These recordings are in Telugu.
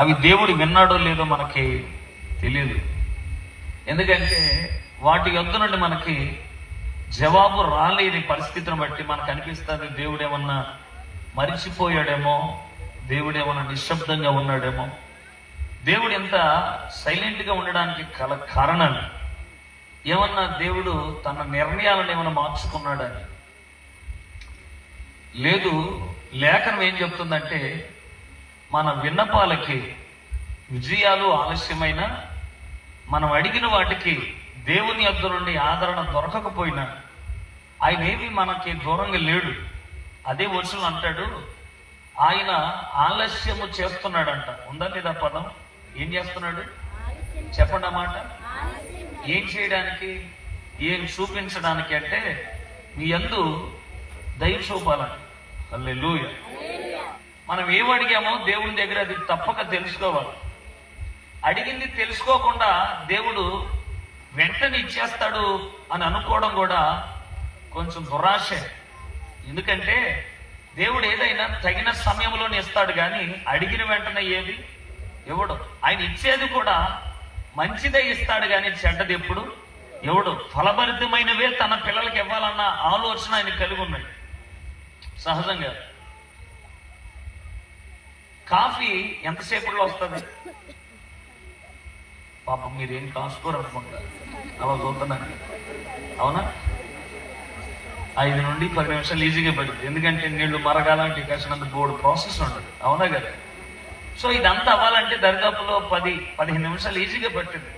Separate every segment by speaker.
Speaker 1: అవి దేవుడు విన్నాడో లేదో మనకి తెలియదు. ఎందుకంటే వాటి యొద్ద నుండి మనకి జవాబు రాలేని పరిస్థితిని బట్టి మనకు అనిపిస్తుంది దేవుడు ఏమన్నా మరిచిపోయాడేమో, దేవుడు ఏమన్నా నిశ్శబ్దంగా ఉన్నాడేమో, దేవుడు ఎంత సైలెంట్గా ఉండడానికి గల కారణాలు ఏమన్నా దేవుడు తన నిర్ణయాలను ఏమన్నా మార్చుకున్నాడని. లేదు, లేఖనం ఏం చెప్తుందంటే మన విన్నపాలకి విజయాలు ఆలస్యమైన, మనం అడిగిన వాటికి దేవుని యొద్ద నుండి ఆదరణ దొరకకపోయినా ఆయన ఏమి మనకి దూరంగా లేడు. అదే వచనం అంటాడు, ఆయన ఆలస్యము చేస్తున్నాడంట. ఉందా లేదా పదం? ఏం చేస్తున్నాడు చెప్పండి అన్నమాట. ఏం చేయడానికి, ఏం చూపించడానికి అంటే మీ యందు దయ చూపాలని. హల్లెలూయా. మనం ఏం అడిగామో దేవుని దగ్గర అది తప్పక తెలుసుకోవాలి. అడిగింది తెలుసుకోకుండా దేవుడు వెంటనే ఇచ్చేస్తాడు అని అనుకోవడం కూడా కొంచెం దురాశే. ఎందుకంటే దేవుడు ఏదైనా తగిన సమయంలోనే ఇస్తాడు, కానీ అడిగిన వెంటనే ఏది ఎవడు. ఆయన ఇచ్చేది కూడా మంచిదే ఇస్తాడు, కానీ చెడ్డది ఎప్పుడు ఎవడు. ఫలభరితమైనవే తన పిల్లలకి ఇవ్వాలన్న ఆలోచన ఆయన కలిగి ఉన్నాడు సహజంగా. కాఫీ ఎంతసేపట్లో వస్తుంది? పాపం మీరేం కాసుకోరు అనుకుంటారు, అలా చూస్తున్నాను. అవునా? 5 నుండి 10 నిమిషాలు ఈజీగా పడుతుంది. ఎందుకంటే నీళ్లు మరగాలంటే కాసినంత బోర్డు ప్రాసెస్ ఉంటుంది. అవునా కదా? సో ఇదంతా అవ్వాలంటే దరిదాపులో 10-15 నిమిషాలు ఈజీగా పట్టింది.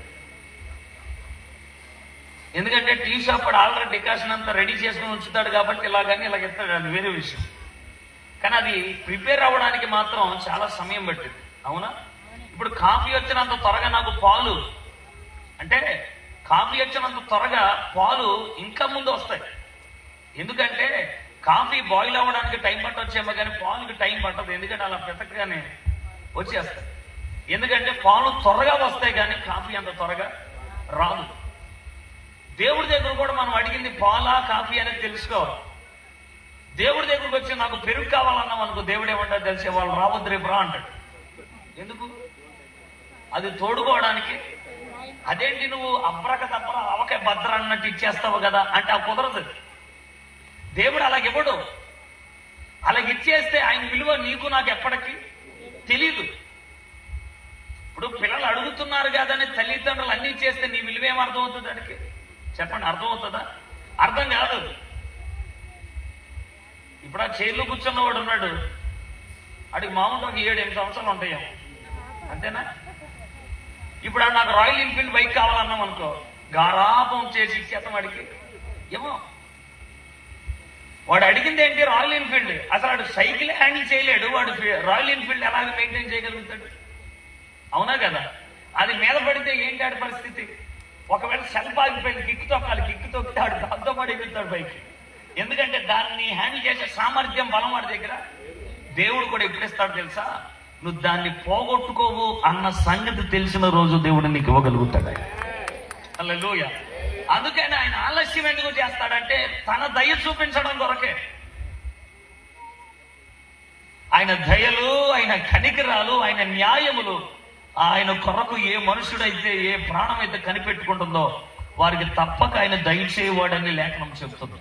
Speaker 1: ఎందుకంటే టీ షాప్ ఆల్రెడీ డికాషన్ అంతా రెడీ చేసుకుని ఉంచుతాడు కాబట్టి ఇలాగని ఇస్తాడు, అది వేరే విషయం. కానీ అది ప్రిపేర్ అవ్వడానికి మాత్రం చాలా సమయం పట్టింది. అవునా? ఇప్పుడు కాఫీ వచ్చినంత త్వరగా నాకు పాలు అంటే కాఫీ వచ్చినంత త్వరగా పాలు ఇంకా ముందు వస్తాయి. ఎందుకంటే కాఫీ బాయిల్ అవ్వడానికి టైం పట్టొచ్చేమో, కానీ పాలుకి టైం పట్టదు. ఎందుకంటే అలా పెతకగానే వచ్చేస్తాయి. ఎందుకంటే పాలు త్వరగా వస్తాయి, కానీ కాఫీ అంత త్వరగా రాదు. దేవుడి దగ్గర కూడా మనం అడిగింది పాలా కాఫీ అనేది తెలుసుకోవాలి. దేవుడి దగ్గరకు వచ్చి నాకు పెరుగు కావాలన్నాం అనుకో, దేవుడు ఏమంటారు తెలిసే, వాళ్ళు రావద్దు రేపు రా అంటాడు. ఎందుకు? అది తోడుకోవడానికి. అదేంటి నువ్వు అబ్రక తప్పర అవకే భద్ర అన్నట్టు ఇచ్చేస్తావు కదా అంటే అది కుదరదు. దేవుడు అలాగివ్వడు. అలాగిచ్చేస్తే ఆయన విలువ నీకు నాకు ఎప్పటికీ తెలీదు. ఇప్పుడు పిల్లలు అడుగుతున్నారు కదని తల్లిదండ్రులు అన్ని చేస్తే నీ విలువ ఏం అర్థం అవుతుంది దానికి? చెప్పండి, అర్థం అవుతుందా? అర్థం కాదు. ఇప్పుడు ఆ చైర్లో కూర్చున్నవాడు ఉన్నాడు, అడిగి మామూలు ఒక 7-8 సంవత్సరాలు ఉంటాయేమో, అంతేనా? ఇప్పుడు నాకు రాయల్ ఎన్ఫీల్డ్ బైక్ కావాలన్నాం అనుకో, గారాపం చేసి ఇచ్చేస్తాం వాడికి. ఏమో వాడు అడిగింది ఏంటి? Royal Enfield. అసలు వాడు సైకిల్ హ్యాండిల్ చేయలేడు, వాడు రాయల్ ఎన్ఫీల్డ్ ఎలాగ మెయింటైన్ చేయగలుగుతాడు? అవునా కదా? అది మీద పడితే ఏంటి ఆడి పరిస్థితి? ఒకవేళ సెల్ఫ్ ఆగిపోయింది, కిక్కు తొక్కాలి, కిక్కు తొక్కితే ఆడు దాంతో పాటు ఎగురుతాడు బైక్. ఎందుకంటే దాన్ని హ్యాండిల్ చేసే సామర్థ్యం బలం వాడి దగ్గర. దేవుడు కూడా ఎప్పుడిస్తాడు తెలుసా? నువ్వు దాన్ని పోగొట్టుకోవు అన్న సంగతి తెలిసిన రోజు దేవుడు నీకు ఇవ్వగలుగుతాడు. హల్లెలూయా. అందుకని ఆయన ఆలస్యం ఎందుకు చేస్తాడంటే తన దయ చూపించడం కొరకే. ఆయన దయలు, ఆయన కనికరాలు, ఆయన న్యాయములు, ఆయన కొరకు ఏ మనుషుడైతే ఏ ప్రాణం అయితే కనిపెట్టుకుంటుందో వారికి తప్పక ఆయన దయచేవాడని లేఖనం చెప్తుంది.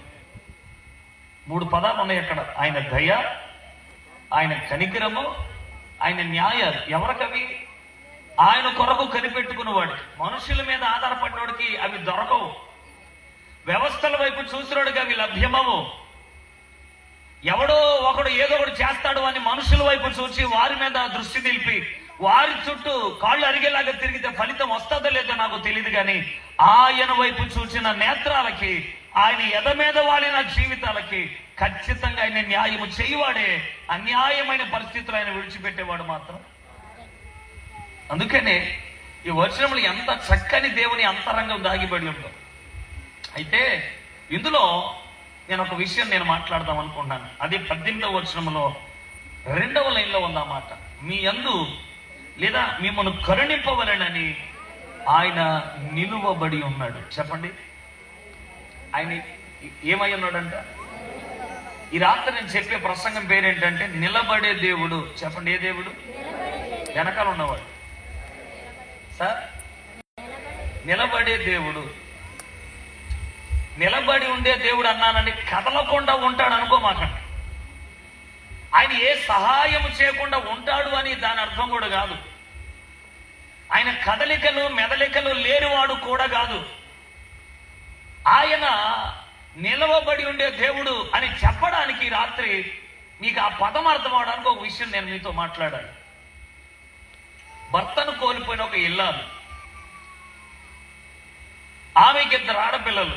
Speaker 1: 3 పదాలు ఉన్నాయి అక్కడ. ఆయన దయ, ఆయన కనికరము, ఆయన న్యాయాలు. ఎవరికవి? ఆయన కొరకు కనిపెట్టుకున్నవాడు. మనుషుల మీద ఆధారపడినోడికి అవి దొరకవు. వ్యవస్థల వైపు చూసినోడికి అవి లభ్యమవు. ఎవడో ఒకడు ఏదో ఒకటి చేస్తాడు అని మనుషుల వైపు చూసి వారి మీద దృష్టి నిలిపి వారి చుట్టూ కాళ్ళు అరిగేలాగా తిరిగితే ఫలితం వస్తుందో లేదో నాకు తెలియదు, కానీ ఆయన వైపు చూసిన నేత్రాలకి, ఆయన ఎద మీద వాలిన జీవితాలకి ఖచ్చితంగా ఆయన న్యాయము చేయవాడే. అన్యాయమైన పరిస్థితులు ఆయన విడిచిపెట్టేవాడు మాత్రం. అందుకనే ఈ వచనములు ఎంత చక్కని దేవుని అంతరంగం దాగిబడి ఉందో. అయితే ఇందులో నేను ఒక విషయం నేను మాట్లాడదాం అనుకుంటున్నాను. అది 18వ వచనంలో 2వ లైన్లో ఉందన్నమాట. మీ యందు లేదా మిమ్మల్ని కరుణింపవలెనని ఆయన నిలువబడి ఉన్నాడు. చెప్పండి, ఆయన ఏమై ఉన్నాడంట? ఈ రాత్రి నేను చెప్పే ప్రసంగం పేరేంటంటే నిలబడే దేవుడు. చెప్పండి, ఏ దేవుడు? వెనకాల ఉన్నవాడు సార్ నిలబడే దేవుడు. నిలబడి ఉండే దేవుడు అన్నానని కదలకుండా ఉంటాడు అనుకోమాకండి. ఆయన ఏ సహాయం చేయకుండా ఉంటాడు అని దాని అర్థం కూడా కాదు. ఆయన కదలికలు మెదలికలు లేనివాడు కూడా కాదు. ఆయన నిలవబడి ఉండే దేవుడు అని చెప్పడానికి రాత్రి మీకు ఆ పదం అర్థం అవడానికి ఒక విషయం నేను మీతో మాట్లాడాలి. భర్తను కోల్పోయిన ఒక ఇల్లాలు, ఆమెకి 2 ఆడపిల్లలు.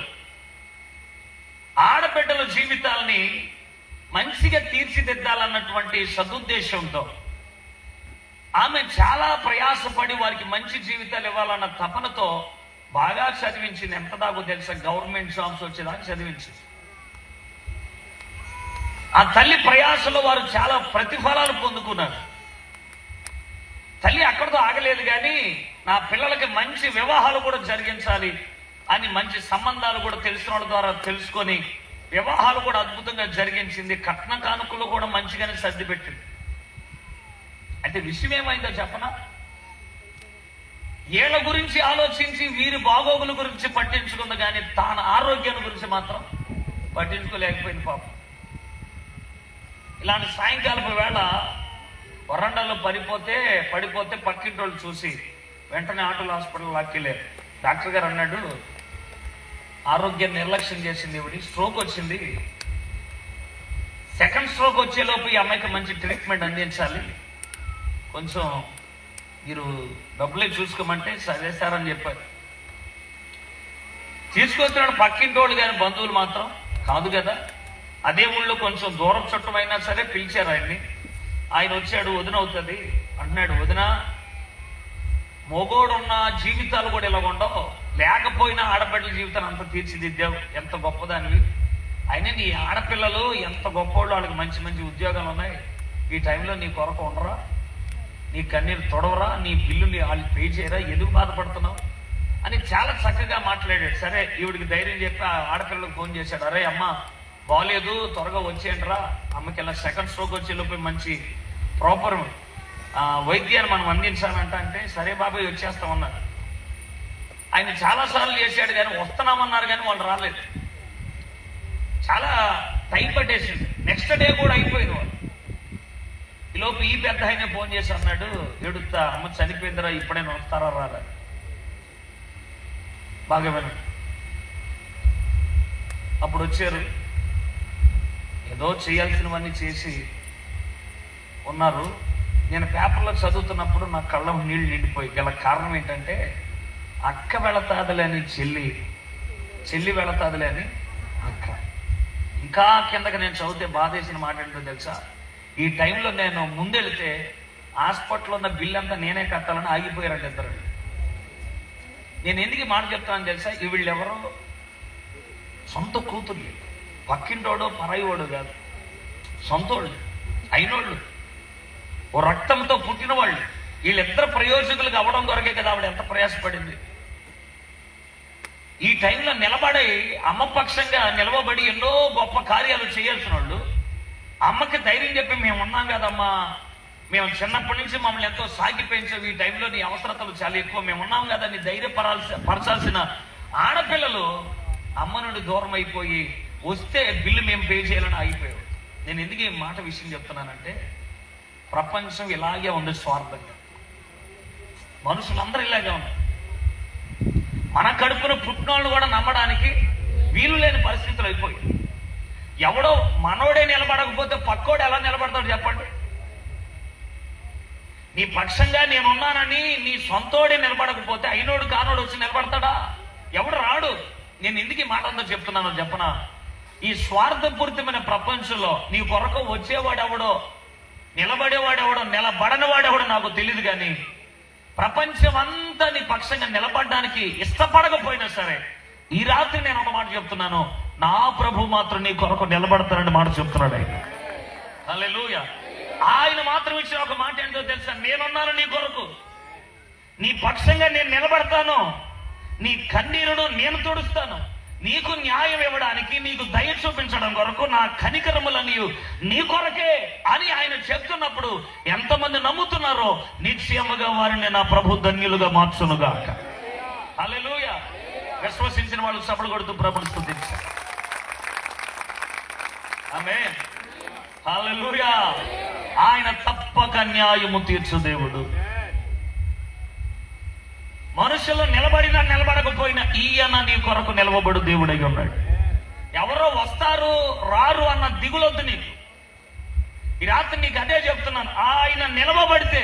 Speaker 1: ఆడబిడ్డల జీవితాలని మంచిగా తీర్చిదిద్దాలన్నటువంటి సదుద్దేశంతో ఆమె చాలా ప్రయాసపడి వారికి మంచి జీవితాలు ఇవ్వాలన్న తపనతో బాగా చదివించింది. ఎంత దాకా తెలుసా? గవర్నమెంట్ జాబ్స్ వచ్చేదాకా చదివించింది. ఆ తల్లి ప్రయాసలో వారు చాలా ప్రతిఫలాలు పొందుకున్నారు. తల్లి అక్కడితో ఆగలేదు, కానీ నా పిల్లలకి మంచి వివాహాలు కూడా జరిగించాలి అని మంచి సంబంధాలు కూడా తెలిసిన వాళ్ళ ద్వారా తెలుసుకొని వివాహాలు కూడా అద్భుతంగా జరిగించింది. కట్న కానుకలు కూడా మంచిగానే సర్ది పెట్టింది. అయితే విషయం ఏమైందో చెప్పనా? ఏళ్ళ గురించి ఆలోచించి వీరి బాగోగుల గురించి పట్టించుకుంది, కానీ తాన ఆరోగ్యం గురించి మాత్రం పట్టించుకోలేకపోయింది పాపం. ఇలాంటి సాయంకాలపు వేళ వరండాలో పడిపోతే పక్కింటి వాళ్ళు చూసి వెంటనే ఆటోలు హాస్పిటల్ లాక్కెళ్ళారు. డాక్టర్ గారు అన్నాడు, ఆరోగ్యం నిర్లక్ష్యం చేసింది ఇవిడి, స్ట్రోక్ వచ్చింది. 2nd స్ట్రోక్ వచ్చేలోపు ఈ అమ్మాయికి మంచి ట్రీట్మెంట్ అందించాలి, కొంచెం మీరు డబ్బులే చూసుకోమంటే సరే సార్ అని చెప్పారు. తీసుకొస్తున్నాడు పక్కింటోళ్ళు, కానీ బంధువులు మాత్రం కాదు కదా. అదే ఊళ్ళో కొంచెం దూరం చుట్టం అయినా సరే పిలిచారు ఆయన్ని. ఆయన వచ్చాడు, వదిన అవుతుంది అంటున్నాడు. వదిన, మొగోడున్న జీవితాలు కూడా ఇలా ఉండవు, లేకపోయినా ఆడబిడ్డల జీవితాన్ని అంత తీర్చిదిద్దావు, ఎంత గొప్పదానివి. అయినా నీ ఆడపిల్లలు ఎంత గొప్పోళ్ళు, వాళ్ళకి మంచి మంచి ఉద్యోగాలు ఉన్నాయి, ఈ టైంలో నీ కొరకు ఉండరా, నీ కన్నీరు తొడవరా, నీ బిల్లుని వాళ్ళు పే చేయరా, ఎందుకు బాధపడుతున్నావు అని చాలా చక్కగా మాట్లాడాడు. సరే ఈవిడికి ధైర్యం చెప్పి ఆ ఆడపిల్లలకు ఫోన్ చేశాడు. అరే అమ్మ బాగలేదు, త్వరగా వచ్చేయండి రా, అమ్మకి ఇలా 2nd స్ట్రోక్ వచ్చేలోపు మంచి ప్రాపర్ వైద్యాన్ని మనం అందించాలంట. అంటే సరే బాబాయ్ వచ్చేస్తామన్నారు. ఆయన చాలాసార్లు చేశాడు, కానీ వస్తున్నామన్నారు, కానీ వాళ్ళు రాలేదు. చాలా టైం పట్టేసింది. నెక్స్ట్ డే కూడా అయిపోయింది వాళ్ళు. ఈలోపు ఈ పెద్ద ఆయన ఫోన్ చేసి అన్నాడు, ఏడుస్తా, అమ్మ చనిపోయిందిరా, ఇప్పుడైనా వస్తారా రారా. బాగా వినండి. అప్పుడు వచ్చారు, ఏదో చేయాల్సినవన్నీ చేసి ఉన్నారు. నేను పేపర్లో చదువుతున్నప్పుడు నా కళ్ళ నీళ్ళు నిండిపోయి గల కారణం ఏంటంటే, అక్క వెళతాదులే అని చెల్లి వెళతాదులే అని అక్క. ఇంకా కిందకి నేను చదివితే బాధేసిన మాట ఏంటో తెలుసా? ఈ టైంలో నేను ముందెళ్తే హాస్పిటల్లో ఉన్న బిల్ అంతా నేనే కట్టాలని ఆగిపోయారండి ఇద్దరు. నేను ఎందుకు మాట చెప్తానని తెలుసా? వీళ్ళెవరో సొంత కూతుర్లు, పక్కింటోడు పరాయివాడు కాదు, సొంతోళ్ళు అయినోళ్ళు, ఓ రక్తంతో పుట్టిన వాళ్ళు. వీళ్ళిద్దరు ప్రయోజకులకు అవ్వడం కొరకే కదా ఆవిడ ఎంత ప్రయాసపడింది. ఈ టైంలో నిలబడి అమ్మ పక్షంగా నిలవబడి ఎన్నో గొప్ప కార్యాలు చేయాల్సిన వాళ్ళు అమ్మకి ధైర్యం చెప్పి, మేము ఉన్నాం కదమ్మా, మేము చిన్నప్పటి నుంచి మమ్మల్ని ఎంతో సాగి పెంచావు, ఈ టైంలో నీ అవసరతలు చాలా ఎక్కువ, మేము ఉన్నాం కదా నీ ధైర్యపరచాల్సిన ఆడపిల్లలు అమ్మ నుండి దూరం అయిపోయి వస్తే బిల్లు మేము పే చేయాలని ఆగిపోయావు. నేను ఎందుకు ఈ మాట విషయం చెప్తున్నానంటే, ప్రపంచం ఇలాగే ఉంది, స్వార్థంగా. మనుషులందరూ ఇలాగే ఉన్నారు. మన కడుపున పుట్టినోళ్ళు కూడా నమ్మడానికి వీలు లేని పరిస్థితులు అయిపోయి, ఎవడో మనోడే నిలబడకపోతే పక్కోడు ఎలా నిలబడతాడు చెప్పండి? నీ పక్షంగా నేనున్నానని నీ సొంతోడే నిలబడకపోతే అయినోడు కానోడు వచ్చి నిలబడతాడా? ఎవడు రాడు. నేను ఎందుకు ఈ మాట అంతా చెప్తున్నానో చెప్పనా? ఈ స్వార్థపూరితమైన ప్రపంచంలో నీ కొరకు వచ్చేవాడెవడో, నిలబడేవాడెవడో, నిలబడనివాడెవడో నాకు తెలియదు, కానీ ప్రపంచం అంతా నీ పక్షంగా నిలబడడానికి ఇష్టపడకపోయినా సరే, ఈ రాత్రి నేను ఒక మాట చెప్తున్నాను, నా ప్రభు మాత్రం నీ కొరకు నిలబడతానని మాట చెప్తున్నాడు ఆయన. హల్లెలూయా. ఆయన మాత్రం ఇచ్చిన ఒక మాట ఏంటో తెలుసా? నేనున్నాను నీ కొరకు, నీ పక్షంగా నేను నిలబడతాను, నీ కన్నీరును నేను తుడుస్తాను, నీకు న్యాయం ఇవ్వడానికి, నీకు దయ చూపించడం కొరకు నా కనికరములని నీ కొరకే అని ఆయన చెప్తున్నప్పుడు ఎంతమంది నమ్ముతున్నారో నిశ్చయముగా వారిని నా ప్రభు ధన్యులుగా మార్చునుగాక. హల్లెలూయా. విశ్వసించిన వాళ్ళు చప్పట్లు కొడుతూ ప్రభుని స్తుతించారు. ఆమేన్. హల్లెలూయా. ఆయన తప్పక న్యాయము తీర్చు దేవుడు. మనుషులు నిలబడినా నిలబడకపోయినా ఈయన నీ కొరకు నిలవబడు దేవుడై ఉన్నాడు. ఎవరో వస్తారు రారు అన్న దిగులొద్దు నీకు. ఈ రాత్రి నీకు అదే చెప్తున్నాను. ఆయన నిలవబడితే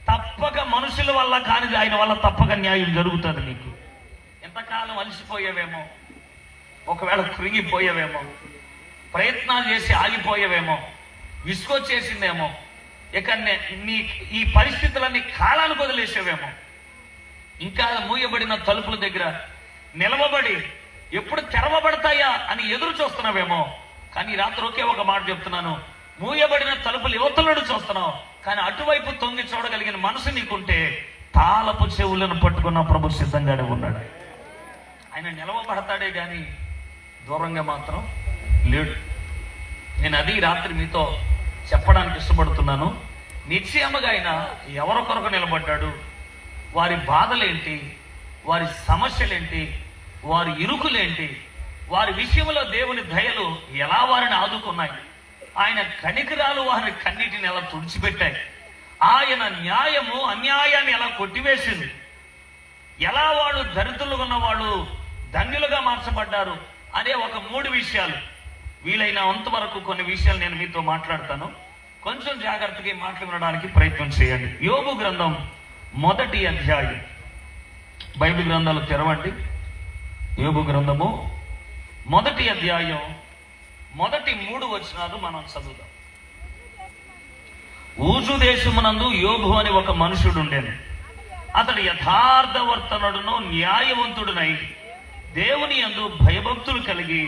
Speaker 1: తప్పక మనుషుల వల్ల కానిది ఆయన వల్ల తప్పక న్యాయం జరుగుతుంది నీకు. ఎంతకాలం అలసిపోయేవేమో, ఒకవేళ కృంగిపోయేవేమో, ప్రయత్నాలు చేసి ఆగిపోయేవేమో, విసుగొచ్చేసిందేమో, ఇక నీ ఈ పరిస్థితులన్నీ కాలానికి వదిలేసేవేమో, ఇంకా మూయబడిన తలుపుల దగ్గర నిలవబడి ఎప్పుడు తెరవబడతాయా అని ఎదురు చూస్తున్నావేమో. కానీ రాత్రి ఒకే ఒక మాట చెప్తున్నాను, మూయబడిన తలుపులు యువతలను చూస్తున్నావు, కానీ అటువైపు తొంగి చూడగలిగిన మనసు నీకుంటే తాళపు చెవులను పట్టుకున్న ప్రభు సిద్ధంగానే ఉన్నాడు. ఆయన నిలవబడతాడే గాని దూరంగా మాత్రం లేడు. నేను అది రాత్రి మీతో చెప్పడానికి ఇష్టపడుతున్నాను. నిశ్చయముగా ఆయన ఎవరి కొరకు నిలబడ్డాడు, వారి బాధలేంటి, వారి సమస్యలేంటి, వారి ఇరుకులేంటి, వారి విషయంలో దేవుని దయలు ఎలా వారిని ఆదుకున్నాయి, ఆయన కనికరాలు వారి కన్నిటిని ఎలా తుడిచిపెట్టాయి, ఆయన న్యాయము అన్యాయాన్ని ఎలా కొట్టివేసింది, ఎలా వాళ్ళు దరిద్రులుగా ఉన్న వాళ్ళు ధన్యులుగా మార్చబడ్డారు అనే ఒక 3 విషయాలు, వీలైనంత వరకు కొన్ని విషయాలు నేను మీతో మాట్లాడతాను. కొంచెం జాగ్రత్తగా మాటలు వినడానికి ప్రయత్నం చేయండి. యోబు గ్రంథం 1వ అధ్యాయం. బైబిల్ గ్రంథాలు తెరవండి. యోబు గ్రంథము 1వ అధ్యాయం మొదటి 3 వచనాలు మనం చదువుదాం. ఊజు దేశమునందు యోబు అని ఒక మనుషుడు ఉండేను. అతడు యథార్థవర్తనుడును న్యాయవంతుడునై దేవుని యందు భయభక్తులు కలిగి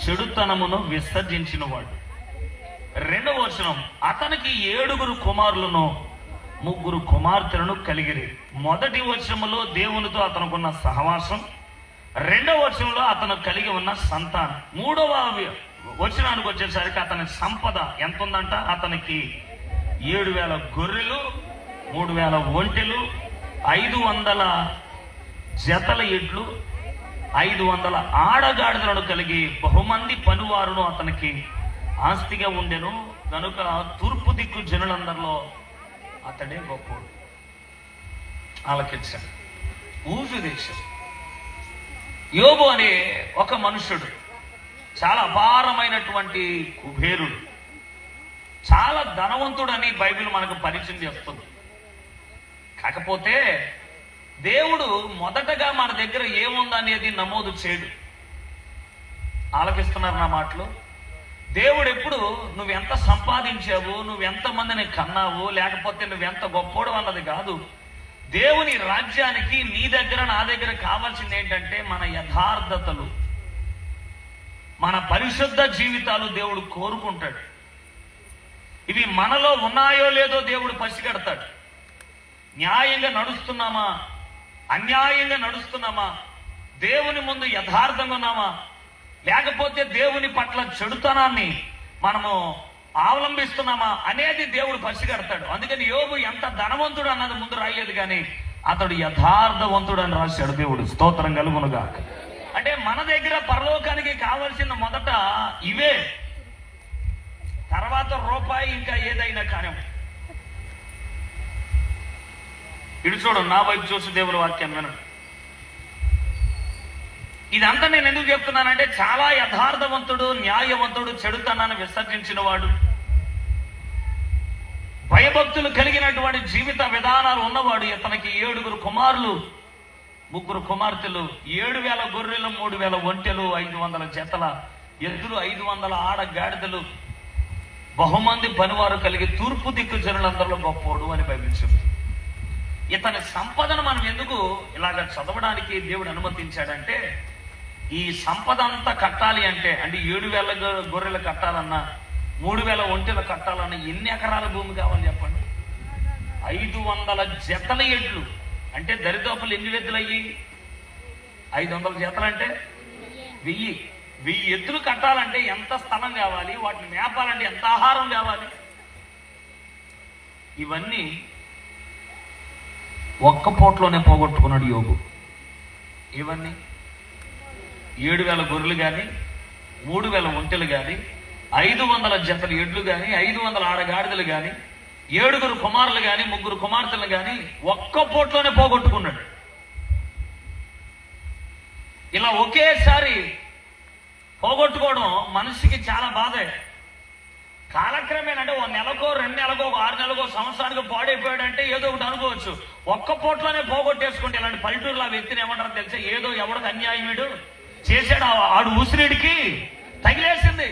Speaker 1: చెడుతనమును విసర్జించినవాడు. 2వ వచనం, అతనికి 7 కుమారులను 3 కుమార్తెలను కలిగిరి. 1వ వచనములో దేవునితో అతనుకున్న సహవాసం, 2వ వచనంలో అతను కలిగి ఉన్న సంతానం. 3వ వచనానికి వచ్చేసరికి అతని సంపద ఎంత ఉందంట, అతనికి 7,000 గొర్రెలు, 3,000 ఒంటెలు, 500 జతల ఎడ్లు, 500 ఆడగాడిదలను కలిగి బహుమంది పనివారును అతనికి ఆస్తిగా ఉండెను. కనుక తూర్పు దిక్కు జనులందరిలో అతడే గొప్పడు. ఆలకించాడు. ఊజు దేశం యోబు అనే ఒక మనుషుడు చాలా అపారమైనటువంటి కుబేరుడు, చాలా ధనవంతుడని బైబిల్ మనకు పరిచయం చేస్తుంది. కాకపోతే దేవుడు మొదటగా మన దగ్గర ఏముందనేది నమోదు చేయడు. ఆలకిస్తున్నారు నా మాటలు. దేవుడు ఎప్పుడు నువ్వెంత సంపాదించావు, నువ్వెంత మందిని కన్నావు, లేకపోతే నువ్వెంత గొప్పోడు అన్నది కాదు. దేవుని రాజ్యానికి నీ దగ్గర నా దగ్గర కావాల్సింది ఏంటంటే మన యథార్థతలు, మన పరిశుద్ధ జీవితాలు దేవుడు కోరుకుంటాడు. ఇవి మనలో ఉన్నాయో లేదో దేవుడు పసిగడతాడు. న్యాయంగా నడుస్తున్నామా, అన్యాయంగా నడుస్తున్నామా, దేవుని ముందు యథార్థంగా ఉన్నామా, లేకపోతే దేవుని పట్ల చెడుతనాన్ని మనము అవలంబిస్తున్నామా అనేది దేవుడు పసిగడతాడు. అందుకని యోబు ఎంత ధనవంతుడు అన్నది ముందు రాయలేదు, కానీ అతడు యథార్థవంతుడు అని రాశాడు దేవుడు. స్తోత్రం కలుగునుగా. అంటే మన దగ్గర పరలోకానికి కావలసిన మొదట ఇవే, తర్వాత రూపాయి ఇంకా ఏదైనా కానీ. ఇటు చూడు, నా వైపు చూసి దేవుడు వాక్యం వినండి. ఇదంతా నేను ఎందుకు చెప్తున్నానంటే చాలా యథార్థవంతుడు, న్యాయవంతుడు, చెడుతనాన్ని విసర్జించిన వాడు, భయభక్తులు కలిగినటువంటి జీవిత విధానాలు ఉన్నవాడు. ఇతనికి 7 కుమారులు, 3 కుమార్తెలు, 7,000 గొర్రెలు, 3,000 ఒంటెలు, 500 జతల ఎద్దులు, 500 ఆడగాడిదలు, బహుమంది పనివారు కలిగి తూర్పు దిక్కు జనులందరిలో గొప్పోడు అని బైబిల్ చెప్తుంది. ఇతని సంపదను మనం ఎందుకు ఇలాగ చదవడానికి దేవుడు అనుమతించాడంటే, ఈ సంపద అంతా కట్టాలి అంటే 7,000 గొర్రెలు కట్టాలన్నా, 3,000 ఒంటెలు కట్టాలన్నా ఎన్ని ఎకరాల భూమి కావాలి చెప్పండి. 500 జతల ఎడ్లు అంటే దరిదాపులు ఎన్ని ఎద్దులు అయ్యి? 500 జతలు అంటే వెయ్యి ఎద్దులు కట్టాలంటే ఎంత స్థలం కావాలి, వాటిని మేపాలంటే ఎంత ఆహారం కావాలి. ఇవన్నీ ఒక్క పూటలోనే పోగొట్టుకున్నాడు యోబు. ఇవన్నీ 7,000 గొర్రెలు కానీ, 3,000 ఒంటెలు కానీ, 500 జతలు ఎడ్లు కానీ, 500 ఆడగాడిదలు కానీ, 7 కుమారులు కానీ, 3 కుమార్తెలు కానీ ఒక్క పూటలోనే పోగొట్టుకున్నాడు. ఇలా ఒకేసారి పోగొట్టుకోవడం మనిషికి చాలా బాధే. కాలక్రమేణా అంటే 1 నెలకో 2 నెలకో 6 నెలకో సంవత్సరానికి పాడైపోయాడంటే ఏదో ఒకటి అనుకోవచ్చు. ఒక్క పూటలోనే పోగొట్టేసుకుంటే ఇలాంటి పల్లెటూరులో ఆ వ్యక్తిని ఏమంటారో తెలుసా? ఏదో ఎవడికి అన్యాయం వీడు చేశాడు, ఆడు ఉసిరిడికి తగిలేసింది,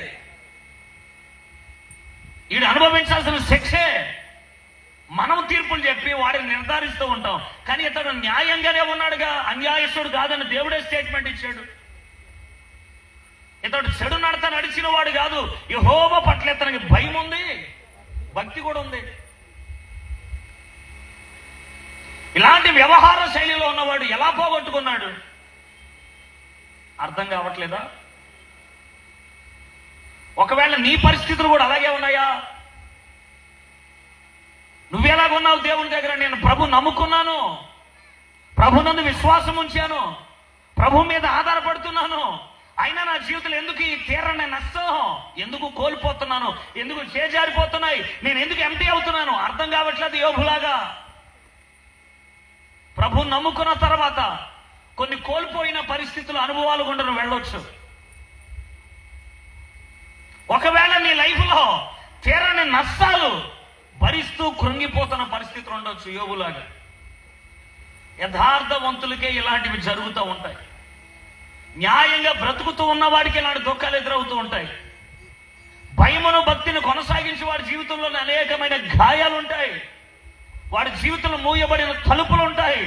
Speaker 1: వీడు అనుభవించాల్సిన శిక్షే. మనం తీర్పులు చెప్పి వాడిని నిర్ధారిస్తూ ఉంటాం, కానీ ఇతడు న్యాయంగానే ఉన్నాడుగా, అన్యాయస్తుడు కాదని దేవుడే స్టేట్మెంట్ ఇచ్చాడు. ఇతడు చెడు నడత నడిచిన వాడు కాదు, యెహోవా పట్ల ఇతనికి భయం ఉంది, భక్తి కూడా ఉంది. ఇలాంటి వ్యవహార శైలిలో ఉన్నవాడు ఎలా పోగొట్టుకున్నాడు అర్థం కావట్లేదా? ఒకవేళ నీ పరిస్థితులు కూడా అలాగే ఉన్నాయా? నువ్వెలాగున్నావు దేవుని దగ్గర? నేను ప్రభు నమ్ముకున్నాను, ప్రభు నందు విశ్వాసం ఉంచాను, ప్రభు మీద ఆధారపడుతున్నాను, అయినా నా జీవితంలో ఎందుకు ఈ తీరని నష్టం, ఎందుకు కోల్పోతున్నాను, ఎందుకు చేజారిపోతున్నాయి, నేను ఎందుకు ఎంటీ అవుతున్నాను అర్థం కావట్లేదు. యోబులాగా ప్రభు నమ్ముకున్న తర్వాత కొన్ని కోల్పోయిన పరిస్థితులు, అనుభవాలు గుండా నువ్వు వెళ్ళొచ్చు. ఒకవేళ నీ లైఫ్లో తీరని నష్టాలు భరిస్తూ కృంగిపోతున్న పరిస్థితులు ఉండొచ్చు యోబులాగా. యథార్థవంతులకే ఇలాంటివి జరుగుతూ ఉంటాయి. న్యాయంగా బ్రతుకుతూ ఉన్నవాడికి ఇలాంటి దుఃఖాలు ఎదురవుతూ ఉంటాయి. భయమును భక్తిని కొనసాగించి వాడి జీవితంలో అనేకమైన గాయాలు ఉంటాయి, వాడి జీవితంలో మూయబడిన తలుపులు ఉంటాయి,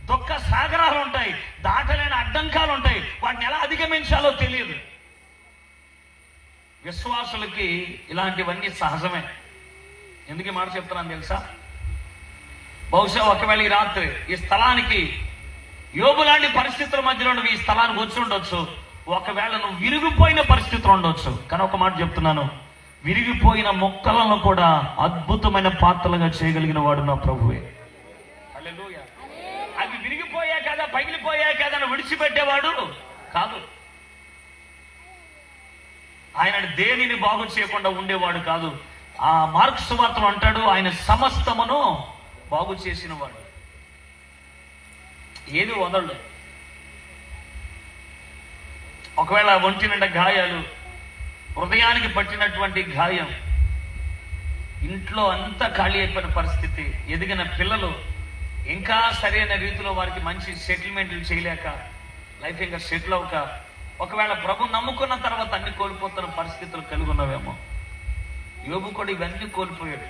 Speaker 1: దుఃఖ సాగరాలు ఉంటాయి, దాటలేని అడ్డంకాలు ఉంటాయి. వాటిని ఎలా అధిగమించాలో తెలియదు. విశ్వాసులకి ఇలాంటివన్నీ సహజమే. ఎందుకు ఈ మాట చెప్తున్నాను తెలుసా? బహుశా ఒకవేళ ఈ రాత్రి ఈ స్థలానికి యోబు లాంటి పరిస్థితుల మధ్యలో నువ్వు ఈ స్థలానికి వచ్చి ఉండొచ్చు. ఒకవేళ నువ్వు విరిగిపోయిన పరిస్థితులు ఉండొచ్చు, కానీ ఒక మాట చెప్తున్నాను, విరిగిపోయిన మొక్కలను కూడా అద్భుతమైన పాత్రలుగా చేయగలిగిన వాడు నా ప్రభువే. హల్లెలూయా. అవి విరిగిపోయా కదా, పగిలిపోయా కదా అని విడిచిపెట్టేవాడు కాదు. ఆయన దేనిని బాగు చేయకుండా ఉండేవాడు కాదు. ఆ మార్క్స్ సువార్తలో అంటాడు, ఆయన సమస్తమును బాగు చేసిన వాడు, ఏది వదలడు. ఒకవేళ ఒంటి నిండా గాయాలు, హృదయానికి పట్టినటువంటి గాయం, ఇంట్లో అంతా ఖాళీ అయిపోయిన పరిస్థితి, ఎదిగిన పిల్లలు ఇంకా సరైన రీతిలో వారికి మంచి సెటిల్మెంట్లు చేయలేక, లైఫ్ ఇంకా సెటిల్ అవ్వక, ఒకవేళ ప్రభు నమ్ముకున్న తర్వాత అన్ని కోల్పోతున్న పరిస్థితులు కలిగి ఉన్నవేమో. యోబు కూడా ఇవన్నీ కోల్పోయాడు.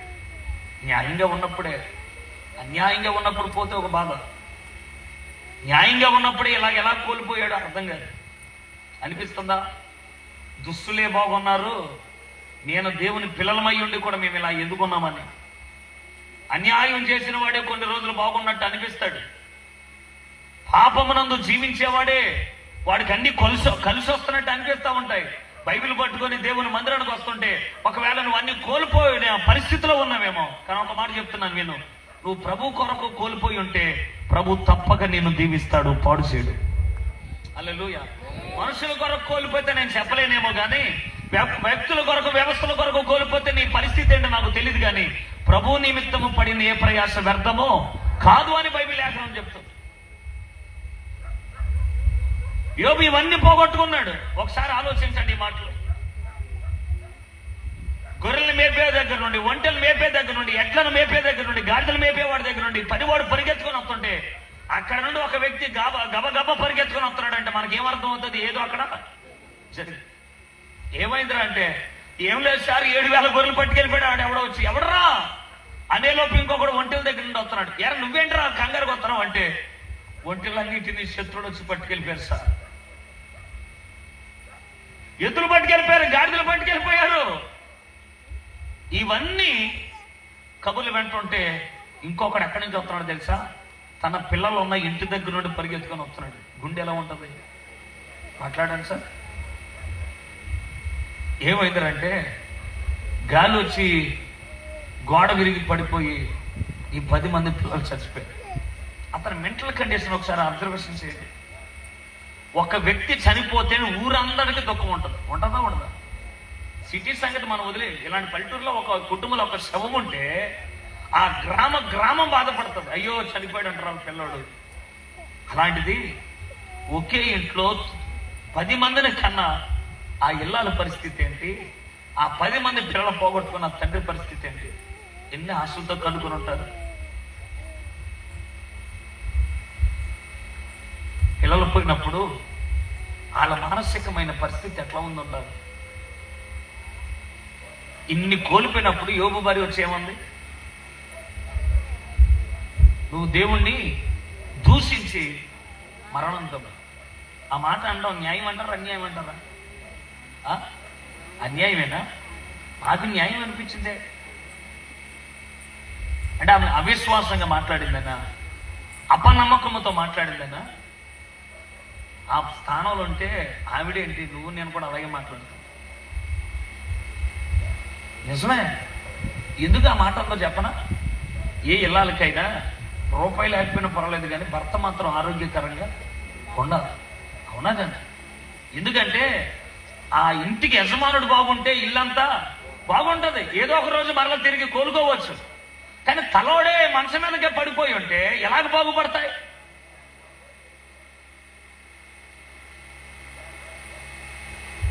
Speaker 1: న్యాయంగా ఉన్నప్పుడే, అన్యాయంగా ఉన్నప్పుడు పోతే ఒక బాధ, న్యాయంగా ఉన్నప్పుడే ఎలా కోల్పోయాడు అర్థం కాదు. అనిపిస్తుందా? దుస్తులే బాగున్నారు, నేను దేవుని పిల్లలమై ఉండి కూడా మేము ఇలా ఎందుకున్నామని. అన్యాయం చేసిన వాడే కొన్ని రోజులు బాగున్నట్టు అనిపిస్తాడు. పాపమునందు జీవించేవాడే వాడికి అన్ని కలిసి వస్తున్నట్టు అనిపిస్తూ ఉంటాయి. బైబిల్ పట్టుకొని దేవుని మందిరానికి వస్తుంటే ఒకవేళ నువ్వు అన్ని కోల్పోయిన పరిస్థితిలో ఉన్నావేమో. కానీ ఒక మాట చెప్తున్నాను విను, నువ్వు ప్రభు కొరకు కోల్పోయి ఉంటే ప్రభు తప్పక నిన్ను దీవిస్తాడు, పాడు చేయడు. హల్లెలూయా. మనుషుల కొరకు కోల్పోతే నేను చెప్పలేనేమో, కానీ వ్యక్తుల కొరకు, వ్యవస్థల కొరకు కోల్పోతే నీ పరిస్థితి ఏంటో నాకు తెలియదు, కానీ ప్రభు నిమిత్తము పడిన ఏ ప్రయాస వ్యర్థమో కాదు అని బైబిల్ లేఖనం చెప్తుంది. యోబు ఇవన్నీ పోగొట్టుకున్నాడు. ఒకసారి ఆలోచించండి ఈ మాటలు. గొర్రెలు మేపే దగ్గర నుండి, ఒంటెలు మేపే దగ్గర నుండి, ఎడ్లను మేపే దగ్గర నుండి, గాడిదలు మేపేవాడి దగ్గర నుండి పనివాడు పరిగెత్తుకొని వస్తుంటే అక్కడ నుండి ఒక వ్యక్తి గబ పరిగెత్తుకొని వస్తున్నాడు అంటే మనకేమర్థం అవుతుంది? ఏదో అక్కడ ఏమైందిరా అంటే, ఏం లేదు సార్, 7,000 గొర్రెలు పట్టుకెళ్ళిపోయాడు. ఆడు ఎవడో వచ్చి, ఎవడరా అనేలోపు ఇంకొకడు ఒంటెల దగ్గర నుండి వస్తున్నాడు. ఎరా నువ్వేంట్రా కంగారు వస్తున్నావు అంటే, ఒంటెలన్నింటినీ శత్రుడు వచ్చి పట్టుకెళ్ళిపోయారు సార్. ఎద్దులు పట్టుకెళ్ళిపోయారు, గాడిదలు పట్టుకెళ్ళిపోయారు. ఇవన్నీ కబుర్లు వెంటుంటే ఇంకొకడు ఎక్కడి నుంచి వస్తున్నాడు తెలుసా? తన పిల్లలు ఉన్న ఇంటి దగ్గర నుండి పరిగెత్తుకొని వస్తున్నాడు. గుండె ఎలా ఉంటుంది? మాట్లాడండి సార్. ఏమైందంటే గాలి వచ్చి గోడ విరిగి పడిపోయి ఈ 10 మంది పిల్లలు చచ్చిపోయారు. అతని మెంటల్ కండిషన్ ఒకసారి అబ్జర్వేషన్ చేయండి. ఒక వ్యక్తి చనిపోతే ఊరందరికీ దుఃఖం ఉంటుంది, ఉంటుందా ఉండదా? సిటీ సంగతి మనం వదిలేదు. ఇలాంటి పల్లెటూరులో ఒక కుటుంబంలో ఒక శవం ఉంటే ఆ గ్రామం బాధపడుతుంది, అయ్యో చనిపోయాడు అంటారు పిల్లోడు. అలాంటిది ఒకే ఇంట్లో 10 మందిని కన్నా ఆ ఇల్లాల పరిస్థితి ఏంటి, ఆ 10 మంది పిల్లలు పోగొట్టుకున్న తండ్రి పరిస్థితి ఏంటి? ఎన్ని ఆశలతో కనుక్కొని ఉంటారు. పిల్లలు పోయినప్పుడు వాళ్ళ మానసికమైన పరిస్థితి ఎట్లా ఉందంటారు? ఇన్ని కోల్పోయినప్పుడు యోబు భార్య వచ్చి ఏమంది? నువ్వు దేవుణ్ణి దూషించి మరణంతో. ఆ మాట అంటావు న్యాయం అంటారా అన్యాయం అంటారా? అన్యాయమేనా? నాకు న్యాయం అనిపించిందే. అంటే ఆమె అవిశ్వాసంగా మాట్లాడిందనా, అపనమ్మకంతో మాట్లాడిందనా? ఆ స్థానంలో ఉంటే ఆవిడేంటి, నువ్వు నేను కూడా అలాగే మాట్లాడుతాను. నిజమే. ఎందుకు ఆ మాటల్లో చెప్పనా? ఏ ఇళ్ళకైనా రూపాయి లేకపోయినా పర్వాలేదు, కానీ భర్త మాత్రం ఆరోగ్యకరంగా ఉండాలి. అవునా కదా? ఎందుకంటే ఆ ఇంటికి యజమానుడు బాగుంటే ఇల్లంతా బాగుంటది. ఏదో ఒక రోజు మరలా తిరిగి కోలుకోవచ్చు. కానీ తలోడే మనసు మీదకే పడిపోయి ఉంటే ఎలాగ బాగుపడతాయి?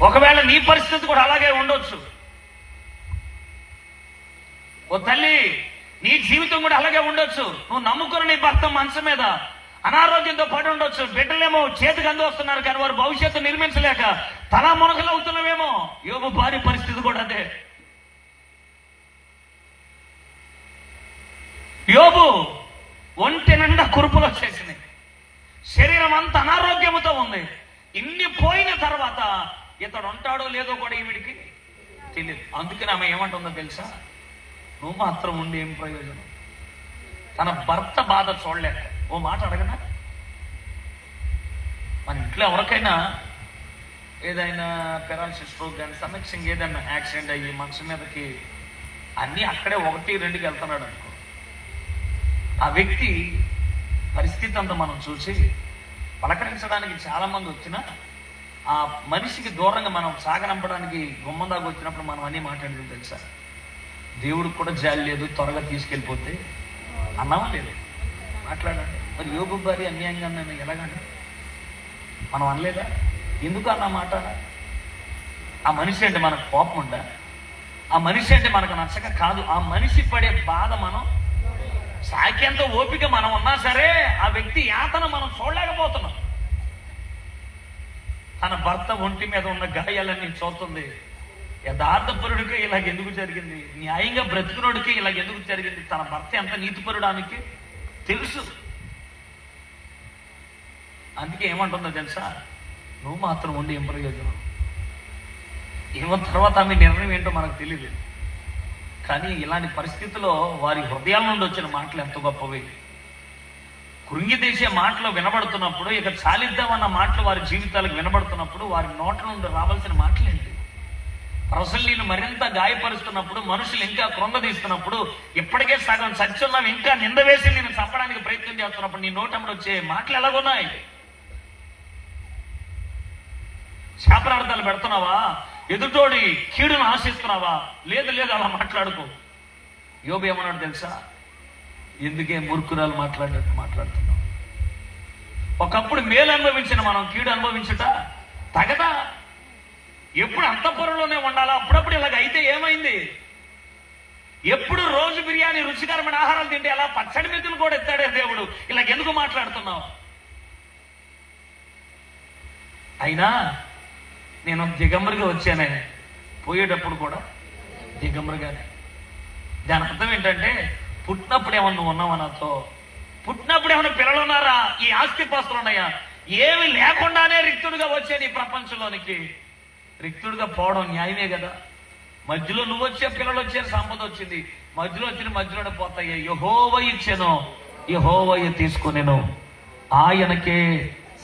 Speaker 1: ఒకవేళ నీ పరిస్థితి కూడా అలాగే ఉండొచ్చు. ఓ తల్లి, నీ జీవితం కూడా అలాగే ఉండొచ్చు. నువ్వు నమ్ముకున్న నీ భర్త మనసు మీద అనారోగ్యంతో పడి ఉండొచ్చు. బిడ్డలేమో చేతికి అందు వస్తున్నారు, కానీ వారు భవిష్యత్తు నిర్మించలేక తలా మునకలు అవుతున్నావేమో. యోబు భార్య పరిస్థితి కూడా అదే. యోబు ఒంటి నిండా కురుపులు వచ్చేసినాయి, శరీరం అంతా అనారోగ్యంతో ఉంది. ఇన్ని పోయిన తర్వాత ఇతడు ఉంటాడో లేదో కూడా ఈవిడికి తెలియదు. అందుకని ఆమె ఏమంటుందో తెలుసా? నువ్వు మాత్రం ఉండి ఏం ప్రయోజనం? తన భర్త బాధ చూడలేక ఓ మాట అడగనా? మన ఇంట్లో ఎవరికైనా ఏదైనా పెరాలసిస్ స్ట్రోక్ కానీ సమస్య ఏదైనా యాక్సిడెంట్ అయ్యి మనసు మీదకి అన్నీ అక్కడే 1-2కి వెళ్తున్నాడు అనుకో, ఆ వ్యక్తి పరిస్థితి అంతా మనం చూసి పలకరించడానికి చాలా మంది వచ్చినా ఆ మనిషికి దూరంగా మనం సాగనంపడానికి గుమ్మం దాకా వచ్చినప్పుడు మనం అన్నీ మాట్లాడేది తెలుసా? దేవుడికి కూడా జాలి లేదు, త్వరగా తీసుకెళ్ళిపోతే అన్నామా లేదు? మాట్లాడండి. మరి యోబు భార్య అన్యాయంగా నేను ఎలాగండి మనం అనలేదా? ఎందుకు అన్న మాట? ఆ మనిషి అంటే మనకు కోపం ఉందా? ఆ మనిషి అంటే మనకు నచ్చక కాదు. ఆ మనిషి పడే బాధ మనం సాకేంత ఓపిక మనం ఉన్నా సరే ఆ వ్యక్తి యాతన మనం చూడలేకపోతున్నాం. తన భర్త ఒంటి మీద ఉన్న గాయాలన్నీ చూస్తుంది. యథార్థపరుడికి ఇలాగ ఎందుకు జరిగింది, న్యాయంగా బ్రతుకునోడికి ఇలాగ ఎందుకు జరిగింది, తన భర్త ఎంత నీతిపరుడానికి తెలుసు. అందుకే ఏమంటుందో తెలుసా? నువ్వు మాత్రం ఉండి ఏం ప్రయోజనం? ఏమో తర్వాత ఆమె నిర్ణయం ఏంటో మనకు తెలియదు. కానీ ఇలాంటి పరిస్థితిలో వారి హృదయాల నుండి వచ్చిన మాటలు ఎంత గొప్పవి. కృంగి తీసే మాటలు వినబడుతున్నప్పుడు, ఇక చాలిద్దామన్న మాటలు వారి జీవితాలకు వినబడుతున్నప్పుడు వారి నోట్ల నుండి రావాల్సిన మాటలేంటి? ప్రజలు నేను మరింత గాయపరుస్తున్నప్పుడు, మనుషులు ఇంకా కృంగదీస్తున్నప్పుడు, ఇప్పటికే సగం చచ్చున్నావు ఇంకా నింద వేసి నేను చంపడానికి ప్రయత్నం చేస్తున్నప్పుడు నీ నోటంలో వచ్చే మాటలు ఎలాగున్నాయి? శాపనార్థాలు పెడుతున్నావా? ఎదుటోడి కీడును ఆశిస్తున్నావా? లేదు లేదు, అలా మాట్లాడుకో. యోబు ఏమన్నాడు తెలుసా? ఎందుకే మూర్ఖురాలు మాట్లాడినట్టు మాట్లాడుతున్నావు? ఒకప్పుడు మేలు అనుభవించిన మనం కీడు అనుభవించుట తగదా? ఎప్పుడు అంతఃపురంలోనే ఉండాలా? అప్పుడప్పుడు ఇలాగ అయితే ఏమైంది? ఎప్పుడు రోజు బిర్యానీ రుచికరమైన ఆహారాలు తింటే అలా పచ్చడి మెతులు కూడా ఎత్తాడే దేవుడు. ఇలాగ ఎందుకు మాట్లాడుతున్నావు? అయినా నేను దిగంబరిగా వచ్చానే, పోయేటప్పుడు కూడా దిగంబరిగానే. దాని అర్థం ఏంటంటే, పుట్టినప్పుడు ఏమన్నా నువ్వు ఉన్నావా నాతో? పుట్టినప్పుడు ఏమన్నా పిల్లలు ఉన్నారా? ఈ ఆస్తి పాస్తులు ఉన్నాయా? ఏమి లేకుండానే రిక్తుడిగా వచ్చే నీ ప్రపంచంలోనికి రిక్తుడిగా పోవడం న్యాయమే కదా? మధ్యలో నువ్వు వచ్చే, పిల్లలు వచ్చారు, సంపద వచ్చింది, మధ్యలో వచ్చిన మధ్యలోనే పోతాయి. యెహోవా ఇచ్చెను, యెహోవాయే తీసుకొనెను, ఆయనకే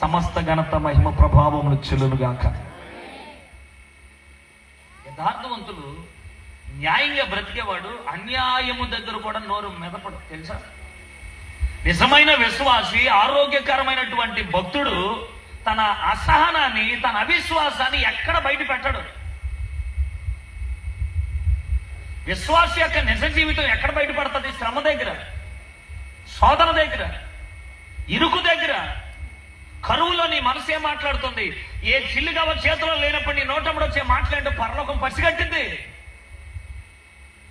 Speaker 1: సమస్త ఘనత మహిమ ప్రభావములు చెల్లునుగాక. యథార్థవంతులు, న్యాయంగా బ్రతికేవాడు అన్యాయము దగ్గర కూడా నోరు మెదపడు, తెలుసా? నిజమైన విశ్వాసి, ఆరోగ్యకరమైనటువంటి భక్తుడు తన అసహనాన్ని, తన అవిశ్వాసాన్ని ఎక్కడ బయట పెట్టడు. విశ్వాస యొక్క నిజ జీవితం ఎక్కడ బయటపడుతుంది? శ్రమ దగ్గర, శోధన దగ్గర, ఇరుకు దగ్గర. కరువులో నీ మనసు ఏం మాట్లాడుతుంది? ఏ చిల్లుగవ చేతిలో లేనప్పుడు నీ నోటప్పుడు వచ్చే మాట్లాడే పరలోకం పసిగట్టింది.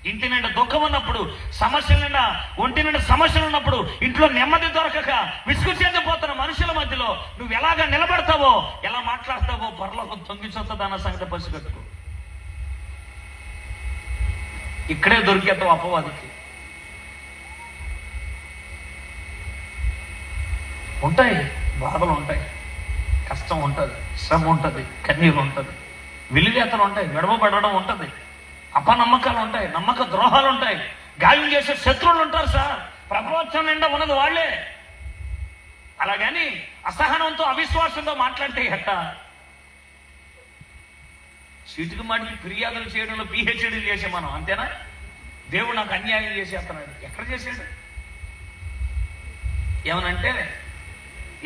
Speaker 1: ఇంటి నిండా దుఃఖం ఉన్నప్పుడు, సమస్యల నిండా, ఒంటి నిండా సమస్యలు ఉన్నప్పుడు, ఇంట్లో నెమ్మది దొరకక విసుగు చెందిపోతున్న మనుషుల మధ్యలో నువ్వు ఎలాగా నిలబడతావో, ఎలా మాట్లాడతావో పరలోకం తొంగిచొస్తుంది అన్న సంగతి పసిగట్టుకో. ఇక్కడే దొరికేతావు అపవాదికి. ఉంటాయి బాధలు, ఉంటాయి కష్టం ఉంటుంది, శ్రమ ఉంటుంది, కన్నీరు ఉంటుంది, విలువేతలు ఉంటాయి, విడవబడడం ఉంటుంది, అపనమ్మకాలు ఉంటాయి, నమ్మక ద్రోహాలు ఉంటాయి, గాయం చేసే శత్రువులు ఉంటారు. సార్, ప్రపంచం నిండా ఉన్నది వాళ్లే. అలాగని అసహనంతో, అవిశ్వాసంతో మాట్లాడితే ఎట్ట? చీటికి మాటికి ఫిర్యాదులు చేయడంలో పిహెచ్డీలు చేసే మనం, అంతేనా? దేవుడు నాకు అన్యాయం చేసేస్తున్నాడు. ఎక్కడ చేశాడు? ఏమనంటే,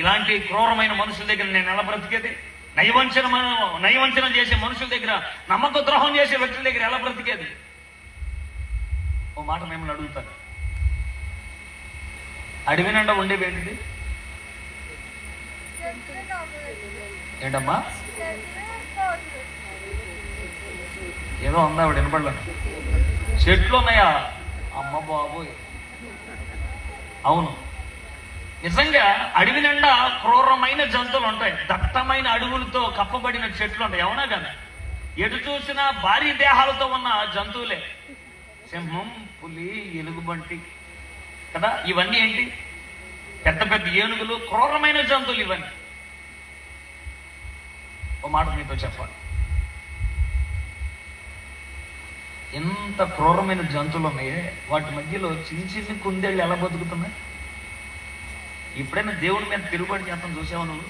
Speaker 1: ఇలాంటి క్రూరమైన మనుషుల దగ్గర నేను ఎలా బ్రతికేది? నయవంచన చేసే మనుషుల దగ్గర, నమ్మక ద్రోహం చేసే వ్యక్తుల దగ్గర ఎలా బ్రతికేది? ఓ మాట మిమ్మల్ని అడుగుతాను, అడవి నిండా ఉండేవేంటిది? ఏంటమ్మా? ఏదో ఉందా ఆవిడ వినపడలే. చెట్లు ఉన్నాయా? అమ్మ బాబోయ్, అవును, నిజంగా అడవి నిండా క్రూరమైన జంతువులు ఉంటాయి, దట్టమైన అడవులతో కప్పబడిన చెట్లు ఉంటాయి, అవునా కదా? ఎటు చూసినా భారీ దేహాలతో ఉన్న జంతువులే, సింహం, పులి, ఎలుగుబంటి కదా. ఇవన్నీ ఏంటి? పెద్ద పెద్ద ఏనుగులు, క్రూరమైన జంతువులు ఇవన్నీ. ఓ మాట మీతో చెప్పాలి, ఎంత క్రూరమైన జంతువులు ఉన్నాయే, వాటి మధ్యలో చిన్న చిన్న కుందేళ్ళు ఎలా బతుకుతున్నాయి? ఇప్పుడైనా దేవుడి మీద తిరుగుబాటు చేస్తాం చూసావు నువ్వు?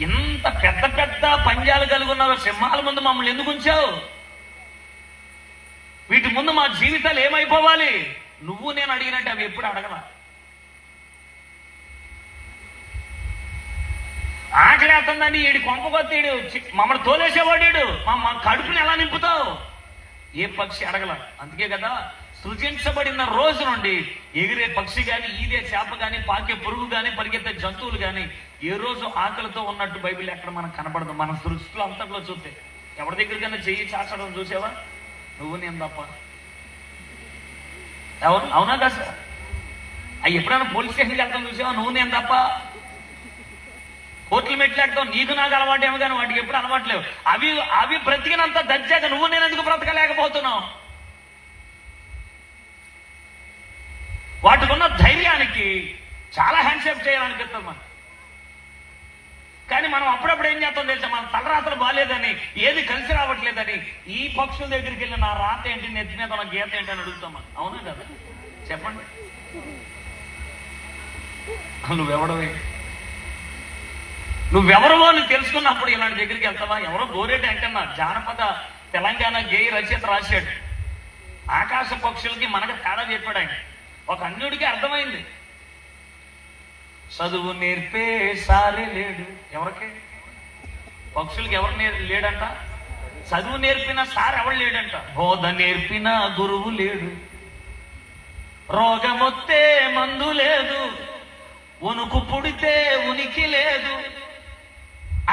Speaker 1: ఎంత పెద్ద పెద్ద పంజాలు కలిగి ఉన్నావు, సింహాల ముందు మమ్మల్ని ఎందుకు ఉంచావు? వీటి ముందు మా జీవితాలు ఏమైపోవాలి? నువ్వు నేను అడిగినట్టు అవి ఎప్పుడు అడగలా. ఆకలి వేస్తుందని ఈడి కొంపకొత్తీడు మమ్మల్ని తోలేసేవాడేడు, మా కడుపుని ఎలా నింపుతావు? ఏ పక్షి అడగల. అందుకే కదా సృజించబడిన రోజు నుండి ఎగిరే పక్షి కానీ, ఈదే చేప కానీ, పాకే పురుగు కానీ, పరిగెత్తే జంతువులు కానీ ఏ రోజు ఆకలితో ఉన్నట్టు బైబిల్ ఎక్కడ మనకు కనపడదు. మన సృష్టిలో అంతట్లో చూస్తే ఎవరి దగ్గరికైనా చెయ్యి చాచడం చూసావా? నువ్వు నేను తప్ప. ఎవరు? అవునా కదా సార్? అవి ఎప్పుడైనా పోలీస్ స్టేషన్కి వెళ్తాం చూసావా? నువ్వు నేను తప్ప. కోర్టులు మెట్లాడతావు, నీకు నాకు అలవాటు ఏమో కానీ వాటికి ఎప్పుడు అలవాట్లేవు. అవి బ్రతికినంత దర్జాక నువ్వు నేను ఎందుకు బ్రతకలేకపోతున్నావు? వాటికున్న ధైర్యానికి చాలా హ్యాండ్షేక్ చేయాలనిపిస్తుంది మనం. కానీ మనం అప్పుడప్పుడు ఏం చేస్తాం తెలుసా? మన తలరాతలు బాగాలేదని, ఏది కలిసి రావట్లేదని ఈ పక్షుల దగ్గరికి వెళ్ళి నా రాత ఏంటి, నెత్తి మీద ఉన్న గీత ఏంటి అని అడుగుతాం మనం. అవునా కదా? చెప్పండి, నువ్వెవరో అని తెలుసుకున్నప్పుడు ఇలాంటి దగ్గరికి వెళ్తావా? ఎవరో గోరేటి వెంకన్న జానపద తెలంగాణ గేయ రచయిత రాశాడు, ఆకాశ పక్షులకి మనకు తేడా చెప్పాడు ఆయన. ఒక అన్యుడికి అర్థమైంది, చదువు నేర్పే సారే లేడు. ఎవరికి? పక్షులకి ఎవరు లేడంట? చదువు నేర్పిన సార్ ఎవరు లేడంట. బోధ నేర్పిన గురువు లేడు, రోగమొత్తే మందు లేదు, ఉనుకు పుడితే ఉనికి లేదు,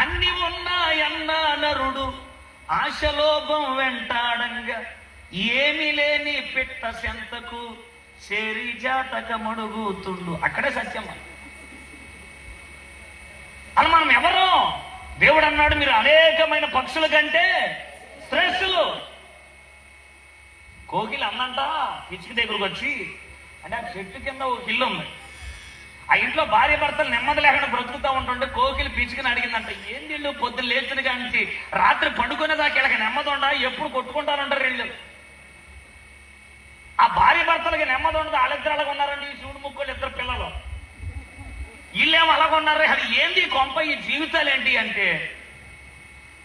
Speaker 1: అన్ని ఉన్నాయన్న నరుడు ఆశలోభం వెంటాడంగా, ఏమి లేని పెట్ట సెంతకు చేరి జాతక మడుగుతుండు. అక్కడే సత్యం. అని మనం ఎవరు? దేవుడు అన్నాడు, మీరు అనేకమైన పక్షుల కంటే శ్రేష్ఠులు. కోకిల అన్నంట పిచ్చికి దగ్గరకు వచ్చి, అంటే ఆ చెట్టు కింద ఒక ఇల్లు ఉంది, ఆ ఇంట్లో భార్య భర్తలు నెమ్మది లేకుండా బ్రతుకుతూ ఉంటుంటే కోకిలి పిచ్చికని అడిగిందంట, ఏంది వీళ్ళు పొద్దున్న లేచిన కానీ రాత్రి పడుకునేదాకా వీళ్ళకి నెమ్మది ఉండా, ఎప్పుడు కొట్టుకుంటారంటారు వీళ్ళు. ఆ భార్య భర్తలకి నెమ్మది ఉండదు, వాళ్ళిద్దరు అలాగ ఉన్నారండి, శివుడు ముక్కులు ఇద్దరు పిల్లలు, వీళ్ళేమో అలాగ ఉన్నారు. అది ఏంది కొంప, ఈ జీవితాలు ఏంటి అంటే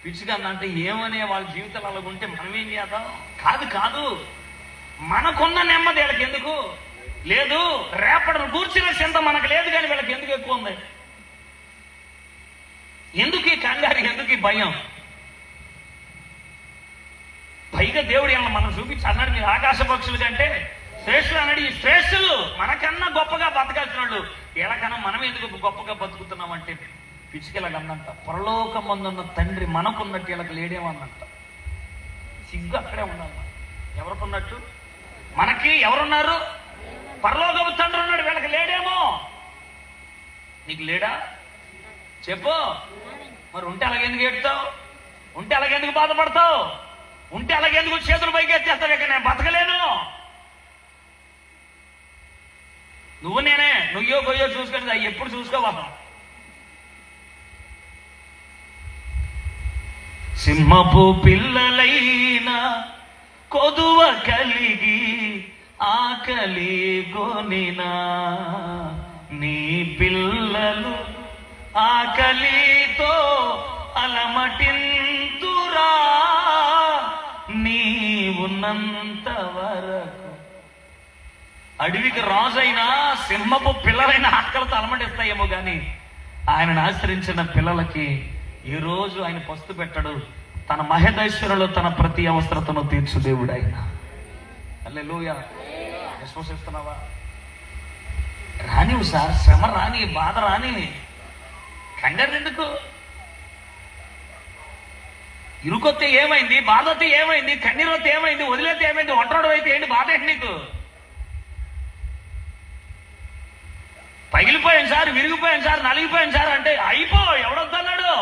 Speaker 1: పిచ్చిగా అంటే ఏమనే వాళ్ళ జీవితాలు అలాగుంటే మనం ఏం చేద్దాం? కాదు, మనకున్న నెమ్మది వీళ్ళకి ఎందుకు లేదు? రేపటి కూర్చున్న చింత మనకు లేదు, కానీ వీళ్ళకి ఎందుకు ఎక్కువ ఉంది? ఎందుకు ఈ కంగారు, ఎందుకు ఈ భయం? పైగా దేవుడు ఏమన్నా మనం చూపించి అన్నాడు, మీరు ఆకాశ పక్షుల కంటే శ్రేష్ఠులు అన్నాడు. ఈ శ్రేష్ఠులు మనకన్నా గొప్పగా బతకాల్సిన వాళ్ళు, వీళ్ళకన్నా మనం ఎందుకు గొప్పగా బతుకుతున్నామంటే పిచ్చికెళ్ళగందంట. పరలోకమందున్న తండ్రి మనకున్నట్టు వీళ్ళకి లేడేమన్నంట. సిగ్గు అక్కడే ఉండాలి. ఎవరికున్నట్టు? మనకి ఎవరున్నారు? పరలోకపు తండ్రి ఉన్నాడు, వీళ్ళకి లేడేమో. నీకు లేడా చెప్పు. మరి ఉంటే అలాగెందుకు ఏడుతావు? ఉంటే అలాగెందుకు బాధపడతావు? ఉంటే అలాగెందుకు చేతులు పైకి ఎత్తేస్తావు? ఇక నేను బతకలేను. నువ్వు నేనే నువ్వో గొయ్యో చూసుకొని అవి ఎప్పుడు చూసుకోవాలి. సింహపు పిల్లలైన కొదువ కలిగి ఆకలి గొనినా నీ పిల్లలు ఆకలితో అలమటింతురా నీవున్నంత వరకు. అడవికి రాజైనా సింహపు పిల్లలైన ఆకలితో అలమటిస్తాయేమో గాని ఆయనను ఆశ్రయించిన పిల్లలకి ఈ రోజు ఆయన పస్తు పెట్టడు. తన మహేదైశ్వర్యంలో తన ప్రతి అవసరతను తీర్చు దేవుడు ఆయన. హల్లెలూయా. విశ్వసిస్తున్నావా? రానివు సార్, శ్రమ రాని, బాధ రాని, కంగారు ఎందుకు? ఇరుకొత్తే ఏమైంది? బాధతో ఏమైంది? కన్నీరొత్తే ఏమైంది? వదిలేస్తే ఏమైంది? ఒంటరి అయితే ఏంటి బాధ? ఏంటి నీకు? పగిలిపోయాను సార్, విరిగిపోయాను సార్, నలిగిపోయాను సార్ అంటే అయిపో. ఎవడొద్దన్నాడు?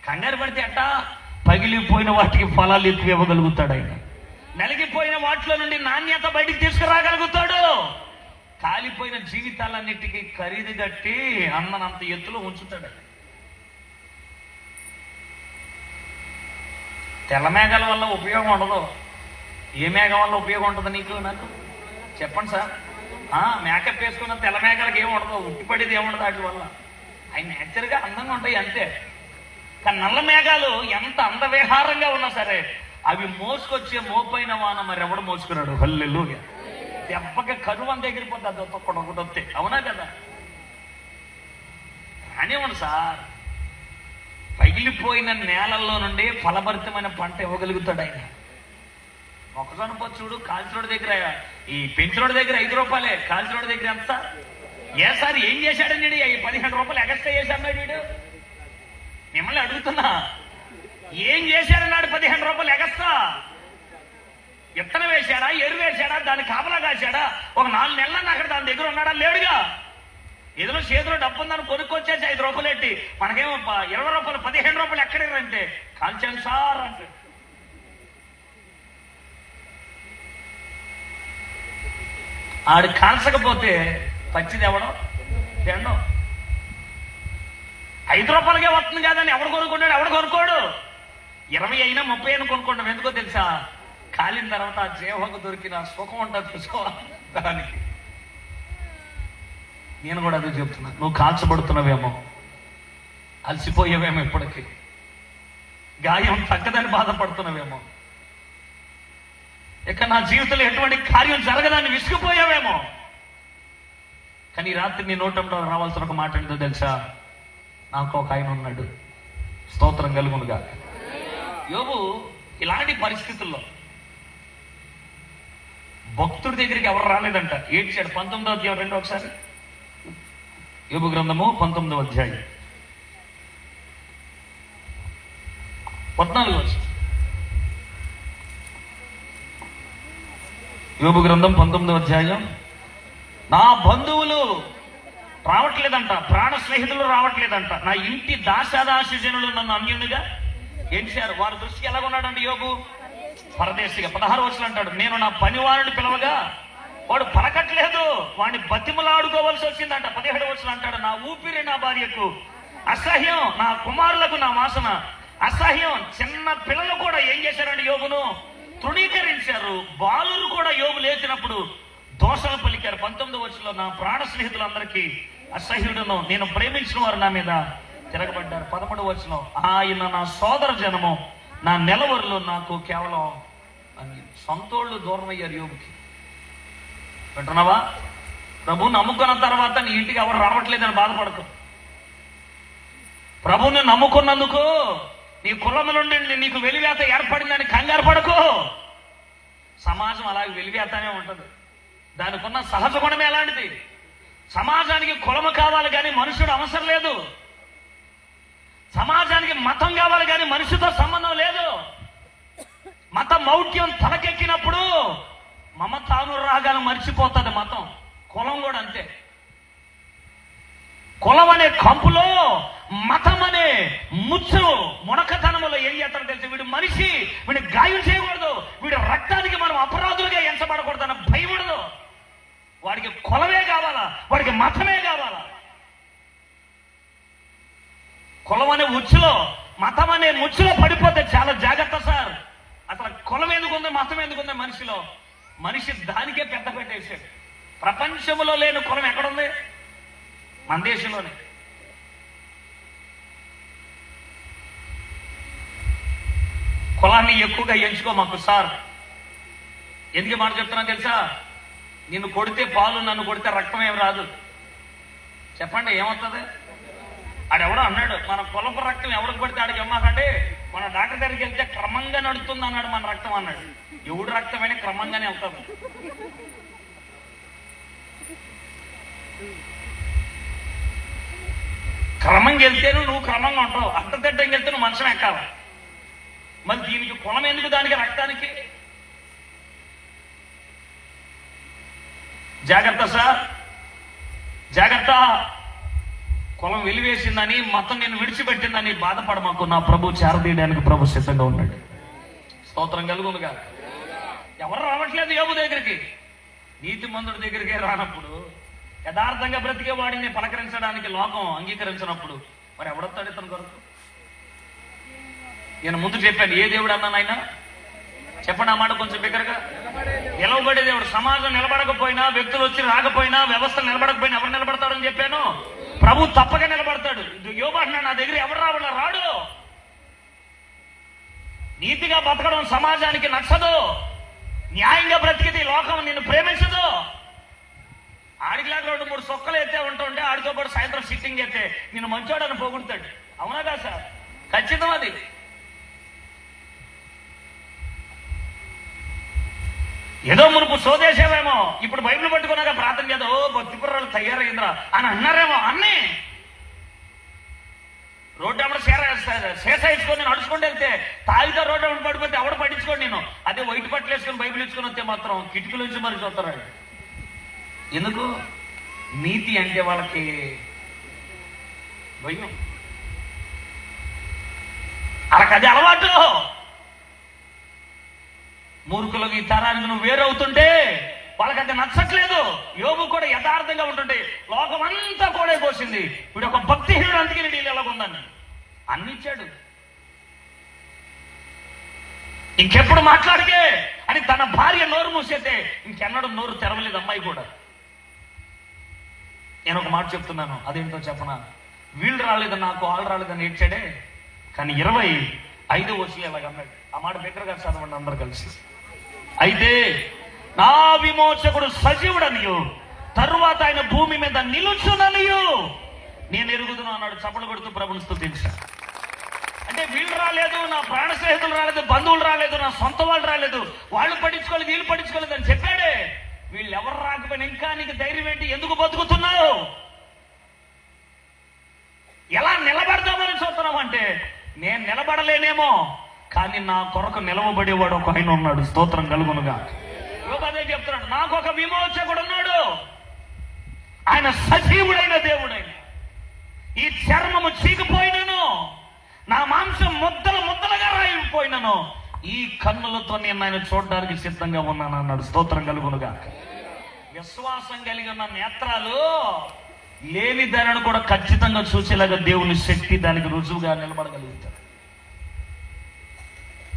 Speaker 1: కంగారు పడితే అట్ట పగిలిపోయిన వాటికి ఫలాలు ఎక్కువ ఇవ్వగలుగుతాడు ఆయన. నలిగిపోయిన వాటిలో నుండి నాణ్యత బయటికి తీసుకురాగలుగుతాడు. కాలిపోయిన జీవితాలన్నిటికీ ఖరీదు కట్టి అన్ననంత ఎత్తులో ఉంచుతాడు. తెల్ల మేఘాల వల్ల ఉపయోగం ఉండదు. ఏ మేఘం వల్ల ఉపయోగం ఉంటుంది నీకు నాకు చెప్పండి సార్. మేకప్ వేసుకున్న తెల్ల మేఘాలకు ఏమి ఉండదు, ఉట్టిపడేది ఏముండదు వాటి వల్ల. అవి నేచర్గా అందంగా ఉంటాయి అంతే. కానీ నల్ల మేఘాలు ఎంత అందవిహారంగా ఉన్నా సరే అవి మోసుకొచ్చే మోపైన వాన మరి ఎవడు మోసుకున్నాడు? హల్లెలూయా. దెబ్బకి కరువు అంత ఎగిరిపోద్ది అది ఒకటి వస్తే. అవునా కదా? కానివ్వండి సార్, పగిలిపోయిన నేలల్లో నుండి ఫలభరితమైన పంట ఇవ్వగలుగుతాడు ఆయన. మొక్కజొన్న పొత్తు చూడు, కాల్చిరోడి దగ్గర, ఈ పెంచిరోడి దగ్గర 5 రూపాయలే, కాల్చిరోడి దగ్గర ఎంత? ఏ సార్ ఏం చేశాడని 15 రూపాయలు ఎగస్ట్రా చేశాడు వీడు. మిమ్మల్ని అడుగుతున్నా, ఏం చేశాడన్నాడు 15 రూపాయలు ఎగస్ట్రా? విత్తనం వేశాడా, ఎరువు వేశాడా, దాన్ని కాపలా కాశాడా? ఒక 4 నెలలన్నా అక్కడ దాని దగ్గర ఉన్నాడా? లేడుగా. ఏదో చేతిలో డబ్బు ఉందని కొనుక్కొచ్చేసి 5 రూపాయలు ఎట్టి మనకేమో 20 రూపాయలు 15 రూపాయలు ఎక్కడంటే కాల్చాను సార్ అంటే. ఆడు కాల్చకపోతే పచ్చిది ఎవడో తినడం. 5 రూపాయలకే వస్తుంది కాదని ఎవడు కొనుక్కుంటాడు? ఎవడు కొనుక్కోడు. 20 అయినా 30 అయినా కొనుక్కుంటాం. ఎందుకో తెలుసా? కాలిన తర్వాత ఆ జీవకు దొరికిన సుఖం ఉంటుంది చూసుకోవా దానికి. నేను కూడా అదే చెప్తున్నా. నువ్వు కాల్చబడుతున్నావేమో, అలసిపోయేవేమో, ఇప్పటికీ గాయం తగ్గదని బాధపడుతున్నావేమో, ఇక నా జీవితంలో ఎటువంటి కార్యం జరగదని విసిగిపోయావేమో. కానీ ఈ రాత్రి నీ నోటంలో రావాల్సిన ఒక మాట ఏంటో తెలుసా? నాకు ఒక ఆయన ఉన్నాడు. స్తోత్రం కలుగునుగా. యోబు ఇలాంటి పరిస్థితుల్లో భక్తుడి దగ్గరికి ఎవరు రాలేదంట, ఏడ్చాడు. 19వ అధ్యాయం 2 ఒకసారి. యోబు గ్రంథము 19వ అధ్యాయం 14. యోబు గ్రంథం 19వ అధ్యాయం. నా బంధువులు రావట్లేదంట, ప్రాణ స్నేహితులు రావట్లేదంట, నా ఇంటి దాసాదాసజనులు నన్ను అన్యునిగా ఎంచారు. వారి దృష్టి ఎలాగున్నాడంటే యోబు పరదేశిగా. 16 వచనం అంటాడు, నేను నా పనివాడిని పిలవగా వాడు పలకట్లేదు, వాడిని బతిమలాడుకోవాల్సి వచ్చిందంట. 17 వచనం అంటాడు, నా ఊపిరి నా భార్యకు అసహ్యం, నా కుమారులకు నా వాసన అసహ్యం. చిన్న పిల్లలు కూడా ఏం చేశారండి? యోబును తృణీకరించారు. బాలురు కూడా యోబు లేచినప్పుడు దోషాలు పలికారు. 19వ వచనంలో, నా ప్రాణ స్నేహితులందరికీ అసహ్యుడును, నేను ప్రేమించిన వారు నా మీద తిరగబడ్డారు. 11వ వచనం, ఆయన నా సోదర జనము, నా నెలవరులు నాకు కేవలం అని. సొంతోళ్ళు దూరం అయ్యారు యోబుకి. వింటున్నావా? ప్రభు నమ్ముకున్న తర్వాత నీ ఇంటికి ఎవరు రావట్లేదని బాధపడకు. ప్రభుని నమ్ముకున్నందుకు నీ కులము నుండి నీకు వెలివేత ఏర్పడిందని కంగారు పడకు. సమాజం అలాగే వెలివేతనే ఉంటుంది. దానికి ఉన్న సహజ గుణమే ఎలాంటిది. సమాజానికి కులము కావాలి కానీ మనుషుడు అవసరం లేదు. సమాజానికి మతం కావాలి కానీ మనిషితో సంబంధం లేదు. మత మౌఢ్యం తలకెక్కినప్పుడు మమతానురాగాలు మర్చిపోతుంది మతం. కులం కూడా అంతే. కులం అనే కంపులో మతం అనే ముచ్చు మునకతనములో ఏం చేస్తారో తెలిసి, వీడు మనిషి, వీడిని గాయం చేయకూడదు, వీడి రక్తానికి మనం అపరాధులుగా ఎంచబడకూడదన్న భయం ఉండదు. వాడికి కులమే కావాలా, వాడికి మతమే కావాలా. కులం అనే ఉచ్చులో, మతం అనే ముచ్చులో పడిపోతే చాలా జాగ్రత్త సార్. అసలు కులం ఎందుకుంది, మతం ఎందుకుంది మనిషిలో? మనిషి దానికే పెద్ద పెట్టేసాడు. ప్రపంచంలో లేని కులం ఎక్కడుంది? మన దేశంలోనే. కులాన్ని ఎక్కువగా ఎంచుకోమాకు సార్. ఎందుకు మాట చెప్తున్నా తెలుసా? నిన్ను కొడితే పాలు, నన్ను కొడితే రక్తం ఏం రాదు. చెప్పండి ఏమవుతుంది? ఆడెవడో అన్నాడు, మన కులపు రక్తం ఎవరికి పడితే ఆడికి ఇమ్మాకండి, మన డాక్టర్ దగ్గరికి వెళ్తే క్రమంగా నడుస్తుంది అన్నాడు మన రక్తం అన్నాడు. ఎవడు రక్తమైనా క్రమంగానే వెళ్తాము. క్రమంగా వెళ్తేను నువ్వు క్రమంగా ఉంటావు. అడ్డదిడ్డంగా వెళ్తే నువ్వు మంచం ఎక్కాలి. మరి దీనికి కులం ఎందుకు, దానికి రక్తానికి? జాగ్రత్త సార్, జాగ్రత్త. కులం వెలివేసిందని, మతం నేను విడిచిపెట్టిందని బాధపడమాకు. నా ప్రభు చేరదీయడానికి ప్రభు సిద్ధంగా ఉన్నాడు. స్తోత్రం కలుగునుగా. ఎవరు రావట్లేదు యోబు దగ్గరికి. నీతిమంతుడి దగ్గరికే రానప్పుడు, యథార్థంగా బ్రతికే వాడిని పలకరించడానికి లోకం అంగీకరించినప్పుడు మరి ఎవడొస్తాడు ఇతను కొరకు? నేను ముందు చెప్పాను, ఏ దేవుడు అన్నాను ఆయన? చెప్పండి ఆ మాట కొంచెం బిగ్గరగా. నిలవబడే దేవుడు. సమాజం నిలబడకపోయినా, వ్యక్తులు వచ్చి రాకపోయినా, వ్యవస్థలు నిలబడకపోయినా ఎవరు నిలబడతాడని చెప్పాను? ప్రభు తప్పగా నిలబడతాడు. యోబు అంటున్నాడు, నా దగ్గర ఎవరు రావాలా? రాడు. నీతిగా బతకడం సమాజానికి నచ్చదు. న్యాయంగా బ్రతికితే లోకం నిన్ను ప్రేమించదు. ఆడికిలాగా 2-3 సొక్కలు ఎత్తే ఉంటుంటే ఆడితో పాటు సాయంత్రం సిట్టింగ్ ఎత్తే నిన్ను మంచోడని పోగొడతాడు. అవునా కాదు సార్? ఖచ్చితం అది. ఏదో మునుపు సోదేశమేమో, ఇప్పుడు బైబిల్ పట్టుకున్నాక ప్రార్థన చేద్దా, ఓ భక్తి కుర్రాలు తయారైందిరా అని అన్నారేమో. అన్నీ రోడ్డు ఎవడ శేష ఇచ్చుకొని నడుచుకుంటూ వెళ్తే తాగితే రోడ్డు ఎవడు పడిపోతే ఎవడు పట్టించుకోండి. నేను అదే వైట్ బట్టలు వేసుకొని బైబిల్ ఇచ్చుకొని వస్తే మాత్రం కిటికీల నుంచి మరి చూస్తాడు. ఎందుకు? నీతి అంటే వాళ్ళకి భయం. వాళ్ళకి అది అలవాటు. మూర్ఖులకు ఈ తరానికి నువ్వు వేరవుతుంటే వాళ్ళకి అది నచ్చట్లేదు. యోబు కూడా యథార్థంగా ఉంటుంటే లోకం అంతా కూడా పోసింది. వీడు ఒక భక్తిహీనుడు, అందుకే నీళ్ళు ఎలాగుందని అన్నిచ్చాడు. ఇంకెప్పుడు మాట్లాడికే అని తన భార్య నోరు మూసేస్తే ఇంకెన్నడూ నోరు తెరవలేదు అమ్మాయి కూడా. నేను ఒక మాట చెప్తున్నాను, అదేంటో చెప్పనా? వీళ్ళు రాలేదు నాకు, వాళ్ళు రాలేదని ఏడ్చాడే, కానీ 25వ వచనం ఎలాగన్నాడు. ఆ మాట బిగ్గరగా చదవండి అందరు కలిసి. అయితే నా విమోచకుడు సజీవుడనియు, తరువాత ఆయన భూమి మీద నిలుచుననియు నేను ఎరుగుదును అన్నాడు. చప్పలు కొడుతూ ప్రభుని స్తుతించాడు. అంటే వీళ్ళు రాలేదు, నా ప్రాణ స్నేహితులు రాలేదు, బంధువులు రాలేదు, నా సొంత వాళ్ళు రాలేదు, వాళ్ళు పట్టించుకోలేదు, వీళ్ళు పట్టించుకోలేదు అని చెప్పాడే. వీళ్ళు ఎవరు రాకపోయినా ఇంకా నీకు ధైర్యం ఏంటి? ఎందుకు బతుకుతున్నావు? ఎలా నిలబడతామని చూస్తున్నావు అంటే, నేను నిలబడలేనేమో కానీ నా కొరకు నిలవబడేవాడు ఒక ఆయన ఉన్నాడు. స్తోత్రం కలుగునుగా. అదే చెప్తున్నాడు, నాకు ఒక విమోచకుడు ఉన్నాడు. ఆయన సజీవుడైన దేవుడైన. ఈ చర్మము చీకిపోయినను, నా మాంసం ముద్దలు ముద్దలుగా రాయిపోయినను, ఈ కన్నులతో నేను ఆయన చూడడానికి సిద్ధంగా ఉన్నాను అన్నాడు. స్తోత్రం కలుగునుగా. విశ్వాసం కలిగి ఉన్న నేత్రాలు లేని దానిని కూడా ఖచ్చితంగా చూసేలాగా దేవుని శక్తి దానికి రుజువుగా నిలబడగలుగుతాడు.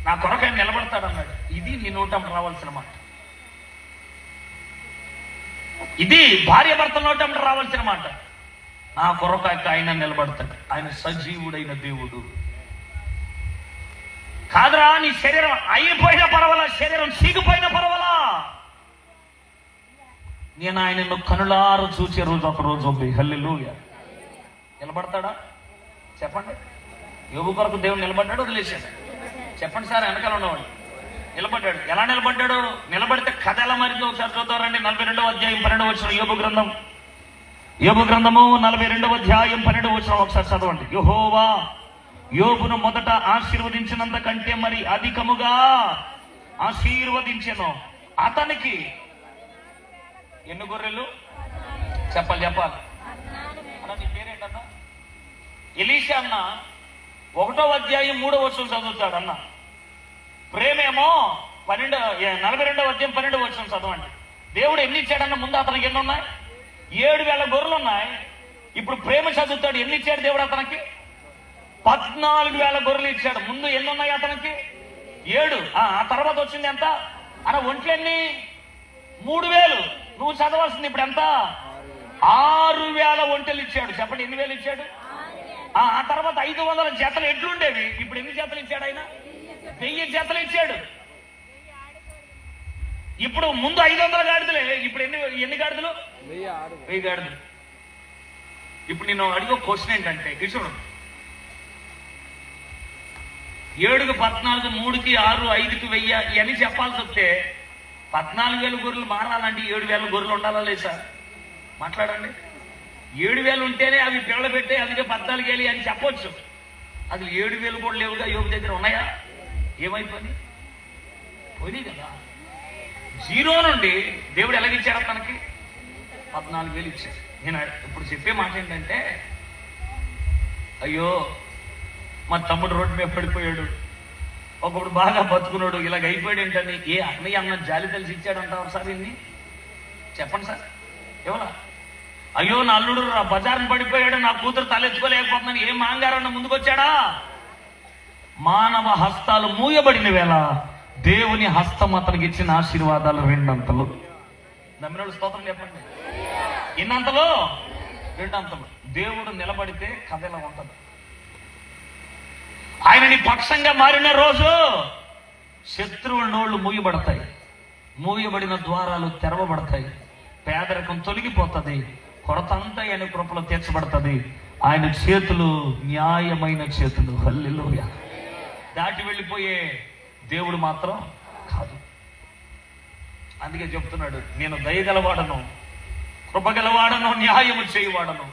Speaker 1: నా కొరకు ఆయన నిలబడతాడు అన్నాడు. ఇది నీ నోట రావాల్సిన మాట. ఇది భార్య భర్త నోట రావాల్సిన మాట. నా కొరకు ఆయన నిలబడతాడు. ఆయన సజీవుడైన దేవుడు. కాదురా, నీ శరీరం అయిపోయిన పర్వాలా, శరీరం చీగిపోయిన పర్వాలా, నేను ఆయనను కనులారు చూసే రోజు ఒక రోజు ఉంది. హల్లెలూయా. నిలబడతాడా చెప్పండి? యోబు కొరకు దేవుడు నిలబడ్డాడు, వదిలేశాడు? చెప్పండి సార్. వెనకాల ఉన్నవాడు నిలబడ్డాడు. ఎలా నిలబడ్డాడు? నిలబడితే కథ ఎలా మారిందో ఒకసారి చూద్దామండి. 42వ అధ్యాయం 12వ వచనం, యోబు గ్రంథము 42వ అధ్యాయం 12వ వచనం ఒకసారి చదవండి. యెహోవా యోబును మొదట ఆశీర్వదించినంత కంటే మరి అధికముగా ఆశీర్వదించెను. అతనికి ఎన్ని గొర్రెలు? చెప్పాలి అన్న. నీ పేరేంటన్నా? ఎలీషా అన్న 1వ అధ్యాయం 3వ వచనం చదువుతాడు అన్న. ప్రేమేమో 42వ అధ్యాయం 12వ వచనం చదవండి. దేవుడు ఎన్ని ఇచ్చాడన్న? ముందు అతనికి ఎన్ని ఉన్నాయి? 7,000 గొర్రెలు ఉన్నాయి. ఇప్పుడు ప్రేమ చదువుతాడు. ఎన్ని ఇచ్చాడు దేవుడు అతనికి? 14,000 గొర్రెలు ఇచ్చాడు. ముందు ఎన్ని ఉన్నాయి అతనికి? 7. ఆ తర్వాత వచ్చింది ఎంత అన్న? ఒంట్లు ఎన్ని? 3,000. నువ్వు చదవాల్సింది ఇప్పుడు ఎంత? 6,000 ఒంటెలు ఇచ్చాడు. చెప్పండి, ఎన్ని వేలు ఇచ్చాడు? ఆ తర్వాత 500 జతలు ఎట్లుండేవి? ఇప్పుడు ఎన్ని జతలు ఇచ్చాడు ఆయన? 1000 జతలు ఇచ్చాడు. ఇప్పుడు ముందు 500 గాడిదలే, ఇప్పుడు ఎన్ని గాడిదలు? 1000 గాడిదలు. ఇప్పుడు నేను అడిగే క్వశ్చన్ ఏంటంటే, ఇటు 7కి 14, 3కి 6, 5కి 1000 ఇవన్నీ చెప్పాల్సి వస్తే 14,000 గొర్రెలు మారాలంటే 7,000 గొర్రెలు ఉండాలా లేదు సార్? మాట్లాడండి. 7,000 ఉంటేనే అవి పిల్లలు పెట్టే అందుకే 14,000 అని చెప్పొచ్చు. అసలు 7,000 కూడా లేవుగా యోబు దగ్గర. ఉన్నాయా? ఏమైపోయింది? పోయినాయి కదా. 0 నుండి దేవుడు ఎలాగిచ్చాడు తనకి? 14,000 ఇచ్చాడు. నేను ఇప్పుడు చెప్పే మాట ఏంటంటే, అయ్యో మా తమ్ముడు రోడ్డు మీద పడిపోయాడు, ఒకప్పుడు బాగా బతుకున్నాడు, ఇలాగ అయిపోయాడు ఏంటని ఏ అన్నయ్య అన్న జాలి తెలిసి ఇచ్చాడంటారు సార్? ఇన్ని చెప్పండి సార్. ఎవరా? అయ్యో నా అల్లుడు బజార్ని పడిపోయాడు, నా కూతురు తలెత్తుకోలేకపోతున్నాను, ఏం మాంగారన్న ముందుకొచ్చాడా? మానవ హస్తాలు మూయబడిన వేళ దేవుని హస్తం అతనికి ఇచ్చిన ఆశీర్వాదాలు 2 అంతలు. నమ్మినోళ్ళు స్తోత్రం చెప్పండి. ఎన్నంతలు? 2 అంతలు. దేవుడు నిలబడితే కథ ఎలా ఉంటుంది? ఆయన నీ పక్షంగా మారిన రోజు శత్రువుల నోళ్లు మూయబడతాయి, మూయబడిన ద్వారాలు తెరవబడతాయి, పేదరికం తొలగిపోతుంది, కొరతంతా ఆయన కృపలో తీర్చబడుతుంది. ఆయన చేతులు న్యాయమైన చేతులు. హల్లెలూయా. దాటి వెళ్ళిపోయే దేవుడు మాత్రం కాదు. అందుకే చెప్తున్నాడు, నేను దయగలవాడను, కృపగలవాడను, న్యాయము చేయువాడను,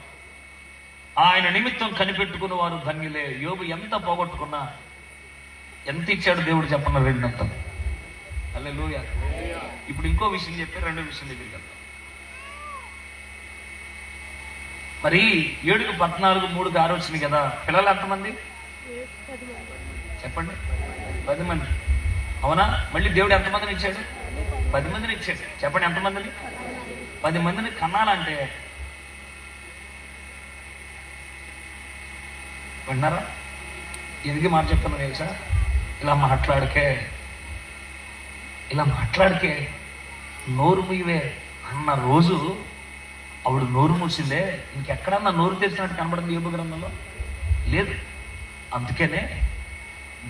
Speaker 1: ఆయన నిమిత్తం కనిపెట్టుకున్న వారు ధన్యులే. యోబు ఎంత పోగొట్టుకున్నా ఎంత ఇచ్చాడు దేవుడు చెప్పన్న 2 అంతలు. హల్లెలూయా. ఇప్పుడు ఇంకో విషయం చెప్పి 2వ విషయం దగ్గరికి వెళ్తాం. మరి 7కి 14, 3కి 6 వచ్చినాయి కదా. పిల్లలు ఎంతమంది చెప్పండి? 10 మంది. అవునా? మళ్ళీ దేవుడు ఎంతమందిని ఇచ్చాడు? 10 మందిని ఇచ్చాడు. చెప్పండి ఎంతమందిని? 10 మందిని కన్నాలంటే విన్నారా? ఎందుకు మాట చెప్తాను తెలుసా? ఇలా మాట్లాడికే నోరు ముయ్యవే అన్న రోజు ఆవిడ నోరు మూసిందే. ఇంకెక్కడన్నా నోరు తెరిచినట్టు కనబడింది యోబు గ్రంథంలో? లేదు. అందుకనే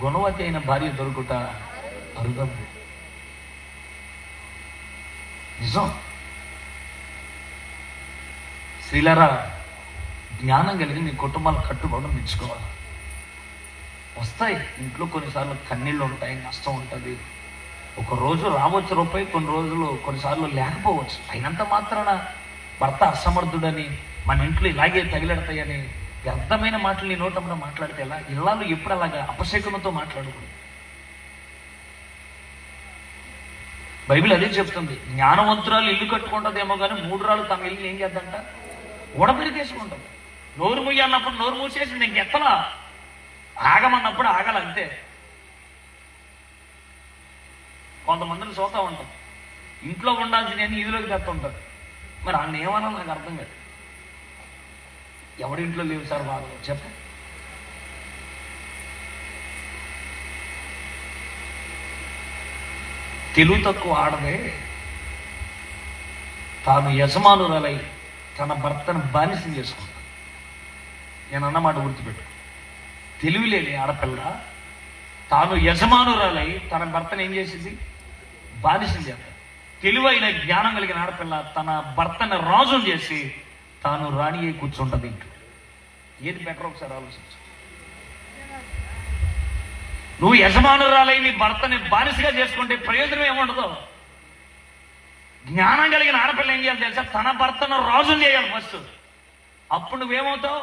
Speaker 1: గుణవతి అయిన భార్య దొరుకుట అరుదం. నిజం. స్త్రీలారా, జ్ఞానం కలిగి మీ కుటుంబాలు కట్టుబడి తెచ్చుకోవాలి. వస్తాయి ఇంట్లో కొన్నిసార్లు కన్నీళ్ళు ఉంటాయి, నష్టం ఉంటుంది. ఒక రోజు రావచ్చు రూపాయి, కొన్ని రోజులు కొన్నిసార్లు లేకపోవచ్చు. అయినంత మాత్రాన భర్త అసమర్థుడని, మన ఇంట్లో ఇలాగే తగిలెడతాయని వ్యర్థమైన మాటలు నీ నోటంలో మాట్లాడితే ఎలా? ఇల్లాలు ఎప్పుడు అలాగా అపశకునంతో మాట్లాడకూడదు. బైబిల్ అదే చెప్తుంది. జ్ఞానవంతురాలు ఇల్లు కట్టుకుంటుందేమో కానీ 3 రాళ్ళు తమ ఇల్లు ఏం చేద్దంట? ఉడపిరి తీసుకుంటాం. నోరు మూయ అన్నప్పుడు నోరు మూసేసింది, ఇంకెత్తలా. ఆగమన్నప్పుడు ఆగాలంతే. కొంతమందిని చూస్తూ ఉంటాం, ఇంట్లో ఉండాల్సిన నేను ఇదిలోకి తెస్తుంటారు. మరి ఆయన ఏమన్నా నాకు అర్థం కాదు. ఎవడింట్లో లేవు సార్ వాళ్ళు చెప్ప. తెలుగు తక్కువ ఆడదే తాను యజమానురాలై తన భర్తను బానిసం చేసుకుంటాడు. నేను అన్నమాట గుర్తుపెట్టు. తెలివిలేని ఆడపిల్ల తాను యజమానురాలై తన భర్తను ఏం చేసింది? బానిసం చేత. తెలివైన జ్ఞానం కలిగిన ఆడపిల్ల తన భర్తను రాజును చేసి తాను రాణి అయి కూర్చుంటది ఇంట్లో. ఏది బెటర్ ఒకసారి ఆలోచించు. నువ్వు యజమానురాలై నీ భర్తని బానిసగా చేసుకుంటే ప్రయోజనం ఏముండదు. జ్ఞానం కలిగిన ఆడపిల్ల ఏం చేయాలి తెలుసా? తన భర్తను రాజును చేయాలి ఫస్ట్. అప్పుడు నువ్వేమవుతావు?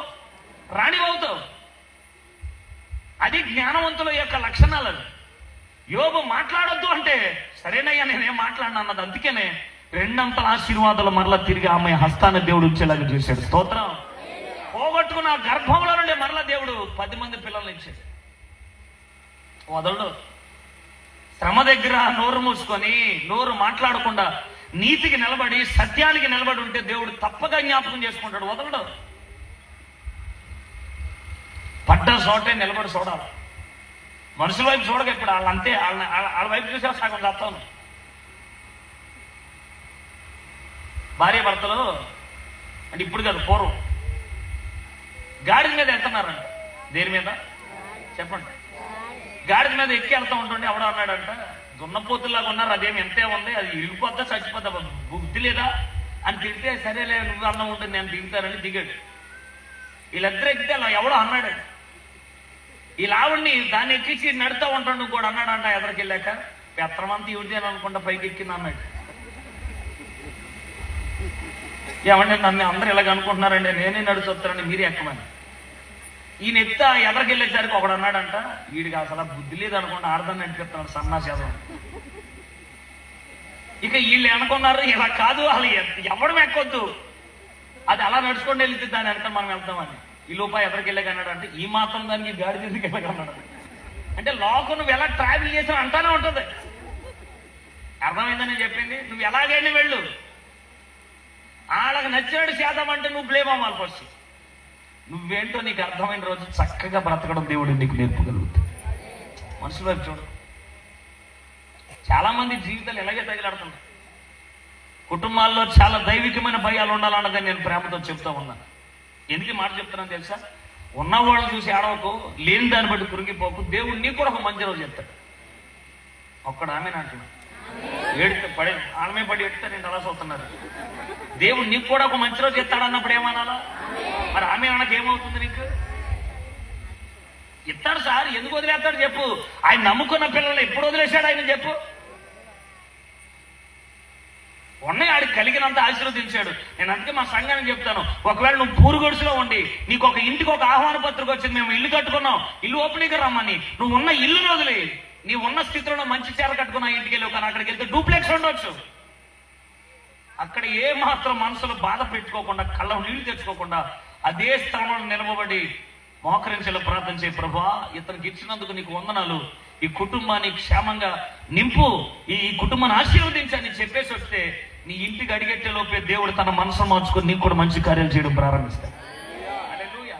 Speaker 1: రాణి అవుతావు. అది జ్ఞానవంతుల యొక్క లక్షణాలు. యోబు మాట్లాడొద్దు అంటే సరేనయ్యా నేనేం మాట్లాడినా అన్నది. అందుకనే రెండంతల ఆశీర్వాదాలు మరలా తిరిగి ఆమె హస్తాన్ని దేవుడు ఇచ్చేలాగా చేశాడు. స్తోత్రం. పోగొట్టుకున్న గర్భంలో నుండి మరలా దేవుడు 10 మంది పిల్లల్ని ఇచ్చాడు. వదలడు. శ్రమ దగ్గర నోరు మూసుకొని నోరు మాట్లాడకుండా నీతికి నిలబడి సత్యానికి నిలబడి ఉంటే దేవుడు తప్పగా జ్ఞాపకం చేసుకుంటాడు. వదలడు. పడ్డ చోటే నిలబడి చూడాలి. మనుషుల వైపు చూడక ఇప్పుడు వాళ్ళంతే. వాళ్ళ వైపు చూసే సగం చెప్తాను. భార్య భర్తలు అంటే ఇప్పుడు కాదు, పూర్వం గాడిద మీద వెళ్తున్నారంట. దేని మీద చెప్పండి? గాడిద మీద ఎక్కి వెళ్తా ఉంటుండే ఎవడో అన్నాడంట, దున్నపోతులాగా ఉన్నారు, అదేమి ఎంతే ఉంది, అది ఇరిగిపోద్దా చచ్చిపోద్దా, బుద్ధి లేదా అని తిడితే, సరేలే నువ్వు అన్నం ఉంటుంది నేను దిగుతానని దిగాడు. వీళ్ళిద్దరు ఎక్కితే అలా ఎవడో అన్నాడు. ఈ లావుడిని దాన్ని ఎక్కించి నడుతూ ఉంటాడు. నువ్వు కూడా అన్నాడంట ఎదరికెళ్ళాక, పెత్తమంతా ఇవిడిదేని అనుకుంటా పైకి ఎక్కింది అన్నాడు. ఏమంటే నన్ను అందరూ ఇలాగ అనుకుంటున్నారండి, నేనే నడుచొస్తానండి మీరే ఎక్కమని. ఈయన ఎత్త ఎదరికెళ్ళేసరికి ఒకడు అన్నాడంట, వీడికి అసలు బుద్ధి లేదు అనుకుంటా ఆడదాన్ని నడిపిస్తున్నాడు సన్నాసేదం. ఇక వీళ్ళు అనుకున్నారు ఇలా కాదు, అసలు ఎవడం ఎక్కొద్దు, అది అలా నడుచుకొని వెళ్తే దాన్ని వెళ్తాం మనం వెళ్తామని. ఈ లోప ఎదరికెళ్ళాక అన్నాడు అంటే ఈ మాత్రం దానికి గాడి ఎందుకు వెళ్ళగన్నాడు అంటే లోకం నువ్వు ఎలా ట్రావెల్ చేసినా అంటానే ఉంటుంది. అర్థమైందని చెప్పింది. నువ్వు ఎలాగైనా వెళ్ళు, వాళ్ళకి నచ్చినట్టు చేద్దాం అంటే నువ్వు బ్లేమ్ అవ్వాలి ఫస్ట్. నువ్వేంటో నీకు అర్థమైన రోజు చక్కగా బ్రతకడం దేవుడు నీకు నేర్పగలుగుతుంది. మనుషుల వైపు చూడు. చాలా మంది జీవితాలు ఎలాగే తగిలాడుతున్నాయి. కుటుంబాల్లో చాలా దైవికమైన భయాలు ఉండాలన్నదని నేను ప్రేమతో చెప్తా ఉన్నాను. ఎందుకు మాట చెప్తున్నాను తెలుసా? ఉన్నవాళ్ళు చూసి ఆడవకు, లేని దాన్ని బట్టి కురిగిపోకు. దేవుడు నీకు కూడా ఒక మంచి రోజు చెప్తాడు. ఒక్కడు ఆమె అంటున్నాడు, ఏడితే పడే ఆమె పడి ఎడితే నేను అలా చూస్తున్నారు. దేవుడు నీకు కూడా ఒక మంచి రోజు చెప్తాడు అన్నప్పుడు ఏమనాలా? మరి ఆమె అన్నకి ఏమవుతుంది? నీకు ఇస్తాడు సార్, ఎందుకు వదిలేస్తాడు చెప్పు? ఆయన నమ్ముకున్న పిల్లలు ఎప్పుడు వదిలేశాడు ఆయన చెప్పు? ఉన్నాయి, ఆడికి కలిగినంత ఆశీర్వదించాడు. నేను అందుకే మా సంఘానికి చెప్తాను, ఒకవేళ నువ్వు పూరుగొడుసులో ఉండి నీకు ఒక ఇంటికి ఒక ఆహ్వాన పత్రిక వచ్చింది, మేము ఇల్లు కట్టుకున్నాం, ఇల్లు ఓపెనింగ్ రమ్మని, నువ్వు ఉన్న ఇల్లును వదిలి నీ ఉన్న స్థితిలో మంచి చీర కట్టుకున్నా ఇంటికి వెళ్ళి, కానీ అక్కడికి వెళ్తే డూప్లెక్స్ ఉండొచ్చు. అక్కడ ఏ మాత్రం మనసులో బాధ పెట్టుకోకుండా, కళ్ళ నీళ్లు తెచ్చుకోకుండా అదే స్థలంలో నిలబడి మోకరించేలా ప్రార్థన చేయి. ప్రభా, ఇతనికి ఇచ్చినందుకు నీకు వందనాలు, ఈ కుటుంబాన్ని క్షేమంగా నింపు, ఈ కుటుంబాన్ని ఆశీర్వదించని చెప్పేసి వస్తే నీ ఇంటికి అడిగెట్టే లోపే దేవుడు తన మనసు మార్చుకొని నీకు కూడా మంచి కార్యాలు చేయడం ప్రారంభిస్తాడు. హల్లెలూయా.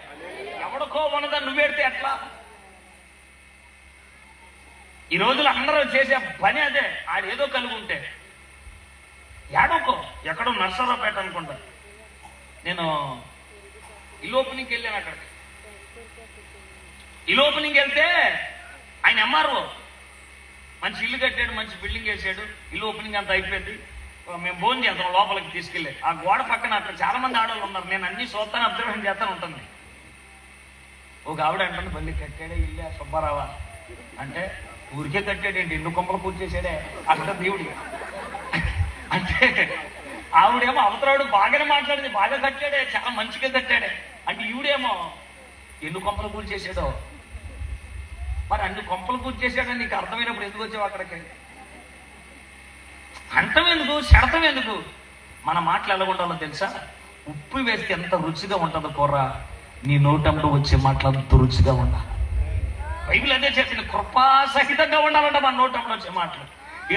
Speaker 1: ఎవడికో ఉన్నదా నువ్వేడితే ఎట్లా? ఈ రోజులు అందరూ చేసే పని అదే. ఆడేదో కలిగి ఉంటే ఏడోకో ఎక్కడో నర్సరావుపేట అనుకుంటా, నేను ఇల్లు ఓపెనింగ్కి వెళ్ళాను. అక్కడికి ఇల్లు ఓపెనింగ్కి వెళ్తే ఆయన ఎంఆర్ఓ మంచి ఇల్లు కట్టాడు, మంచి బిల్డింగ్ వేసాడు. ఇల్లు ఓపెనింగ్ అంతా అయిపోయింది. మేము భోజనం చేస్తాం, లోపలికి తీసుకెళ్ళి ఆ గోడ పక్కన అక్కడ చాలా మంది ఆడవాళ్ళు ఉన్నారు. నేను అన్ని చూస్తాను, అబ్జర్వేషన్ చేస్తాను ఉంటుంది. ఒక ఆవిడ అంటుంది, మళ్ళీ కట్టాడే ఇల్లే సుబ్బారావా అంటే, ఊరికే కట్టాడేంటి, 2 కొంపలు పూర్తి చేసాడే అక్కడ దేవుడి అంటే. ఆవిడేమో అవతరాడు బాగానే మాట్లాడింది, బాగా కట్టాడే, చాలా మంచిగా కట్టాడే అంటే, ఈవిడేమో 2 కొంపలు పూర్తి చేసాడో. మరి 2 కొంపలు పూర్తి చేశాడని నీకు అర్థమైనప్పుడు ఎందుకు వచ్చావు అక్కడికి? అంతం ఎందుకు, శడతం ఎందుకు? మన మాటలు ఎలా ఉండాలో తెలుసా? ఉప్పు వేస్తే ఎంత రుచిగా ఉంటుందో కూర, నీ నోటంలో వచ్చే మాటలు అంత రుచిగా ఉండాలి. బైబిల్ అదే చెప్పింది, కృపాసహితంగా ఉండాలంట మన నోటంలో వచ్చే మాటలు.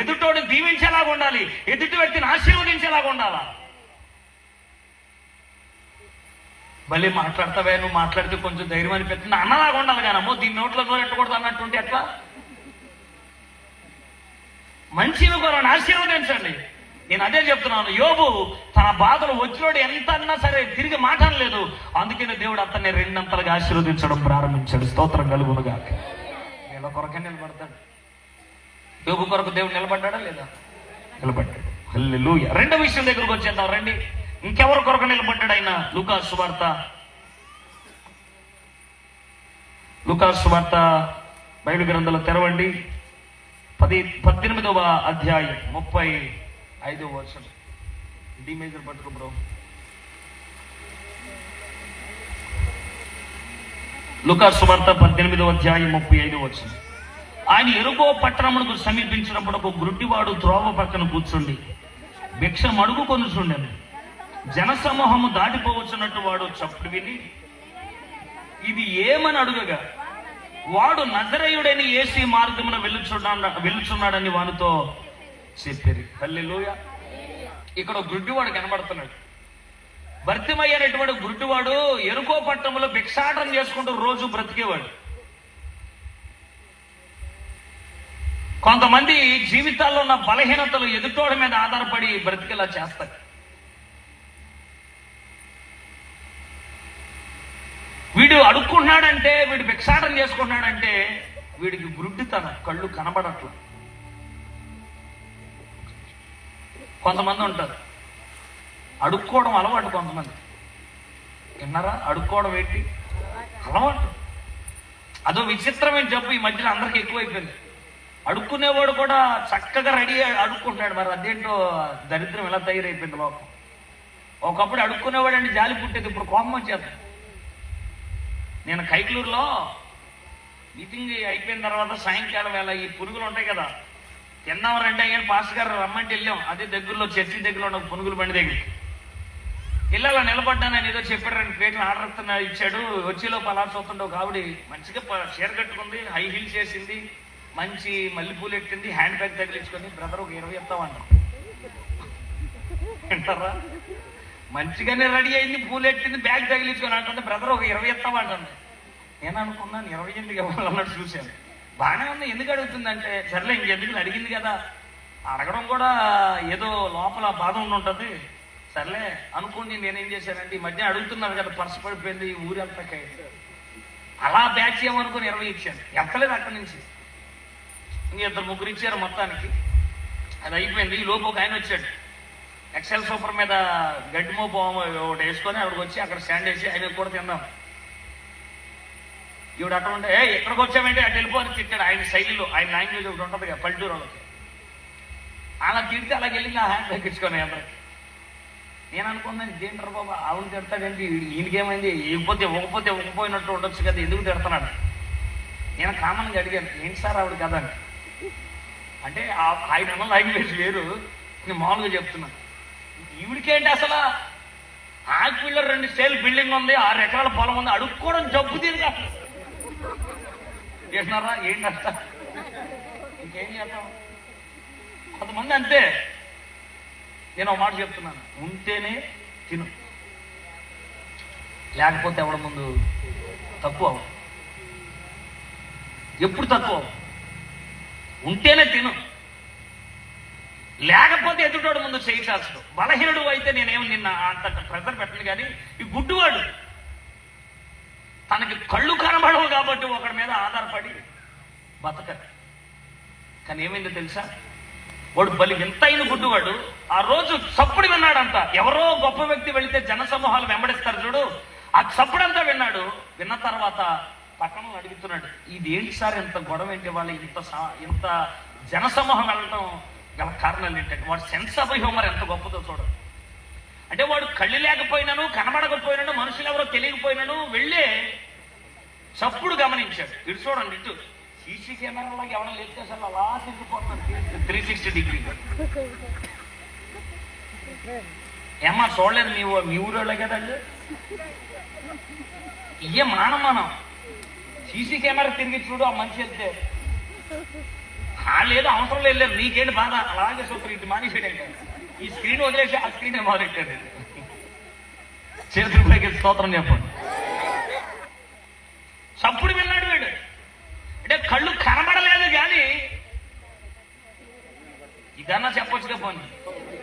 Speaker 1: ఎదుటోడిని దీవించేలాగా ఉండాలి, ఎదుటి వ్యక్తిని ఆశీర్వదించేలాగా ఉండాలా. భలే మాట్లాడతావే, నువ్వు మాట్లాడితే కొంచెం ధైర్యం అనిపిస్తుంది అన్నలాగా ఉండాలి. కానీ అమ్మో దీని నోట్లో ఎట్టకూడదు అన్నట్టుంటే ఎట్లా? మంచిని కోరని ఆశీర్వదించండి. నేను అదే చెప్తున్నాను, యోబు తన బాధలు వచ్చినోడు ఎంత అన్నా సరే తిరిగి మాట్లాడలేదు. అందుకనే దేవుడు అతన్ని రెండంతలుగా ఆశీర్వదించడం ప్రారంభించాడు. స్తోత్రం కలుగునుగా. వీళ్ళ కొరకే నిలబడతాడు. యోబు కొరకు దేవుడు నిలబడ్డాడా లేదా? నిలబడ్డాడు. హల్లెలూయా. రెండో విషయం దగ్గరకు వచ్చేద్దాం రండి. ఇంకెవరి కొరకు నిలబడ్డాడు ఆయన? లూకాసు సువార్త బైబిల్ గ్రంథంలో తెరవండి. 18వ అధ్యాయం 35వ వచనం. డి మేజర్ పట్టుకో బ్రో. లూకాసు సువార్త 18వ అధ్యాయం 35వ వచనం. ఆయన ఎరుకో పట్టణమునకు సమీపించినప్పుడు ఒక గుడ్డివాడు త్రోవ పక్కన కూర్చుండి భిక్షం అడుగుకొనుచుండెను. జనసమూహము దాటిపోవచ్చున్నట్టు వాడు చప్పుడు విని ఇది ఏమని అడుగగా వాడు నజరేయుడైన యేసు మార్గమున వెళ్ళుచున్నాడని వానితో చెప్పారు. హల్లెలూయా. ఇక్కడ గుడ్డివాడు కనబడుతున్నాడు. భర్తిమయ్య అనేటువంటి గుడ్డివాడు ఎరుకో పట్టణంలో భిక్షాటన చేసుకుంటూ రోజు బ్రతికేవాడు. కొంతమంది జీవితాల్లో ఉన్న బలహీనతలు ఎదుటోడి మీద ఆధారపడి బ్రతికేలా చేస్తారు. వీడు అడుక్కుంటున్నాడంటే, వీడు భిక్షాటన చేసుకుంటున్నాడంటే వీడికి గుడ్డితనం, కళ్ళు కనబడట్ల. కొంతమంది ఉంటారు అడుక్కోవడం అలవాటు. కొంతమంది విన్నారా? అడుక్కోవడం ఏంటి అలవాటు. అదో విచిత్రమైన జబ్బు ఈ మధ్యలో అందరికి ఎక్కువైపోయింది. అడుక్కునేవాడు కూడా చక్కగా రెడీ అడుక్కుంటాడు. మరి అదేంటో దరిద్రం ఎలా తయారైపోయింది లోకం. ఒకప్పుడు అడుక్కునేవాడు అంటే జాలి పుట్టేది, ఇప్పుడు కోపం వచ్చేది. నేను కైకలూరులో మీటింగ్ అయిపోయిన తర్వాత సాయంకాలం వేళ ఈ పునుగులు ఉంటాయి కదా, తిన్నామరంటే అయ్యాను పాస్టర్ గారు రమ్మంటే వెళ్ళాం. అదే దగ్గరలో చర్చి దగ్గరలో ఉన్న పునుగులు బండి దగ్గరికి వెళ్ళి అలా నిలబడ్డాను. ఆయన ఏదో చెప్పాడు, 2 ప్లేట్లు ఆర్డర్ ఇచ్చాడు. వచ్చేలోపు అలా చూస్తుంటే ఒక ఆవిడ మంచిగా చీర కట్టుకుంది, హై హీల్స్ చేసింది, మంచి మల్లెపూలు ఎట్టింది, హ్యాండ్ బ్యాగ్ తగిలించుకొని బ్రదర్ ఒక 20 ఇస్తామంటాం. వింటారా? మంచిగానే రెడీ అయింది, పూలు ఎట్టింది, బ్యాగ్ తగిలించుకొని అంటుంది, బ్రదర్ ఒక 20 ఇస్తామంటుంది. నేను అనుకున్నాను 20 ఎందుకు ఇవ్వాలన్నట్టు చూశాను. బాగానే ఉంది. ఎందుకు అడుగుతుందంటే సర్లే ఇంకెందుకు అడిగింది కదా, అడగడం కూడా ఏదో లోపల బాధ ఉంటుంది. సర్లే అనుకోండి. నేనేం చేశానంటే ఈ మధ్య అడుగుతున్నారు కదా, పర్సు పడిపోయింది ఊరెళ్తాక అలా బ్యాచ్ చేయమనుకుని 20 ఇచ్చాను. ఎక్కలేదు అక్కడి నుంచి. ఇంక 2-3 ఇచ్చారు మొత్తానికి. అది అయిపోయింది. ఈ లోపు ఒక ఆయన వచ్చాడు, ఎక్సెల్ సూపర్ మీద గడ్డి మోపు ఒకటి వేసుకొని అక్కడికి వచ్చి అక్కడ స్టాండ్ వేసి ఆయన కూడా తిందాం. ఈవిడ అక్కడ ఉంటే ఎక్కడికి వచ్చామంటే అటు వెళ్ళిపోని తిట్టాడు. ఆయన శైలిలో, ఆయన లాంగ్వేజ్ ఒకటి ఉంటుంది కదా పల్లెటూరు వాళ్ళకి. అలా తిడితే అలాగే వెళ్ళి నా హ్యాండ్ బ్యాగ్ ఇచ్చుకొని అందరికి. నేను అనుకున్నాను ఇదేంటారు బాబా ఆవిడ తిడతాడంటే ఈయనకేమైంది, ఇవ్వకపోతే ఒకపోయినట్టు ఉండొచ్చు కదా, ఎందుకు తిడతాడు? నేను కామన్గా అడిగాను, ఏంటి సార్ ఆవిడ కదా అంటే ఆయన అన్న లాంగ్వేజ్ వేరు, నేను మామూలుగా చెప్తున్నాను. ఈవిడికేంటి అసలు ఆకిళ్ళ 2 స్టైల్ బిల్డింగ్ ఉంది, 6 ఎకరాల పొలం ఉంది, అడుక్కోవడం జబ్బు తీరుగా చేసినారా ఏంటంట. ఇంకేం చేద్దాం? కొంతమంది అంతే. నేను ఒక మాట చెప్తున్నాను, ఉంటేనే తిను, లేకపోతే ఎవడ ముందు తక్కువ. ఎప్పుడు తక్కువ? ఉంటేనే తిను, లేకపోతే ఎదుటోడు ముందు చేయించాల్సిన. బలహీనుడు అయితే నేనేం నిన్న అంత ప్రెజర్ పెట్టను. కానీ ఈ గుడ్డివాడు తనకి కళ్ళు కనబడవు కాబట్టి ఒకడి మీద ఆధారపడి బతకడు. కానీ ఏమైందో తెలుసా, వాడు బలి ఎంతైన గుడ్డివాడు ఆ రోజు చప్పుడు విన్నాడంట. ఎవరో గొప్ప వ్యక్తి వెళితే జనసమూహాలు వెంబడిస్తారు చూడు, ఆ చప్పుడంతా విన్నాడు. విన్న తర్వాత పక్కన అడుగుతున్నాడు, ఇదేంటి సార్ ఇంత గొడవ ఏంటి, వాళ్ళు ఇంత జనసమూహం వెళ్ళటం గల కారణాలు ఏంటంటే వాడు సెన్స్ ఆఫ్ హ్యూమర్ ఎంత గొప్పదో చూడదు. అంటే వాడు కళ్ళు లేకపోయినాను, కనబడకపోయినాను, మనుషులు ఎవరో తెలియకపోయినాను వెళ్ళే చప్పుడు గమనించాడు. ఇటు చూడండి, ఇటు సీసీ కెమెరాలోకి ఎవరైనా లేస్తే అసలు అలా తిరిగిపోతున్నాడు 360 డిగ్రీ. ఏమ్మా చూడలేదు మీ ఊరోళ్ళే కదండి, ఇయ్యే మనం సీసీ కెమెరా తిరిగి చూడు, ఆ మనిషి వెళ్తే లేదు అవసరం లేదు, నీకేంటి బాధ, అలాగే సూపర్ ఇటు మానేసేయడం. ఈ స్క్రీన్ వదిలేసి ఆ స్క్రీన్ మొదలెట్టాడు. చేతులకి స్తోత్రం చెప్పండి. చప్పుడు విన్నాడు వీడు. అంటే కళ్ళు కనబడలేదు కానీ ఇదన్నా చెప్పొచ్చుగా పోనీ.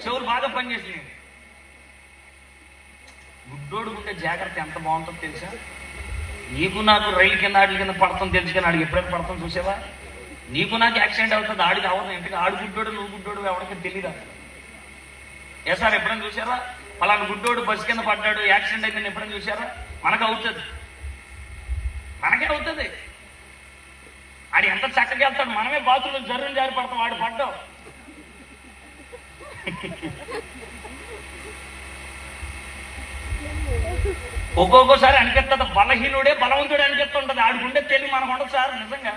Speaker 1: చెవులు బాగా పనిచేసినాయి. గుడ్డోడు ఉంటే జాగ్రత్త ఎంత బాగుంటుందో తెలుసా? నీకు నాకు రైలు కింద ఆటల కింద పడతాం తెలుసు, కానీ ఆడికి ఎప్పుడైనా పడతాం చూసావా? నీకు నాకు యాక్సిడెంట్ అవుతుంది, ఆడికి అవ్వదు. ఇంటికి ఆడు గుడ్డోడు నువ్వు గుడ్డోడు ఎవరికి తెలియదా? ఏ సార్ ఎప్పుడైనా చూసారా? అలాంటి గుడ్డోడు బస్సు కింద పడ్డాడు, యాక్సిడెంట్ అయితే ఎప్పుడైనా చూసారా? మనకు అవుతుంది, మనకే అవుతుంది. ఆడు ఎంత చక్కగా వెళ్తాడు, మనమే బాతులు జర్రుని జారి పడతాం, వాడు పడ్డావు. ఒక్కొక్కసారి అనిపిస్తుంది బలహీనుడే బలవంతుడే అనిపిస్తుంటది. ఆడుకుంటే తెలివి మనకు ఉండదు సార్. నిజంగా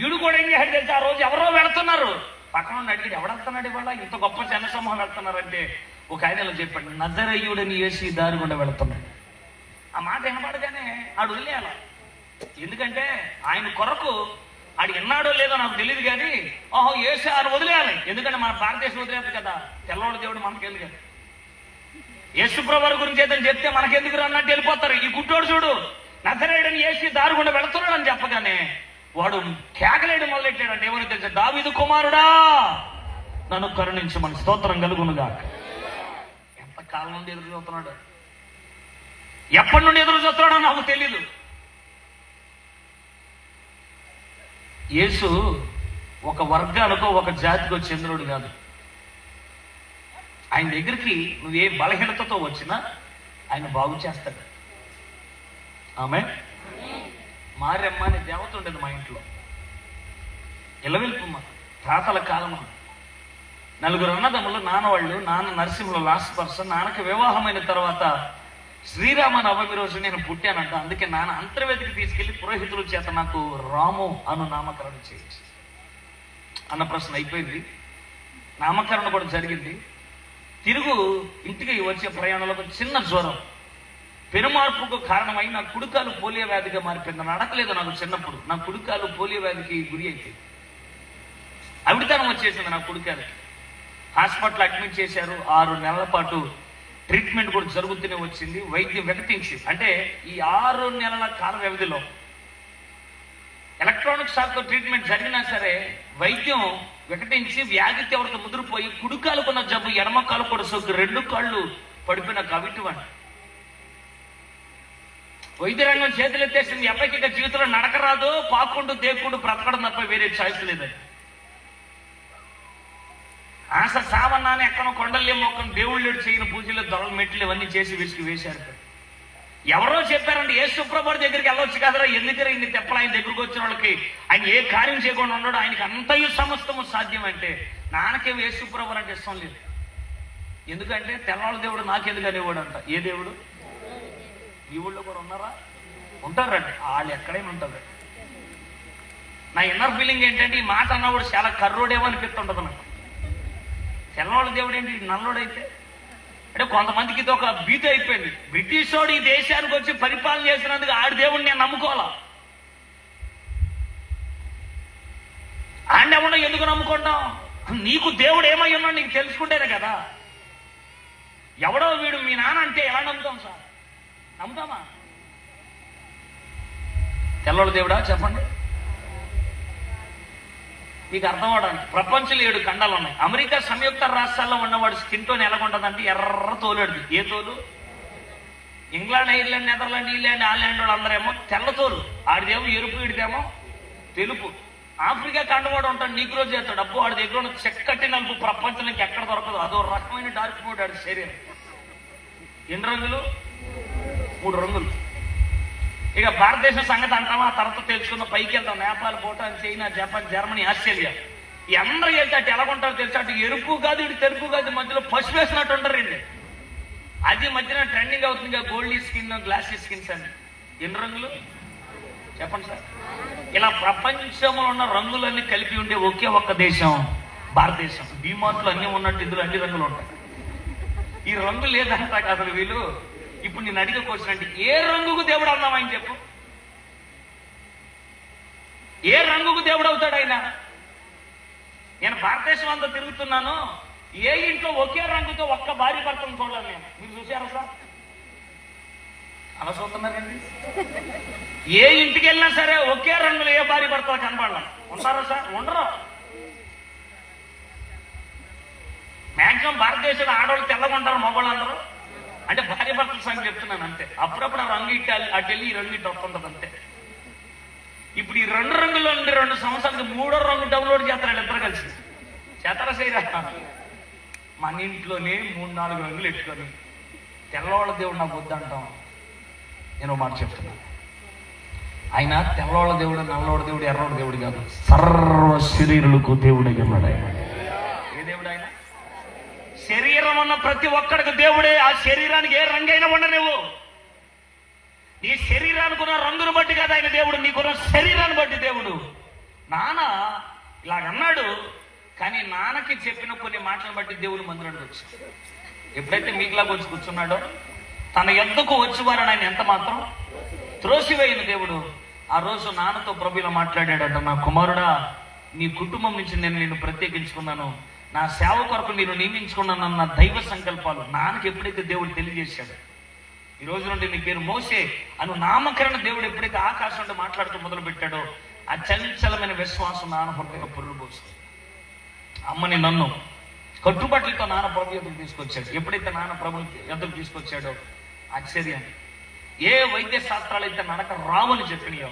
Speaker 1: ఈడు కూడా ఏం చేశాడు తెలుసు? ఆ రోజు ఎవరో వెళుతున్నారు, పక్కన అడిగాడు ఎవడెళ్తున్నాడు ఇవాళ, ఇంత గొప్ప జన సమూహం వెళ్తున్నారంటే ఒక ఆయన ఇలా చెప్పాడు, నజరేయుడని యేసు దారి గుండా వెళుతున్నాడు. ఆ మాట వినపడగానే ఆడు వదిలేయాల. ఎందుకంటే ఆయన కొరకు ఆడు విన్నాడో లేదో నాకు తెలియదు, కానీ ఓహో యేసు ఆడు వదిలేయాలి. ఎందుకంటే మన భారతదేశం వదిలేదు కదా, తెల్లవాడు దేవుడు మనకెందుకు, యేసుప్రభు గురించి ఏదని చెప్తే మనకెందుకు అన్నట్టు వెళ్ళిపోతారు. ఈ గుడ్డోడు చూడు, నజరేయుడని యేసు దారి గుండా వెళుతున్నాడు అని చెప్పగానే వాడు కేకలేడు మొదలెట్టాడంటే ఎవరు తెలుసా? దావీదు కుమారుడా నన్ను కరుణించమని, స్తోత్రం కలుగునుగా. ఎంత కాలం నుండి ఎదురు చూస్తున్నాడు, ఎప్పటి నుండి ఎదురు చూస్తున్నాడో నాకు తెలీదు. యేసు ఒక వర్గానికో ఒక జాతికో చెందినోడు కాదు. ఆయన దగ్గరికి నువ్వు ఏ బలహీనతతో వచ్చినా ఆయన బాగు చేస్తాడు. ఆమె మారెమ్మ అనే దేవత ఉండేది మా ఇంట్లో. ఇలవెల్పమ్మ తాతల కాలము. 4 అన్నదమ్ములు, నాన్నవాళ్ళు, నాన్న నరసింహులు లాస్ట్ పర్సన్. నాన్నకి వివాహమైన తర్వాత శ్రీరామ నవమి రోజు నేను పుట్టానంట. అందుకే నాన్న అంతర్వేదికి తీసుకెళ్లి పురోహితుల చేత నాకు రాము అను నామకరణం చేయించి, అన్నప్రశ్న అయిపోయింది, నామకరణ కూడా జరిగింది. తిరుగు ఇంటికి వచ్చే ప్రయాణంలో ఒక చిన్న జ్వరం, పెనుమార్పుకు కారణమై నా కుడికాలు పోలియో వ్యాధిగా మారిపోయింది. నడకలేదు నాకు చిన్నప్పుడు. నా కుడికాలు పోలియో వ్యాధికి గురి అయిపోయింది. అవిడితనం వచ్చేసింది నా కుడికాలకి. హాస్పిటల్ అడ్మిట్ చేశారు. 6 నెలల పాటు ట్రీట్మెంట్ కూడా జరుగుతూనే వచ్చింది. వైద్యం వికటించి, అంటే ఈ 6 నెలల కాల వ్యవధిలో ఎలక్ట్రానిక్ షాక్తో ట్రీట్మెంట్ జరిగినా సరే వైద్యం వికటించి వ్యాధి తీవ్రత ముదిరిపోయి కుడికాలుకున్న జబ్బు ఎడమ కాలు కూడా సోకి 2 కాళ్ళు పడిపోయిన కవిటివాణి. వైద్య రంగం చేతులు ఎత్తేసింది. అబ్బాయికి ఇక జీవితంలో నడక రాదు, పాకుండు దేకుండు బ్రతకడం తప్ప వేరే ఛాయిస్ లేదని. ఆశ సావన్నాన్ని ఎక్కడో కొండలే మొక్కను దేవుళ్ళు చేయని పూజలు దొరల మెట్లు ఇవన్నీ చేసి విసిగి వేశారు. ఎవరో చెప్పారంటే యేసుప్రభు దగ్గరికి వెళ్ళొచ్చు కదరా, ఎందుకరా ఇన్ని తెప్పలు ఆయన దగ్గరికి వచ్చిన వాళ్ళకి, ఆయన ఏ కార్యం చేయకుండా ఉన్నాడు, ఆయనకి అంతయు సమస్తము సాధ్యం. అంటే నాన్నకే యేసుప్రభు అంటే ఇష్టం లేదు. ఎందుకంటే తెల్లవాళ్ళ దేవుడు నాకెందుకు అనేవాడు అంట. ఏ దేవుడు? ఈ ఊళ్ళో కూడా ఉన్నారా? ఉంటారండి, వాళ్ళు ఎక్కడైనా ఉంటారు. నా ఇన్నర్ ఫీలింగ్ ఏంటంటే ఈ మాట అన్నవాడు చాలా కర్రోడేమో అనిపిస్తుంటది నాకు. తెల్లవాళ్ళ దేవుడు ఏంటి నల్లోడైతే? అంటే కొంతమందికి ఇది ఒక భీతి అయిపోయింది. బ్రిటిష్ వాడు ఈ దేశానికి వచ్చి పరిపాలన చేసినందుకు ఆడి దేవుడిని నేను నమ్ముకోవాలా? ఆడెవడో ఎందుకు నమ్ముకుంటాం? నీకు దేవుడు ఏమై ఉన్నాడు నీకు తెలుసుకుంటేనే కదా. ఎవడో వీడు మీ నాన్న అంటే ఎలా నమ్ముతాం సార్? నమ్ముతామా? తెల్లవాళ్ళ దేవుడా చెప్పండి మీకు అర్థం అవడానికి. ప్రపంచంలో 7 ఖండాలు ఉన్నాయి. అమెరికా సంయుక్త రాష్ట్రాల్లో ఉన్నవాడు స్కిన్ టోన్ ఎలాగుంటుందంటే ఎర్ర తోలేడు. ఏ తోలు? ఇంగ్లాండ్, ఐర్లాండ్, నెదర్లాండ్, ఈలాండ్, ఆల్యాండ్ వాళ్ళు అందరేమో తెల్ల తోలు. ఆడిదేమో ఎరుపు, వీడిదేమో తెలుపు. ఆఫ్రికా ఖండవాడు ఉంటాడు, నీకు రోజు చేస్తాడు. అబ్బో వాడి దగ్గర ఉన్న చెక్కటి నలుపు ప్రపంచానికి ఎక్కడ దొరకదు. అదో రకమైన డార్క్ మోడ్ ఆడి శరీరం. ఎన్ని రంగులు? 3 రంగులు. ఇక భారతదేశం సంగతి అంటామా, ఆ తర్వాత తెలుసుకున్న పైకి వెళ్తాం. Nepal, Bhutan, China, Japan, Germany, Australia. ఈ అందరూ వెళ్తే అటు ఎలాగుంటారో తెలుసు. అటు ఎరుపు కాదు, ఇటు తెలుపు కాదు, మధ్యలో పసుపు వేసినట్టు ఉంటారండి. అది మధ్యన ట్రెండింగ్ అవుతుంది గోల్డీ స్కిన్, గ్లాసీ స్కిన్స్ అని. ఎన్ని రంగులు చెప్పండి సార్? ఇలా ప్రపంచంలో ఉన్న రంగులన్నీ కలిపి ఉండే ఒకే ఒక్క దేశం భారతదేశం. డిమార్ట్లో అన్ని ఉన్నట్టు ఇందులో అన్ని రంగులు ఉంటాయి. ఈ రంగు లేదంటా అసలు వీళ్ళు. ఇప్పుడు నేను అడిగే క్వశ్చన్ అంటే ఏ రంగుకు దేవుడు అన్నాం ఆయన చెప్పు? ఏ రంగుకు దేవుడు అవుతాడు ఆయన? నేను భారతదేశం అంతా తిరుగుతున్నాను, ఏ ఇంట్లో ఒకే రంగుతో ఒక్క భార్య భర్తను చూడలేదు నేను. మీరు చూసారా సార్? అలా చూస్తున్నారండి. ఏ ఇంటికి వెళ్ళినా సరే ఒకే రంగులో ఏ భార్య భర్తలు కనపడలేం. ఉంటారా సార్? ఉండరు. మ్యాక్సిమం భారతదేశంలో ఆడవాళ్ళు తెల్లగా ఉంటారు, మగవాళ్ళు అందరూ. అంటే భార్య భర్తల సంగతి చెప్తున్నాను అంతే. అప్పుడప్పుడు ఆ రంగు ఇట్టు అటు వెళ్ళి ఈ రంగు ఇటు వస్తుంటది అంతే. ఇప్పుడు ఈ 2 రంగుల్లో నుండి 2 సంవత్సరాలకి 3వ రంగు డౌన్లోడ్ చేస్తారు ఇద్దరు కలిసి. చేతారా చేయరా? మన ఇంట్లోనే 3-4 రంగులు ఎట్టుకొని తెల్లవాళ్ళ దేవుడు నాకు వద్దంటాం. నేను మాట చెప్తున్నాను, ఆయన తెల్లవాళ్ళ దేవుడు, నల్లవాళ్ళ దేవుడు, ఎర్రవాళ్ళ దేవుడు కాదు, సర్వ శరీరులకు దేవుడే ఉన్నాడు ఆయన. ఏ దేవుడు ఆయన? శరీరం ఉన్న ప్రతి ఒక్కడికి దేవుడే. ఆ శరీరానికి ఏ రంగైనా ఉండనివ్వు. నీ శరీరానికి ఉన్న రంగును బట్టి కాదు ఆయన దేవుడు, నీకున్న శరీరాన్ని బట్టి దేవుడు. నాన్న ఇలాగన్నాడు, కానీ నాన్నకి చెప్పిన కొన్ని మాటలను బట్టి దేవుడు మందిరానికి వచ్చాడు. ఎప్పుడైతే మీకులాగా వచ్చి కూర్చున్నాడో, తన ఎద్దకు వచ్చేవారని ఆయన ఎంత మాత్రం త్రోసివేయిన దేవుడు ఆ రోజు నాన్నతో ప్రభు ఇలా మాట్లాడాడట, నా కుమారుడా, నీ కుటుంబం నుంచి నేను నిన్ను ప్రత్యేకించుకున్నాను, నా సేవ కొరకు నేను నియమించుకున్నానన్న దైవ సంకల్పాలు నాన్నకి ఎప్పుడైతే దేవుడు తెలియజేశాడు, ఈ రోజు నుండి నీ పేరు మోసే అను నామకరణ దేవుడు ఎప్పుడైతే ఆకాశం నుండి మాట్లాడుతూ మొదలు పెట్టాడో, ఆ చంచలమైన విశ్వాసం నాన్న హృదయంలో పురుగు పోస్తుంది. అమ్మని నన్ను కట్టుబట్లతో నాన్న ప్రభు ఎదురు తీసుకొచ్చాడు. ఎప్పుడైతే నాన్న ప్రభు ఎదురు తీసుకొచ్చాడో, ఆశ్చర్యం, ఏ వైద్య శాస్త్రాలు అయితే నడక రావని చెప్పినాయో,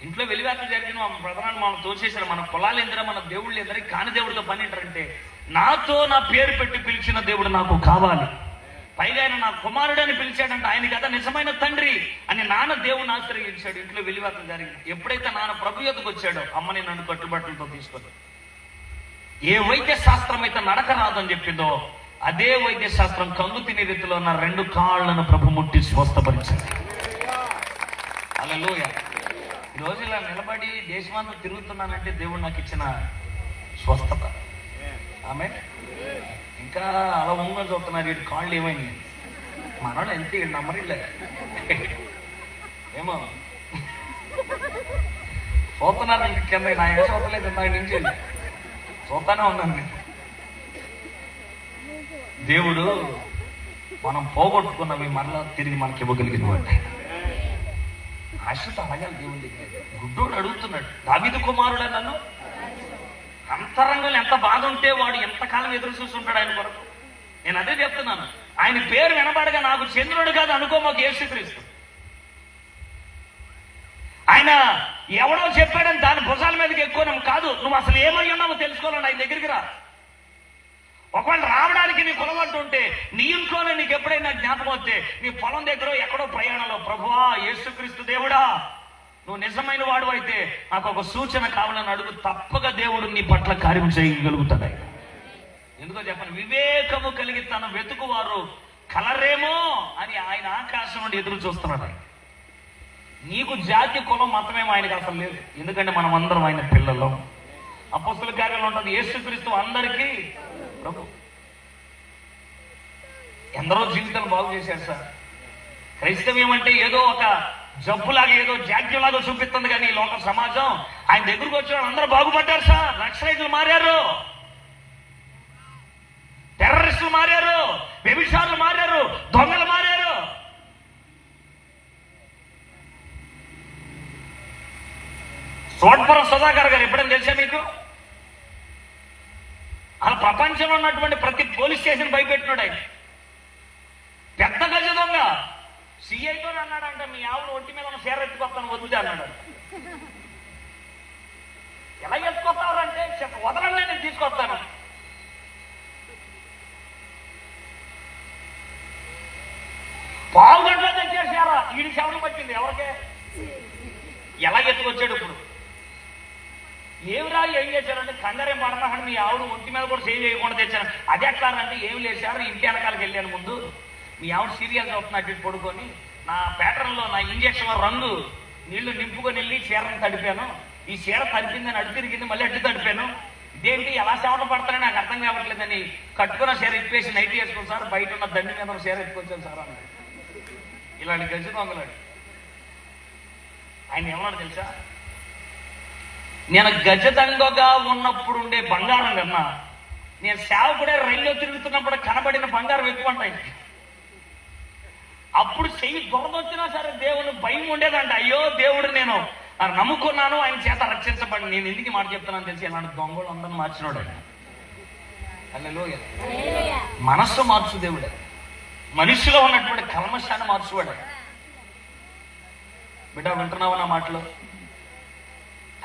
Speaker 1: ఇంట్లో వెలివేత జరిగిన మా ప్రధానాన్ని మనం తోచేశారు. మన కులాలు ఎందరో, మన దేవుళ్ళు ఎందరో, కాని దేవుడితో పని ఏంటంటే, నాతో నా పేరు పెట్టి పిలిచిన దేవుడు నాకు కావాలి, పైగా ఆయన నా కుమారుడు అని పిలిచాడంటే ఆయన కదా నిజమైన తండ్రి అని నాన్న దేవుని ఆశ్రయించాడు. ఇంట్లో వెలివేత జరిగింది. ఎప్పుడైతే నాన్న ప్రభు యొద్దకు వచ్చాడో, అమ్మని నన్ను కట్టుబట్టలతో తీసుకొని, ఏ వైద్య శాస్త్రం అయితే నడక రాదని చెప్పిందో, అదే వైద్య శాస్త్రం కంగు తినే రీతిలో ఉన్న 2 కాళ్లను ప్రభు ముట్టి స్వస్థపరిచింది. హల్లెలూయా. ఈ రోజు ఇలా నిలబడి దేశమంతా తిరుగుతున్నానంటే దేవుడు నాకు ఇచ్చిన స్వస్థత. ఆమె ఇంకా అలా ఉంగా చూస్తున్నారు, వీడి కాళ్ళు ఏమైంది, మనోళ్ళు ఎంత నమ్మరిలే ఏమో చూస్తున్నారు. ఇంక కింద నా ఏం చూడలేదు, నా నుంచి చూస్తానే ఉన్నాను. దేవుడు మనం పోగొట్టుకున్నవి మరలా తిరిగి మనకి ఇవ్వగలిగిన వాడు. ఆశతో అడగాలి దేవుడి దగ్గర. గుడ్డోడు అడుగుతున్నాడు, దావీదు కుమారుడు నన్ను. అంతరంగంలో ఎంత బాధ ఉంటే వాడు ఎంతకాలం ఎదురు చూస్తుంటాడు ఆయన కొరకు. నేను అదే చెప్తున్నాను, ఆయన పేరు వినబడగా నాకు చంద్రుడు కాదు అనుకో, మాకు యేసుక్రీస్తు. ఆయన ఎవడో చెప్పాడని దాని భుజాల మీదకి ఎక్కువ కాదు, నువ్వు అసలు ఏమై ఉన్నావో తెలుసుకోవాలండి. ఆయన దగ్గరికి రా. ఒకవేళ రావడానికి నీ కులవంటూ ఉంటే, నీ ఇంట్లోనే నీకు ఎప్పుడైనా జ్ఞాపకం వస్తే, నీ పొలం దగ్గర ఎక్కడో ప్రయాణంలో, ప్రభువా యేసుక్రీస్తు దేవుడా, నువ్వు నిజమైన వాడు అయితే నాకు ఒక సూచన కావాలని అడుగు. తప్పగా దేవుడు నీ పట్ల కార్యం చేయగలుగుతాడు. ఎందుకో చెప్పండి, వివేకము కలిగి తన వెతుకువారు కలరేమో అని ఆయన ఆకాశం నుండి ఎదురు చూస్తున్నాడు. నీకు జాతి కులం మతమేమో ఆయనకు అసలు లేదు, ఎందుకంటే మనం అందరం ఆయన పిల్లలు. అపొస్తలుల కార్యాలు ఉంటుంది, యేసుక్రీస్తు అందరికీ ప్రభు. ఎందరో జీవితాలు బాగు చేశారు సార్. క్రైస్తవ్యం అంటే ఏదో ఒక జబ్బులాగా, ఏదో జాగ్యంలాగా చూపిస్తుంది, కానీ లోక సమాజం ఆయన దగ్గరకు వచ్చిన అందరూ బాగుపడ్డారు సార్. నక్సలైట్లు మారారు, టెర్రరిస్టులు మారారు, వ్యభిచారులు మారారు, దొంగలు మారారు. సోట్పురం సుధాకర్ గారు ఎప్పుడైనా తెలుసా మీకు? అలా ప్రపంచంలో ఉన్నటువంటి ప్రతి పోలీస్ స్టేషన్ భయపెట్టినాడు ఆయన. పెద్ద గజ దొంగ సిఐతో అన్నాడంట, మీ ఆవును ఒంటి మీద ఉన్న చీర ఎత్తుకొస్తాను వదిలే అన్నాడు. ఎలా ఎత్తుకొస్తారంటే, వదలండి నేను తీసుకొస్తాను. పావు గంటలో తెచ్చేసారా, ఈడి శవనం పట్టింది ఎవరికే. ఎలా ఎత్తుకొచ్చాడు ఇప్పుడు? ఏమిరా ఏం చేశారంటే, కంగారేం పడతాను, మీ ఆవిడ ఒంటి మీద కూడా సేవ్ చేయకుండా తెచ్చాను. అది ఎట్లా అంటే, ఏమి లేచారు, ఇంటి వెనకాలకి వెళ్ళాను ముందు, మీ ఆవిడ సీరియల్గా అవుతున్నట్టు పడుకొని నా ప్యాటర్న్లో నా ఇంజక్షన్లో రంగు నీళ్లు నింపుకొని వెళ్ళి చీరను తడిపాను. ఈ చీర తడిపిందని అడ్డు తిరిగింది, మళ్ళీ అడ్డు తడిపాను. ఇదేంటి ఎలా సేవలు పడతానని నాకు అర్థం కావట్లేదని కట్టుకున్న చీర ఇప్పేసి నైట్ వేసుకుని సార్, బయట ఉన్న దండి మీద చీర ఎత్తుకొచ్చాను సార్ అన్నాడు. ఇలాంటి గజ దొంగలాడు. ఆయన ఏమన్నాడు తెలుసా? నేను గజదంగగా ఉన్నప్పుడు ఉండే బంగారం కన్నా నేను సేవకుడే రైల్లో తిరుగుతున్నప్పుడు కనబడిన బంగారం ఎక్కువ ఉంటాయి. అప్పుడు చెయ్యి దొరదొచ్చినా సరే దేవుని భయం ఉండేదంట. అయ్యో దేవుడు నేను నమ్ముకున్నాను, ఆయన చేత రక్షించబడి. నేను ఎందుకు మాట చెప్తున్నాను తెలిసి ఇలాంటి దొంగలు అందరిని మార్చినాడు ఆయన. హల్లెలూయా. మనస్సు మార్చు దేవుడే. మనిషిలో ఉన్నటువంటి కల్మషాన్ని మార్చువాడే. బిడ్డ వింటున్నావు నా మాటలో?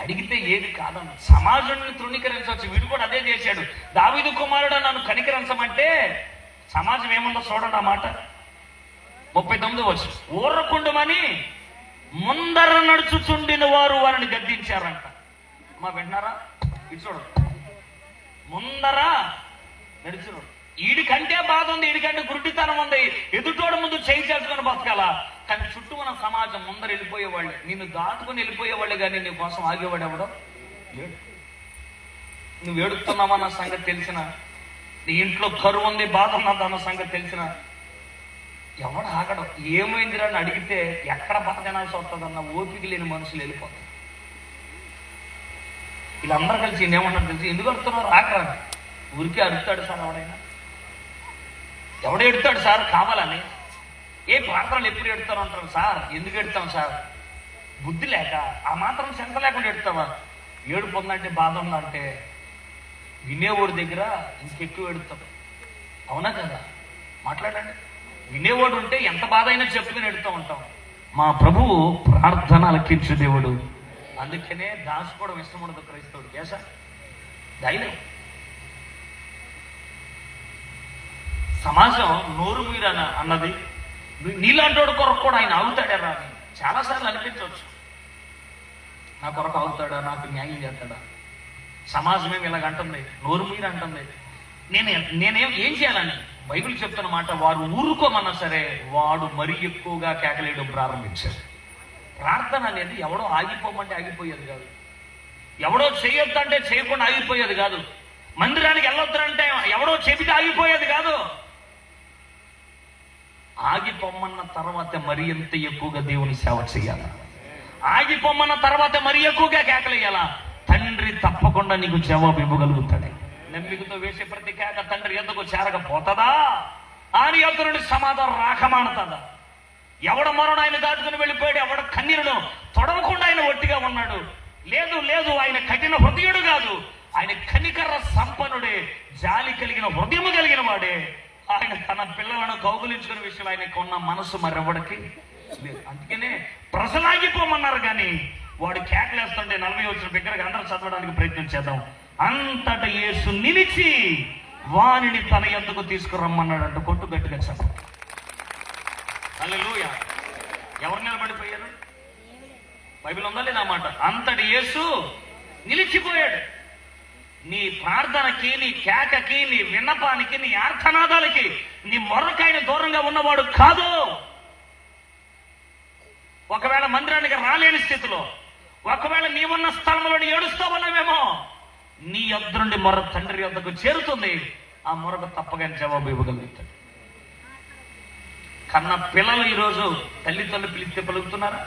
Speaker 1: అడిగితే ఏది కాదన్న సమాజాన్ని తృణీకరించవచ్చు. వీడు కూడా అదే చేశాడు. దావీదు కుమారుడు నన్ను కనికరించమంటే సమాజం ఏముందో చూడండి ఆ మాట. 39 వచ్చి ఊరకుండమని ముందర నడుచుచుండిన వారు వారిని గద్దించారంట. మా వింటున్నారా? ఇది చూడండి, ముందర నడుచు. వీడికంటే బాధ ఉంది, వీడికంటే గుడ్డితనం ఉంది, ఎదుటోడు ముందు చేయి చేసుకుని బతకాల. కానీ చుట్టూ ఉన్న సమాజం ముందర వెళ్ళిపోయేవాళ్ళే, నిన్ను దాటుకుని వెళ్ళిపోయేవాళ్ళే. కానీ నీ కోసం ఆగేవాడు ఎవడో లేడు. నువ్వు ఏడుస్తున్నావన్న సంగతి తెలిసిన, నీ ఇంట్లో కరువు ఉంది, బాధ ఉన్నదన్న సంగతి తెలిసిన ఎవడు ఆగడం. ఏమైందిరా అని అడిగితే ఎక్కడ బతకనాల్సి వస్తుందన్న ఓపిక లేని మనుషులు వెళ్ళిపోతారు. వీళ్ళందరూ కలిసి నేనేమన్నా తెలిసి ఎందుకు అడుగుతున్నారు? ఆకరా ఊరికే అడుగుతాడు సార్ ఎవడైనా? ఎవడు ఎడుతాడు సార్ కావాలని? ఏ ప్రార్థనలు ఎప్పుడు ఎడుతారు అంటారు సార్. ఎందుకు ఎడతాం సార్? బుద్ధి లేక, ఆ మాత్రం సెంత లేకుండా ఎడతావా? ఏడుపు ఉందంటే బాధ ఉందంటే వినేవాడి దగ్గర ఇంకెక్కువ ఎడుతాడు. అవునా కదా? మాట్లాడండి. వినేవాడు ఉంటే ఎంత బాధ అయినా చెప్పుకుని ఎడుతూ ఉంటాం. మా ప్రభువు ప్రార్థన అలకించు దేవుడు. అందుకనే దాచుకోవడం ఇష్టం ఉండదు క్రైస్తవుడు. కేసా ధైర్యం. సమాజం నోరు మీర అన్నది నీలాంటోడు కొరకు కూడా ఆయన ఆగుతాడా అని చాలాసార్లు అనిపించవచ్చు. నా కొరకు ఆగుతాడా, నాకు న్యాయం చేస్తాడా? సమాజం ఏమి ఇలాగంటుంది, నోరు మీర అంటుంది. ఏం చేయాలని బైబిల్ చెప్తున్న మాట, వారు ఊరుకోమన్నా సరే వాడు మరీ ఎక్కువగా కేకలేయడం ప్రారంభించారు. ప్రార్థన అనేది ఎవడో ఆగిపోమంటే ఆగిపోయేది కాదు, ఎవడో చేయొద్దంటే చేయకుండా ఆగిపోయేది కాదు, మందిరానికి వెళ్ళొద్దంటే ఎవడో చెబితే ఆగిపోయేది కాదు. ఆగిపోమన్న తర్వాత మరి ఎంత ఎక్కువగా దేవుని సేవ చేయాలా? ఆగిపోమన్న తర్వాత మరి ఎక్కువగా కేకలేయాలా? తండ్రి తప్పకుండా నీకు జవాబు ఇవ్వగలుగుతాడు. నమ్మికతో వేసే ప్రతి కేక తండ్రి ఎందుకు చేరకపోతుందా అని యొద్ద నుండి సమాధానం రాకమానుతుందా? ఎవడ మరణ ఆయన దాటుకుని వెళ్ళిపోయాడు, ఎవడ కన్నీరును తొడవకుండా ఆయన ఒట్టిగా ఉన్నాడు. లేదు లేదు, ఆయన కఠిన హృదయుడు కాదు, ఆయన కనికర సంపన్నుడే, జాలి కలిగిన హృదయము కలిగిన వాడే. ఆయన తన పిల్లలను కౌగులించుకునే విషయం ఆయనకు ఉన్న మనసు మరెవడికి లేదు. అందుకనే ప్రజలాగిపోమన్నారు. కానీ వాడు కేకలేస్తుంటే 40 వచ్చిన దగ్గరగా అందరూ చదవడానికి ప్రయత్నం చేద్దాం. అంతట యేసు నిలిచి వానిని తన యొద్దకు తీసుకురమ్మన్నాడు అంట. కొట్టు గట్టిగా చెప్ప. హల్లెలూయా. ఎవరు నిలబడిపోయారు? బైబిల్ ఉందా లేదా మాట? అంతటి యేసు నిలిచిపోయాడు. నీ ప్రార్థనకి, నీ కేకకి, నీ విన్నపానికి, నీ ఆర్తనాదాలకి, నీ మొర్రకాయన దూరంగా ఉన్నవాడు కాదు. ఒకవేళ మందిరానికి రాలేని స్థితిలో, ఒకవేళ నీవున్న స్థలంలో ఏడుస్తా ఉన్నావేమో, నీ యొద్ద నుండి మొర్ర తండ్రి యొద్దకు చేరుతుంది. ఆ మొరకు తప్పగా జవాబు ఇవ్వగలుగుతాడు. కన్న పిల్లలు ఈరోజు తల్లిదండ్రులు పిలిస్తే పలుకుతున్నారా?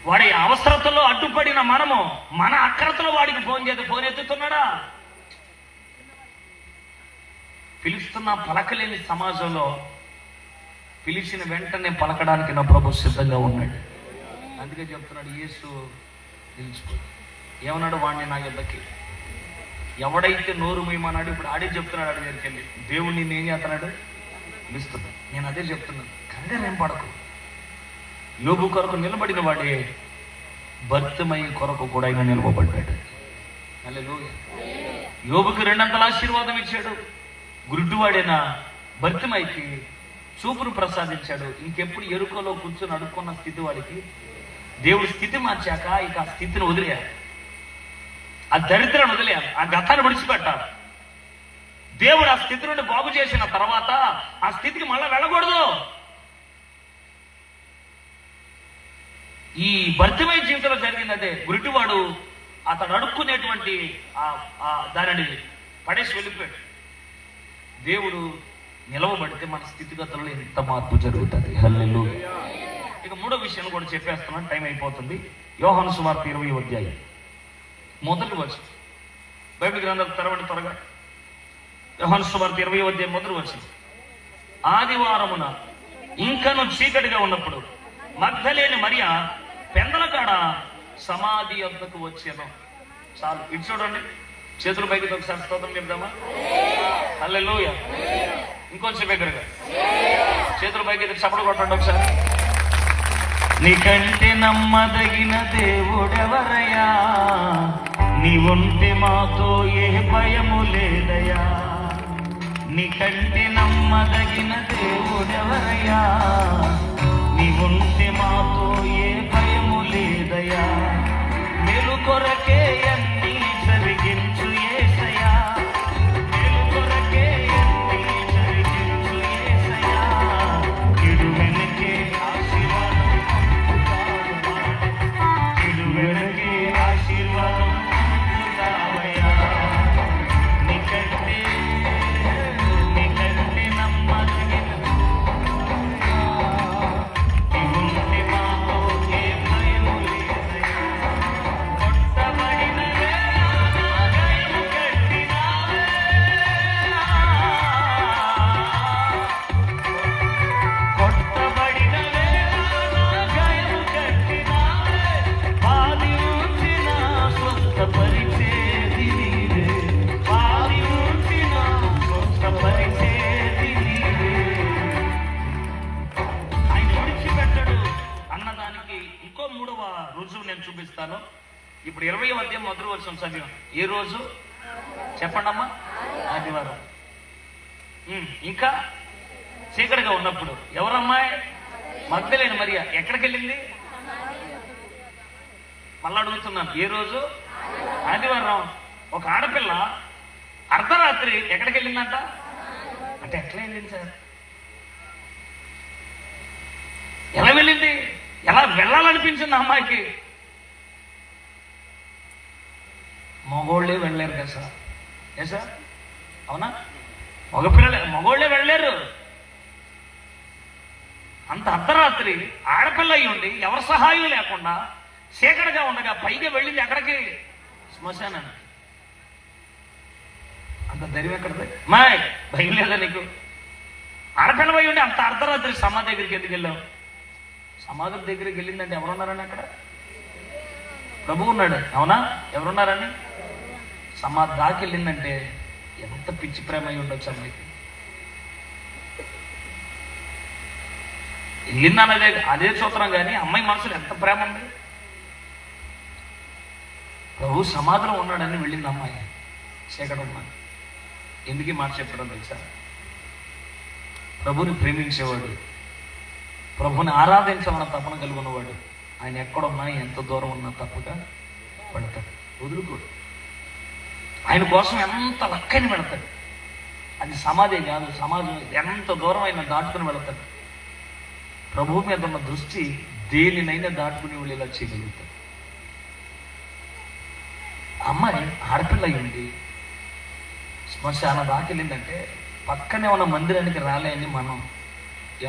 Speaker 1: వాడి అవసరతలో అడ్డుపడిన మనము మన అక్రతలో వాడికి ఫోన్ ఎత్తుతున్నాడా? పిలుస్తున్న పలకలేని సమాజంలో పిలిచిన వెంటనే పలకడానికి నా ప్రభు సిద్ధంగా ఉన్నాడు. అందుకే చెప్తున్నాడు, యేసు నిలిచిపోయి ఏమన్నాడు? వాడిని నా యొద్దకి ఎవడైతే నోరు మీయమన్నాడు, ఇప్పుడు ఆడే చెప్తున్నాడు. ఆడి దగ్గరికి వెళ్ళి దేవుడు నేనేం చేస్తున్నాడు? పిలుస్తున్నాడు. నేను అదే చెప్తున్నాను, కంగారేం పడకు. యోబు కొరకు నిలబడిన వాడే భర్తమయ్య కొరకు కూడా ఆయన నిలవబడ్డాడు. హల్లెలూయా. యోబుకి 2 ఆశీర్వాదం ఇచ్చాడు. గురుడ్డువాడైన భర్తమయ్యకి చూపును ప్రసాదించాడు. ఇంకెప్పుడు ఎరుకలో కూర్చొని అడుక్కున్న స్థితి వాడికి దేవుడు స్థితి మార్చాక ఇక ఆ స్థితిని వదిలేయాలి, ఆ దరిద్రాన్ని వదిలేయాలి, ఆ గతాన్ని విడిచిపెట్టాలి. దేవుడు ఆ స్థితి నుండి బాగు చేసిన తర్వాత ఆ స్థితికి మళ్ళా వెళ్ళకూడదు. ఈ భర్తమయ్య జీవితంలో జరిగింది అదే. గురిటివాడు అతడు అడుక్కునేటువంటి దానిని పడేసి వెళ్ళిపోయాడు. దేవుడు నిలవబడితే మన స్థితిగతుల్లో ఎంత మార్పు జరుగుతుంది. హల్లెలూయా. ఇక 3వ విషయం కూడా చెప్పేస్తున్నాను, టైం అయిపోతుంది. యోహాను సువార్త 20వ అధ్యాయం 1వ వచనం. బైబిల్ గ్రంథాలు తెరవండి త్వరగా. యోహాను సువార్త 20వ అధ్యాయం 1వ వచనం. ఆదివారమున ఇంకను చీకటిగా ఉన్నప్పుడు మగ్దలేని మరియ పెందల కాడ సమాధి వద్దకు వచ్చాను. చాలు, ఇటు చూడండి. చేతులు పైకి ఒకసారి స్తోత్రం చెప్దామా? హల్లెలూయా. ఇంకొంచెం దగ్గరగా చేతులు పైకి చప్పట్లు కొట్టండి ఒకసారి. నీకంటే నమ్మదగిన దేవుడెవరయ్యా, నీవుంటే మాతో ఏ భయము లేదయ్యా. నీకంటే నమ్మదగిన దేవుడెవరయ్యా, నీవుంటే మాతో ఏ భయము లేదయ్యా. మేలు కొరకే అన్నీ జరిగించు యేసయ్యా, మేలు కొరకే అన్నీ జరిగించు యేసయ్యా. కిడు వెనకే ఆశీర్వాదం పొందుతావయ్యా, కిడు వెనకే ఆశీర్వాదం పొందుతావయ్యా. నీకంటే నమ్మదగిన నీవుంటే మాతో ఏ భయము లేదయ్యా. కొట్టబడిన వేళ నా గాయము కట్టినావే, కొట్టబడిన వేళ నా గాయము కట్టినావే. పాది ఉంచిన స్వస్థపరిచేది నీవే, పాది ఉంచిన స్వస్థపరిచేది నీవే. ఆయన విడిచిపెట్టడు అన్నదానికి ఇంకో 3వ రుజువు నేను చూపిస్తాను. ఇప్పుడు 20వ అధ్యాయం మొదటి వచనం చదివాం. ఏ రోజు చెప్పండమ్మా? ఆదివారం. ఇంకా చీకటిగా ఉన్నప్పుడు ఎవరమ్మాయి? మగ్దలేని మరియా. ఎక్కడికి వెళ్ళింది? మళ్ళీ అడుగుతున్నాను, ఏ రోజు? ఆదివారం. ఒక ఆడపిల్ల అర్ధరాత్రి ఎక్కడికి వెళ్ళిందంట? అంటే ఎట్లా వెళ్ళింది సార్? ఎలా వెళ్ళింది? ఎలా వెళ్ళాలనిపించింది అమ్మాయికి? మగోళ్ళే వెళ్ళలేరు కదా సార్. ఏ సార్? అవునా? మగోళ్ళే వెళ్ళలేరు. అంత అర్ధరాత్రి ఆడపిల్ల అయి ఉండి ఎవరి సహాయం లేకుండా చీకటిగా ఉండగా పైగా వెళ్ళింది ఎక్కడికి? శ్మశానానికి. అంత ధైర్యం ఎక్కడది? మాయ్ భయం లేదా నీకు? ఆడపిల్ల పోయి ఉండి అంత అర్ధరాత్రి సమాధి దగ్గరికి ఎందుకు వెళ్ళావు? సమాధుల దగ్గరికి వెళ్ళిందంటే ఎవరున్నారని అక్కడ? ప్రభు ఉన్నాడు. అవునా? ఎవరున్నారని? సమాధి దాకి వెళ్ళిందంటే ఎంత పిచ్చి ప్రేమ అయి ఉండొచ్చు అమ్మాయికి. వెళ్ళిందన్నదే అదే సూత్రం, కానీ అమ్మాయి మనసులో ఎంత ప్రేమ ఉంది. ప్రభు సమాధిలో ఉన్నాడని వెళ్ళింది అమ్మాయి. చీకటి ఉన్నాడు. ఎందుకు మాట చెప్పడం తెలుసా? ప్రభుని ప్రేమించేవాడు, ప్రభుని ఆరాధించాలన్న తపన కలుగున్నవాడు ఆయన ఎక్కడున్నా ఎంత దూరం ఉన్నా తప్పగా పడతాడు, వదులుకోడు. ఆయన కోసం ఎంత లక్కని వెళతాడు. అది సమాధి కాదు, సమాజం ఎంత దూరం అయినా దాటుకుని వెళతాడు. ప్రభువు మీద ఉన్న దృష్టి దేనినైనా దాటుకుని వెళ్ళేలా చేయగలుగుతాడు. అమ్మాయి ఆడపిల్ల అయ్యింది, శ్మశాన దాకెళ్ళిందంటే పక్కనే ఉన్న మందిరానికి రాలేని మనం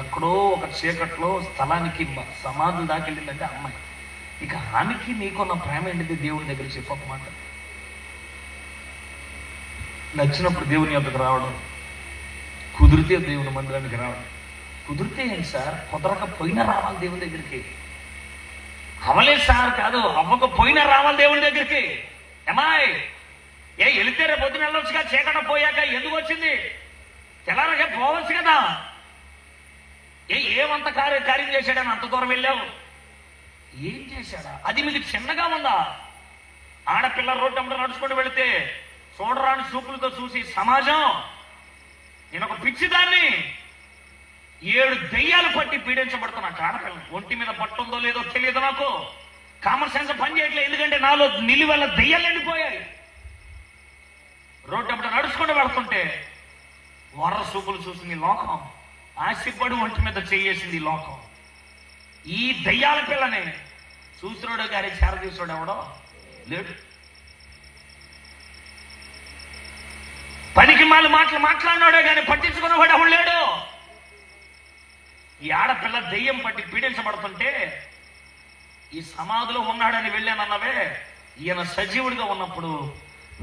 Speaker 1: ఎక్కడో ఒక చీకట్లో స్థలానికి సమాధులు దాకెళ్ళిందంటే అమ్మాయి. ఇక ఆమెకి నీకున్న ప్రేమ ఏంటిది? దేవుని దగ్గర చెప్పక మాట. నచ్చినప్పుడు దేవుని యొక్కకు రావడం, కుదిరితే దేవుని మందిరానికి రావడం. కుదిరితే ఏంటి సార్? కుదరకపోయినా రావాలి దేవుని దగ్గరికి. అవలేదు సార్ కాదు, అవ్వకపోయినా రావాలి దేవుని దగ్గరికి. ఏమాయ్ వెళితే రేపు పొద్దున వెళ్ళొచ్చుగా, చీకట పోయాక ఎందుకు వచ్చింది? తెల్లారగా పోవచ్చు కదా. ఏమంత కార్యం చేశాడని అంత దూరం వెళ్ళావు? ఏం చేశాడా? అది మీకు చిన్నగా ఉందా? ఆడపిల్ల రోడ్డు అమ్మట నడుచుకుంటూ వెళితే చూడరాని చూపులతో చూసి సమాజం నేను ఒక పిచ్చిదాన్ని 7 దెయ్యాలు పట్టి పీడించబడుతున్నా. ఆడపిల్ల ఒంటి మీద పట్టుందో లేదో తెలియదు నాకు. కామన్ సెన్స్ పని చేయట్లేదు, ఎందుకంటే నాలో నిలువెల్ల దెయ్యాలు ఎండిపోయాయి. రోడ్డు అమ్మట నడుచుకుంటూ వెళ్తుంటే వర్ర చూపులు చూసింది లోకం, ఆశపడి ఒంటి మీద చేయేసింది లోకం. ఈ దయ్యాల పిల్లని చూసినోడు గారి చేరదీసుడు ఎవడో లేడు. పనికి మాటలు మాట్లాడినాడే కానీ పట్టించుకున్నవాడు ఎవడు లేడు. ఈ ఆడపిల్ల దెయ్యం పట్టి పీడించబడుతుంటే ఈ సమాధిలో ఉన్నాడని వెళ్ళానన్నవే, ఈయన సజీవుడిగా ఉన్నప్పుడు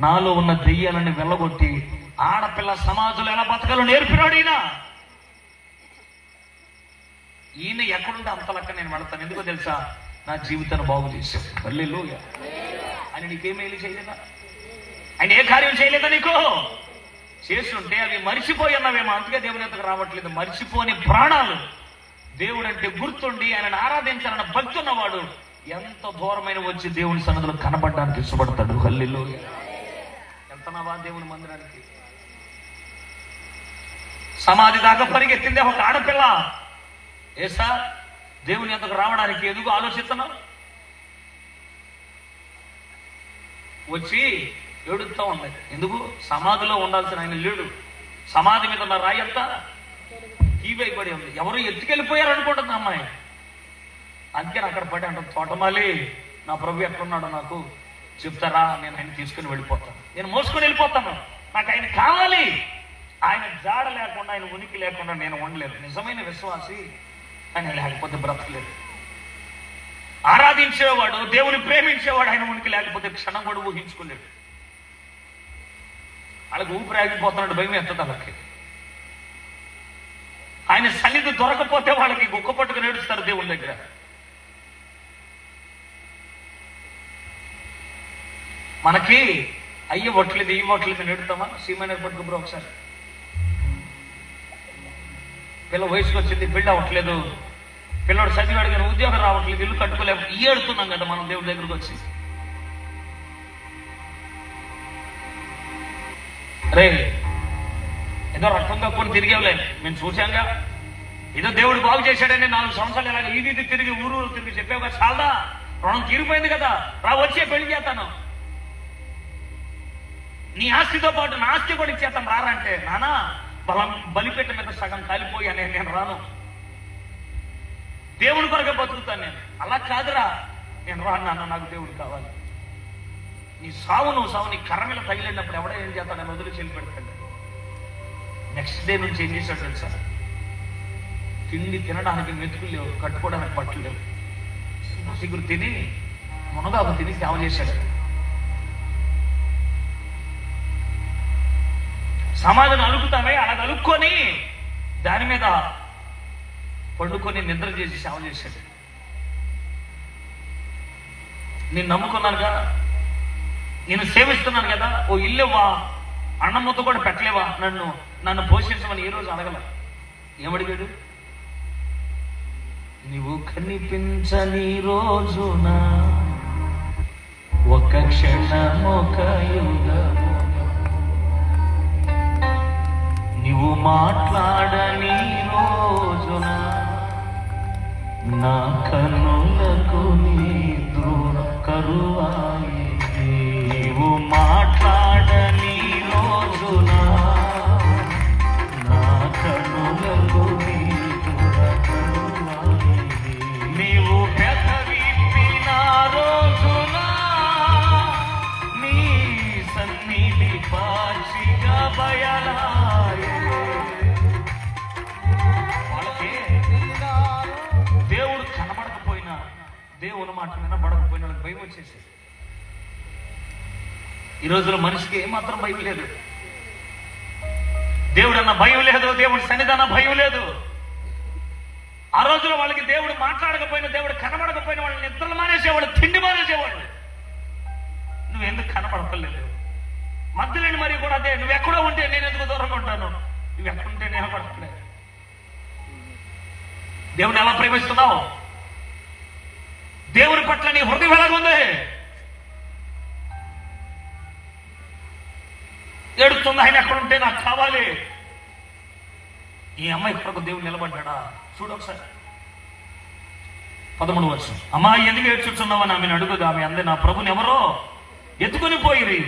Speaker 1: నాలో ఉన్న దెయ్యాలని వెళ్ళగొట్టి ఆడపిల్ల సమాజంలో ఎలా బతకాలో నేర్పినాడు ఈయన ఎక్కడుంటే అంత లెక్క నేను వెళతాను. ఎందుకో తెలుసా? నా జీవితాన్ని బాగు చేశావు. హల్లెలూయా. అని నీకేమేలు చేయలేదా? ఆయన ఏ కార్యం చేయలేదా నీకు? చేస్తుంటే అవి మరిచిపోయి అన్నవేమో, అందుకే దేవుని ఎద్దకు రావట్లేదు. మరిచిపోని ప్రాణాలు, దేవుడు అంటే గుర్తుండి ఆయనను ఆరాధించాలన్న భక్తి ఉన్నవాడు ఎంత దూరమైన వచ్చి దేవుని సన్నిధిలో కనబడడానికి ఇష్టపడతాడు. హల్లెలూయా. ఎంతనవా దేవుని మందిరానికి. సమాధి దాకా పరిగెత్తిందే ఒక ఆడపిల్ల. ఏసా దేవుని ఎద్దకు రావడానికి ఎందుకు ఆలోచిస్తున్నావు? వచ్చి ఏడుస్తూ ఉన్నాయి. ఎందుకు? సమాధిలో ఉండాల్సిన ఆయన లేడు. సమాధి మీద ఉన్న రాయి అంతా కీవైపడి ఉంది. ఎవరు ఎత్తుకెళ్ళిపోయారు అనుకుంటుంది అమ్మాయి. అందుకే అక్కడ పడి అంటారు, తోటమాలి నా ప్రభు ఎక్కడున్నాడో నాకు చెప్తారా, నేను ఆయన తీసుకుని వెళ్ళిపోతాను, నేను మోసుకొని వెళ్ళిపోతాను, నాకు ఆయన కావాలి. ఆయన జాడ లేకుండా, ఆయన ఉనికి లేకుండా నేను ఉండలేదు. నిజమైన విశ్వాసి ఆయన లేకపోతే బ్రతకలేదు. ఆరాధించేవాడు, దేవుని ప్రేమించేవాడు ఆయన ఉనికి లేకపోతే క్షణం కూడా ఊహించుకోలేడు. వాళ్ళకి ఊపిరి ఆగిపోతున్నాడు, భయం ఎత్తది వాళ్ళకి. ఆయన సన్నిధి దొరకపోతే వాళ్ళకి గుక్క పట్టుకు నేడుస్తారు దేవుని దగ్గర. మనకి అయ్యి ఒట్లేదు, ఈ ఒట్లేదు నేడుతామా? సీమైన పట్టుకు బ్రో ఒకసారి. పిల్ల వయసుకు వచ్చింది, బిడ్డ అవ్వట్లేదు, పిల్లడు చదివాడు కానీ ఉద్యోగం రావట్లేదు, ఇల్లు కట్టుకోలేము, ఏడుతున్నాం కదా మనం దేవుడి దగ్గరకు వచ్చి. రే ఏదో రక్తం కక్కుని తిరిగేవలే, మేము చూసాంగా, ఏదో దేవుడు బాగు చేశాడని 4 సంవత్సరాలు ఇలాగ ఇది తిరిగి ఊరు తిరిగి చెప్పావుగా, చాలదా? రుణం తీరిపోయింది కదా, రా వచ్చే పెళ్లి చేస్తాను, నీ ఆస్తితో పాటు నా ఆస్తి కూడా ఇచ్చేస్తాను రారంటే, నానా బలిపెట్ట మీద సగం కాలిపోయానే, నేను రాను, దేవుడి కొరకే బతుకుతాను నేను. అలా కాదురా, నేను రాను నాన్న, నాకు దేవుడు కావాలి. నీ సావు నువ్వు సావు, నీ కర్ర మీద తగిలినప్పుడు ఎవడో ఏం చేస్తాడు, నేను వదిలి చెల్లి పెడతాడు. నెక్స్ట్ డే నుంచి ఏం చేశాడు తెలుసా? తిండి తినడానికి మెతుకులు లేవు, కట్టుకోవడానికి బట్టలు లేవు, సిగురు తిని మునగాకు తిని సేవ చేశాడు. సమాధిని అలుకుతామే, అలా అలుక్కొని దాని మీద పండుకొని నిద్ర చేసి సేవ చేశాడు. నేను నమ్ముకున్నానుగా, నేను సేవిస్తున్నాను కదా, ఓ ఇల్లువా, అన్నం ముద్ద కూడా పెట్టలేవా, నన్ను పోషించమని ఏ రోజు అడగల. ఏమడిగాడు? నీవు కనిపించని రోజున ఒక క్షణమొక యుగము, నీవు మాట్లాడని రోజున నా కన్నులకు నీ దూర కరువాయి. నీవు మాట్లాడని రోజున నా కన్నులకు నీ దూర కరువాయి. నీవు పెదవిప్పిన రోజున నీ సన్నిధి పాచిగా బయలాయే. వాళ్ళకి దేవుడు కనబడకపోయినా, దేవుని మాట వినబడకపోయినా భయం వచ్చేసి. ఈ రోజులో మనిషికి ఏమాత్రం భయం లేదు. దేవుడు అన్న భయం లేదు, దేవుడి సన్నిధాన భయం లేదు. ఆ రోజులో వాళ్ళకి దేవుడు మాట్లాడకపోయినా, దేవుడు కనబడకపోయినా వాళ్ళు నిద్రలు మానేసేవాడు, తిండి మానేసేవాడు. నువ్వు ఎందుకు కనబడతలేదు? మధ్యలేని మరి కూడా అదే, నువ్వు ఎక్కడో ఉంటే నేను ఎందుకు దూరంగా ఉంటాను, నువ్వు ఎక్కడుంటే నేను పడతలేదు. దేవుని ఎలా ప్రేమిస్తున్నావు? దేవుని పట్ల నీ హృదయం ఎలాగుంది? ఏడుతుంది, ఆయన ఎక్కడుంటే నాకు కావాలి. ఈ అమ్మాయి కొరకు దేవుడు నిలబడ్డా? చూడు ఒకసారి 13వ వచనం. అమ్మాయి ఎందుకు ఏడ్చుచున్నావని ఆమెను అడుగుదు. ఆమె అంది, నా ప్రభుని ఎవరో ఎత్తుకుని పోయిరి.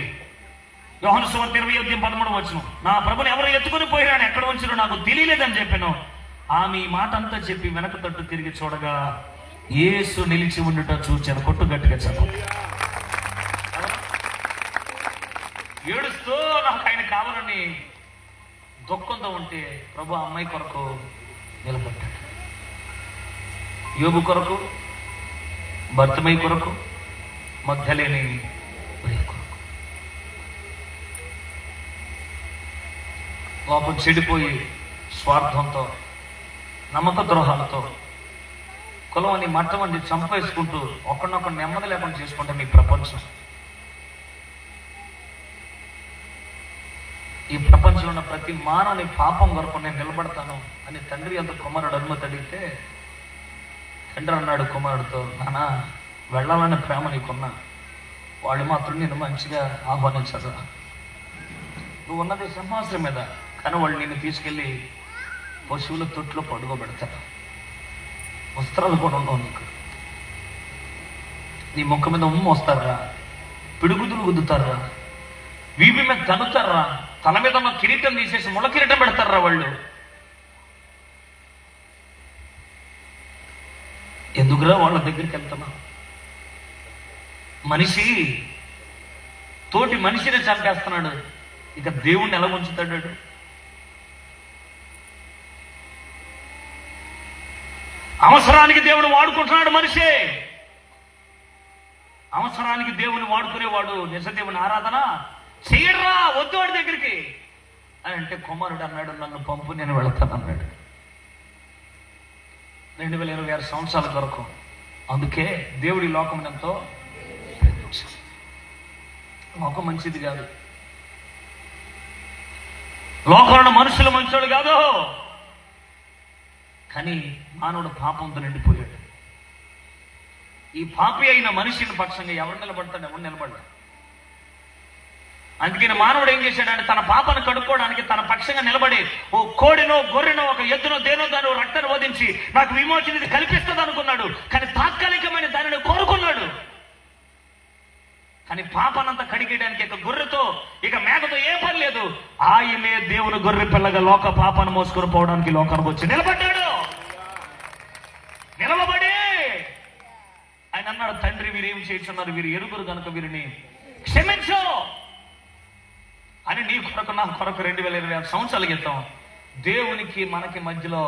Speaker 1: యోహాను సువార్త 20:13వ వచనం. నా ప్రభుని ఎవరో ఎత్తుకుని పోయిరా, అని ఎక్కడ ఉంచిరో నాకు తెలియలేదని చెప్పాను. ఆమె ఈ మాట అంతా చెప్పి వెనక తట్టు తిరిగి చూడగా యేసు నిలిచి ఉండుట చూచాను. కొట్టు గట్టిగా చెప్పు. ఏడుస్తూ నాకు ఆయన కావాలని దుఃఖంతో ఉంటే ప్రభు అమ్మాయి కొరకు నిలబడ్డాడు. యోబు కొరకు, భర్తమై కొరకు, మగ్ధలేని కొరకు. పాపం చెడిపోయి స్వార్థంతో, నమ్మక ద్రోహాలతో, కులం అని మట్టం అని చంపేసుకుంటూ ఒకరినొకరు నెమ్మది లేకుండా చేసుకుంటే మీ ప్రపంచం. ఈ ప్రపంచంలో ఉన్న ప్రతి మానవుని పాపం కొరకు నేను నిలబడతాను అని తండ్రి అంత కుమారుడు అనుమతి అడిగితే తండ్రి అన్నాడు కుమారుడితో, నానా వెళ్ళాలనే ప్రేమ నీకున్నా, వాళ్ళు మాత్రం నేను మంచిగా ఆహ్వానించరు. నువ్వు ఉన్నది సింహాసనం మీద, కానీ వాళ్ళు నిన్ను తీసుకెళ్ళి పశువుల తొట్టులో పడుకోబెడతారు. వస్త్రాలు కూడా ఉండవు నీకు. నీ ముఖం మీద ఉమ్ము వస్తారా, పిడుగుదులు గుద్దుతారా, వీపి మీద తన్నుతారా, తల మీద ఉన్న కిరీటం తీసేసి ముళ్ళ కిరీటం పెడతారా వాళ్ళు. ఎందుకురా వాళ్ళ దగ్గరికి వెళ్తున్నా? మనిషి తోటి మనిషిని చంపేస్తున్నాడు, ఇక దేవుణ్ణి ఎలా ఉంచుతాడు? అవసరానికి దేవుడు వాడుకుంటున్నాడు మనిషి. అవసరానికి దేవుని వాడుకునేవాడు నిజదేవుని ఆరాధన చెయ్యడ్రా, వద్దు వాడి దగ్గరికి అని అంటే కుమారుడు అన్నాడు, నన్ను పంపు, నేను వెళతాను అన్నాడు. 2026 సంవత్సరాల కొరకు. అందుకే దేవుడి లోకం ఎంతో ప్రేమించాడు. లోకం మంచిది కాదు, లోకంలో మనుషులు మంచోడు కాదు, కానీ మానవుడు పాపంతో నిండిపోయాడు. ఈ పాపి అయిన మనిషిని పక్షంగా ఎవరు నిలబడతాడు? ఎవరు నిలబడ్డాడు? అందుకని మానవుడు ఏం చేశాడంటే తన పాపను కడుక్కోవడానికి తన పక్షంగా నిలబడి ఓ కోడినో గొర్రెనో ఒక ఎద్దునో దేనో దాని రక్తాన్ని వధించి నాకు విమోచన ఇది కల్పిస్తుంది అనుకున్నాడు. కానీ తాత్కాలికమైన దానిని కోరుకున్నాడు. కానీ పాపనంతా కడిగేయడానికి ఇక గొర్రెతో ఇక మేకతో ఏ పని లేదు. ఆయనే దేవుని గొర్రె పిల్లగా లోక పాపాన్ని మోసుకొని పోవడానికి లోకానికి వచ్చి నిలబడ్డాడు. నిలవబడి ఆయన అన్నాడు, తండ్రి వీరేమి చేస్తున్నారు, వీరు ఎరుగురు కనుక వీరిని క్షమించు అని నీ కొరకు నా కొరకు 2026 సంవత్సరాల క్రితం దేవునికి మనకి మధ్యలో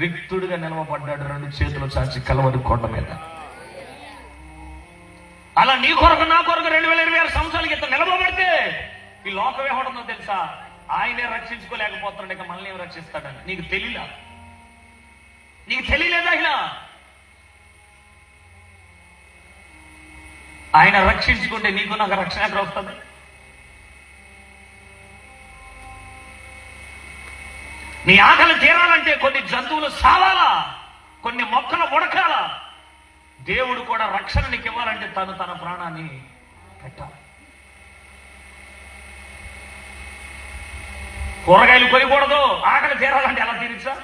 Speaker 1: రిక్తుడిగా నిలవబడ్డాడు, 2 చేతులు చాచి కలవరి కొండ మీద. అలా నీ కొరకు నా కొరకు 2026 సంవత్సరాల క్రితం నిలవబడితే ఈ లోకం ఏమవుతుందో తెలుసా? ఆయనే రక్షించుకోలేకపోతున్నాడు, ఇక మనల్ని ఏం రక్షిస్తాడని నీకు తెలియలా? నీకు తెలియలేదా? ఆయన రక్షించుకుంటే నీకు నాకు రక్షణ ఎక్కడ వస్తుంది? నీ ఆకలి తీరాలంటే కొన్ని జంతువులు సావాలా, కొన్ని మొక్కలు ఉడకాలా. దేవుడు కూడా రక్షణ నీకు ఇవ్వాలంటే తన ప్రాణాన్ని పెట్టాలి. కూరగాయలు కొయ్యకూడదు, ఆకలి తీరాలంటే ఎలా తీరుచ్చా?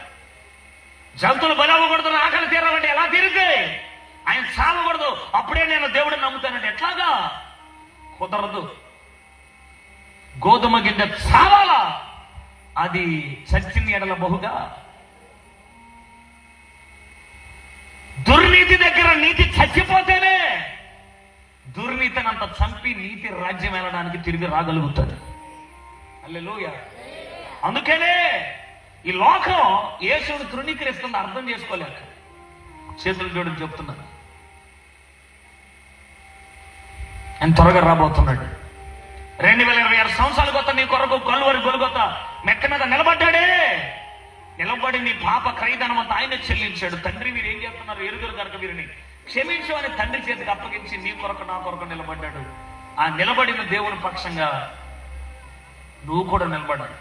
Speaker 1: జంతువులు బలవ్వకూడదు, ఆకలి తీరాలంటే ఎలా తీరుతాయి? ఆయన చావకూడదు, అప్పుడే నేను దేవుడిని నమ్ముతానంటే ఎట్లాగా? కుదరదు. గోధుమ గింజ చావాలా, అది చచ్చిన ఎడల బహుగా. దుర్నీతి దగ్గర నీతి చచ్చిపోతేనే దుర్నీతిని అంత చంపి నీతి రాజ్యం వెళ్ళడానికి తిరిగి రాగలుగుతాడు. హల్లెలూయా. అందుకనే ఈ లోకం యేసుని తృణీకరిస్తుంది, అర్థం చేసుకోలేక. చేతులు జోడికి చెప్తున్నాను, ఆయన త్వరగా రాబోతున్నాడు. 2026 సంవత్సరాల కొత్త నీ కొరకు కలువరి గొలుగొత్త మెట్ట మీద నిలబడ్డాడే. నిలబడి నీ పాప క్రయధనం అంతా ఆయన చెల్లించాడు. తండ్రి వీరు ఏం చేస్తున్నారు, ఎరుగురు కనుక వీరిని క్షమించు అని తండ్రి చేతికి అప్పగించి నీ కొరకు నా కొరకు నిలబడ్డాడు. ఆ నిలబడిన దేవుని పక్షంగా నువ్వు కూడా నిలబడ్డాడు.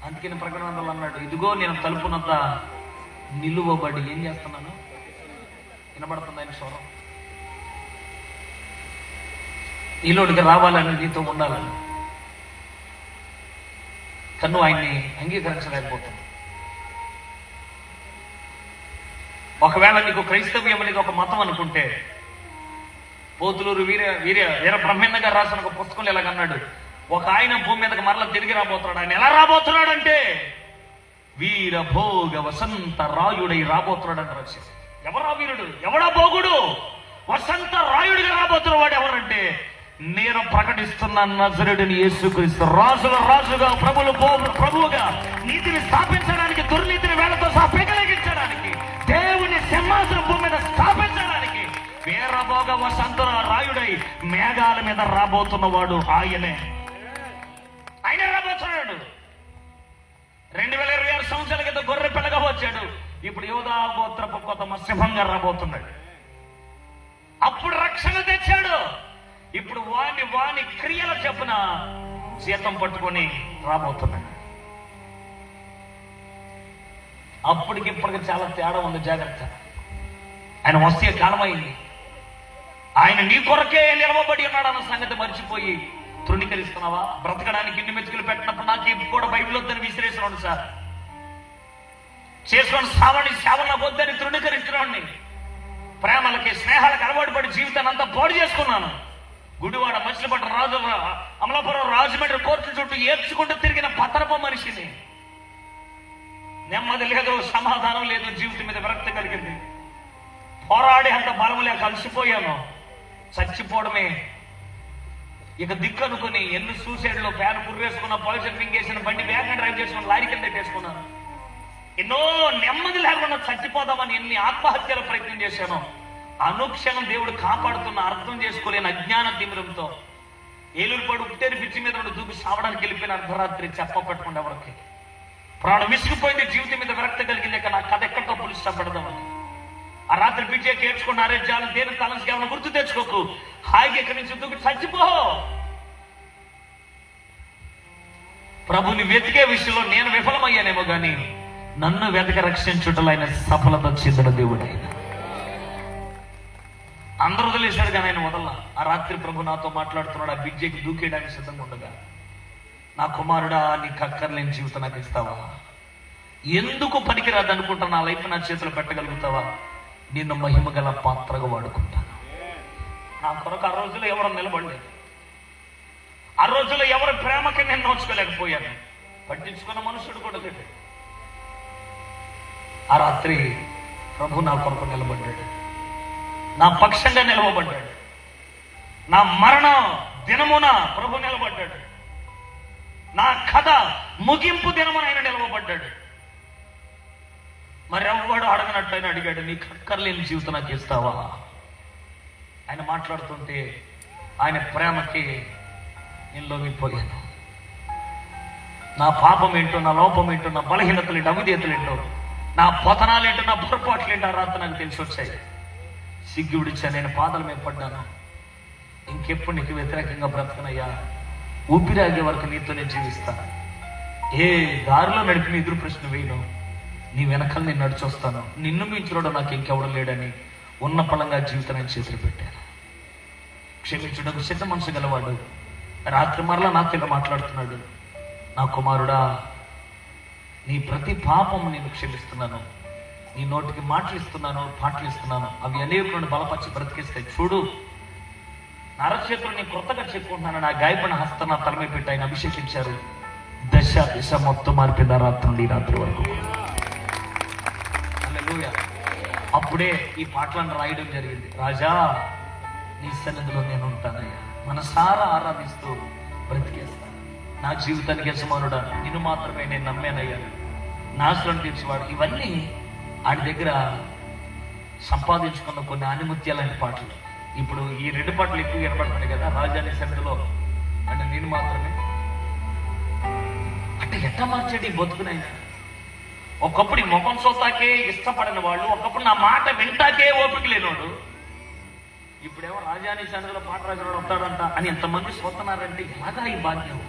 Speaker 1: అందుకని ప్రకటనలో అన్నాడు, ఇదిగో నేను తలుపునంత నిలువబడి ఏం చేస్తున్నాను? వినబడుతుంది ఆయన స్వరం. నీలోడికి రావాలని, నీతో ఉండాలని, కన్ను ఆయన్ని అంగీకరించలేకపోతుంది. ఒకవేళ నీకు క్రైస్తవ్యం అనేది ఒక మతం అనుకుంటే, పోతులూరు వీర బ్రహ్మేంద్ర గారు రాసిన ఒక పుస్తకంలో ఎలాగన్నాడు, ఒక ఆయన భూమి మీదకి మరలా తిరిగి రాబోతున్నాడు. ఆయన ఎలా రాబోతున్నాడు అంటే వీరభోగ వసంత రాయుడై రాబోతున్నాడు అని రాశారు. ఎవరా వీరుడు, ఎవడా భోగుడు? వసంత రాయుడిగా రాబోతున్న వాడు ఎవరంటే నేను ప్రకటిస్తున్న నజరేయుడైన యేసుక్రీస్తు, రాజుల రాజుగా, ప్రభువుగా నీతిని స్థాపించడానికి, దుర్నీతిని వేళతో పెగలిగించడానికి, దేవుని సింహాసనం భూమి మీద స్థాపించడానికి వీరభోగ వసంత రాయుడై మేఘాల మీద రాబోతున్నవాడు ఆయనే. ఆయనే రాబోతున్నాడు. 2026 సంవత్సరాల కింద గొర్రె పిల్లగా వచ్చాడు. ఇప్పుడు యోధా గోత్రపు కొత్త మత్స్యభంగా రాబోతున్నాడు. అప్పుడు రక్షణ తెచ్చాడు. ఇప్పుడు వాని క్రియల చెప్పున జీతం పట్టుకొని రాబోతున్నాడు. అప్పటికిప్పటికి చాలా తేడా ఉంది, జాగ్రత్త. ఆయన వస్తే కాలం అయింది. ఆయన నీ కొరకే నిలవబడి ఉన్నాడు అన్న సంగతి మర్చిపోయి తృణీకరిస్తున్నావా? బ్రతకడానికి ఇన్ని మెతుకులు పెట్టినప్పుడు నాకు ఇప్పుడు కూడా బైబిల్ వద్దని విసిరేసినాడు సార్. చేసుకొని సావని సేవన వద్దని తృణీకరించినవాడిని. ప్రేమలకి స్నేహాలకు అలవాటు పడి జీవితాన్ని అంతా పాడు చేసుకున్నాను. గుడివాడ, మచిలీపట్నం, అమలాపురం, రాజమండ్రి కోర్టుల చుట్టూ ఏడ్చుకుంటూ తిరిగిన పతరపు మనిషిని. నెమ్మది లేదు, సమాధానం లేదు, జీవితం మీద విరక్తి కలిగింది. పోరాడి అంత బలం లేక కలిసిపోయాను. చచ్చిపోవడమే ఇక దిక్కు అనుకుని ఎన్ని సూసైడ్లో ఫ్యాన్ పుర్రేసుకున్న, పాయిజన్ మింగేసిన, బండి వేగంగా డ్రైవ్ చేసుకుని లారీ కింద పెట్టేసుకున్నాను. ఎన్నో నెమ్మది లేకుండా చచ్చిపోదామని ఎన్ని ఆత్మహత్యల ప్రయత్నం చేశాను. అనుక్షణం దేవుడు కాపాడుతున్న అర్థం చేసుకోలేని అజ్ఞాన తిమిరంతో ఏలూరుపాడు ఉట్టేరు పిచ్చి మీద దూకి సావడానికి వెళ్ళిపోయిన అర్ధరాత్రి చెప్పపట్టకుండా ఎవరికి ప్రాణం విసిగిపోయింది. జీవితం మీద విరక్తి కలిగింది. నా కథ ఎక్కడితో పులిసి చంపడదామని ఆ రాత్రి పిచ్చే కేర్చుకున్న ఆరోగ్యాలు దేని తలసి ఏమైనా గుర్తు తెచ్చుకోకు. హాయిగా ఇక్కడి నుంచి దూకి చచ్చిపో. ప్రభుని వెతికే విషయంలో నేను విఫలమయ్యానేమో గాని నన్ను వెతక రక్షించుటలో ఆయన సఫలత చెందిన దేవుడు. ఆయన అందరూ వదిలేశాడు కానీ ఆయన వదల. ఆ రాత్రి ప్రభు నాతో మాట్లాడుతున్నాడు. ఆ బిడ్జకి దూకేయడానికి సిద్ధంగా ఉండగా, నా కుమారుడా, నీకు అక్కర్లేని జీవితం నాకు ఇస్తావా? ఎందుకు పనికిరాదు అనుకుంటా నా లైఫ్ నా చేతులు పెట్టగలుగుతావా? నిన్ను మహిమ గల పాత్రగా వాడుకుంటాను. నా కొరకు ఆ రోజుల్లో ఎవరు నిలబడలేదు. ఆ రోజుల్లో ఎవరి ప్రేమకి నేను నోచుకోలేకపోయాను. పట్టించుకున్న మనుషుడు కూడా లేదు. ఆ రాత్రి ప్రభు నా కొరకు నిలబడ్డాడు. నా పక్షంగా నిలవబడ్డాడు. నా మరణ దినమున ప్రభు నిలబడ్డాడు. నా కథ ముగింపు దినమున ఆయన నిలవబడ్డాడు. మరి ఎవ్వడు అడగనట్టు ఆయన అడిగాడు, నీకు అక్కర్లేని జీవితం నాకు ఇస్తావా? ఆయన మాట్లాడుతుంటే ఆయన ప్రేమకి నేను లొంగిపోయాను. నా పాపం ఏంటో, నా లోపం ఏంటో, నా బలహీనతలు ఏంటో, అవిధేతలు ఏంటో, నా పతనాలు ఏంటో, నా పొరపాట్లు ఏంటో ఆ రాత్రి నాకు తెలిసి వచ్చాయి. సిగ్గు విడిచా, నేను పాదాల మీద పడ్డాను. ఇంకెప్పుడు నీకు వ్యతిరేకంగా బ్రతకనయ్యా, ఊపిరాగే వరకు నీతోనే జీవిస్తా. ఏ దారిలో నడిపిన ఎదురు ప్రశ్న వేయను, నీ వెనకాల నేను నడిచొస్తాను. నిన్ను మించుకోవడం నాకు ఇంకెవడం లేడని ఉన్న పలంగా జీవితాన్ని చేతులు పెట్టాను. క్షమించడానికి సిద్ధ మనసు గలవాడు. రాత్రి మరలా నాతో మాట్లాడుతున్నాడు. నా కుమారుడా, నీ ప్రతి పాపము నేను క్షమిస్తున్నాను. నీ నోటికి మాటలు ఇస్తున్నాను, పాటలు ఇస్తున్నాను. అవి అనేకులను బలపరిచి బ్రతికిస్తాయి. చూడు, నరచేతులు నీ కొత్తగా చెప్పుకుంటున్నాను. నా గాయపడిన హస్తం నా తలమే పెట్టి ఆయన అభిషేకించారు. దశ దిశ మొత్తం మార్పింది ఆ రాత్రి నుండి ఈ రాత్రి వరకు. హల్లెలూయా. అప్పుడే ఈ పాటలను రాయడం జరిగింది. రాజా, నీ సన్నిధిలో నేను ఉంటానయ్యా, మనసారా ఆరాధిస్తూ బ్రతికేస్తాను. నా జీవితానికి యజమానుడా, నిన్ను మాత్రమే నేను నమ్మానయ్యా, నాశనం తీర్చేవాడు. ఇవన్నీ ఆయన దగ్గర సంపాదించుకున్న కొన్ని ఆనిముత్యాలాంటి పాటలు. ఇప్పుడు ఈ రెండు పాటలు ఎక్కువ వినపడుతున్నాయి కదా. రాజాని సన్నిధిలో అంటే నేను మాత్రమే అంటే ఎట్లా మార్చాడు ఈ బతుకునైనా. ఒకప్పుడు ఈ ముఖం చూస్తాకే ఇష్టపడిన వాళ్ళు, ఒకప్పుడు నా మాట వింటాకే ఓపిక లేనోడు, ఇప్పుడేమో రాజాని సన్నిధిలో పాట రాజుడు వస్తాడంట అని ఎంతమంది చూస్తున్నారంటే ఎలాగా ఈ భాగ్యం?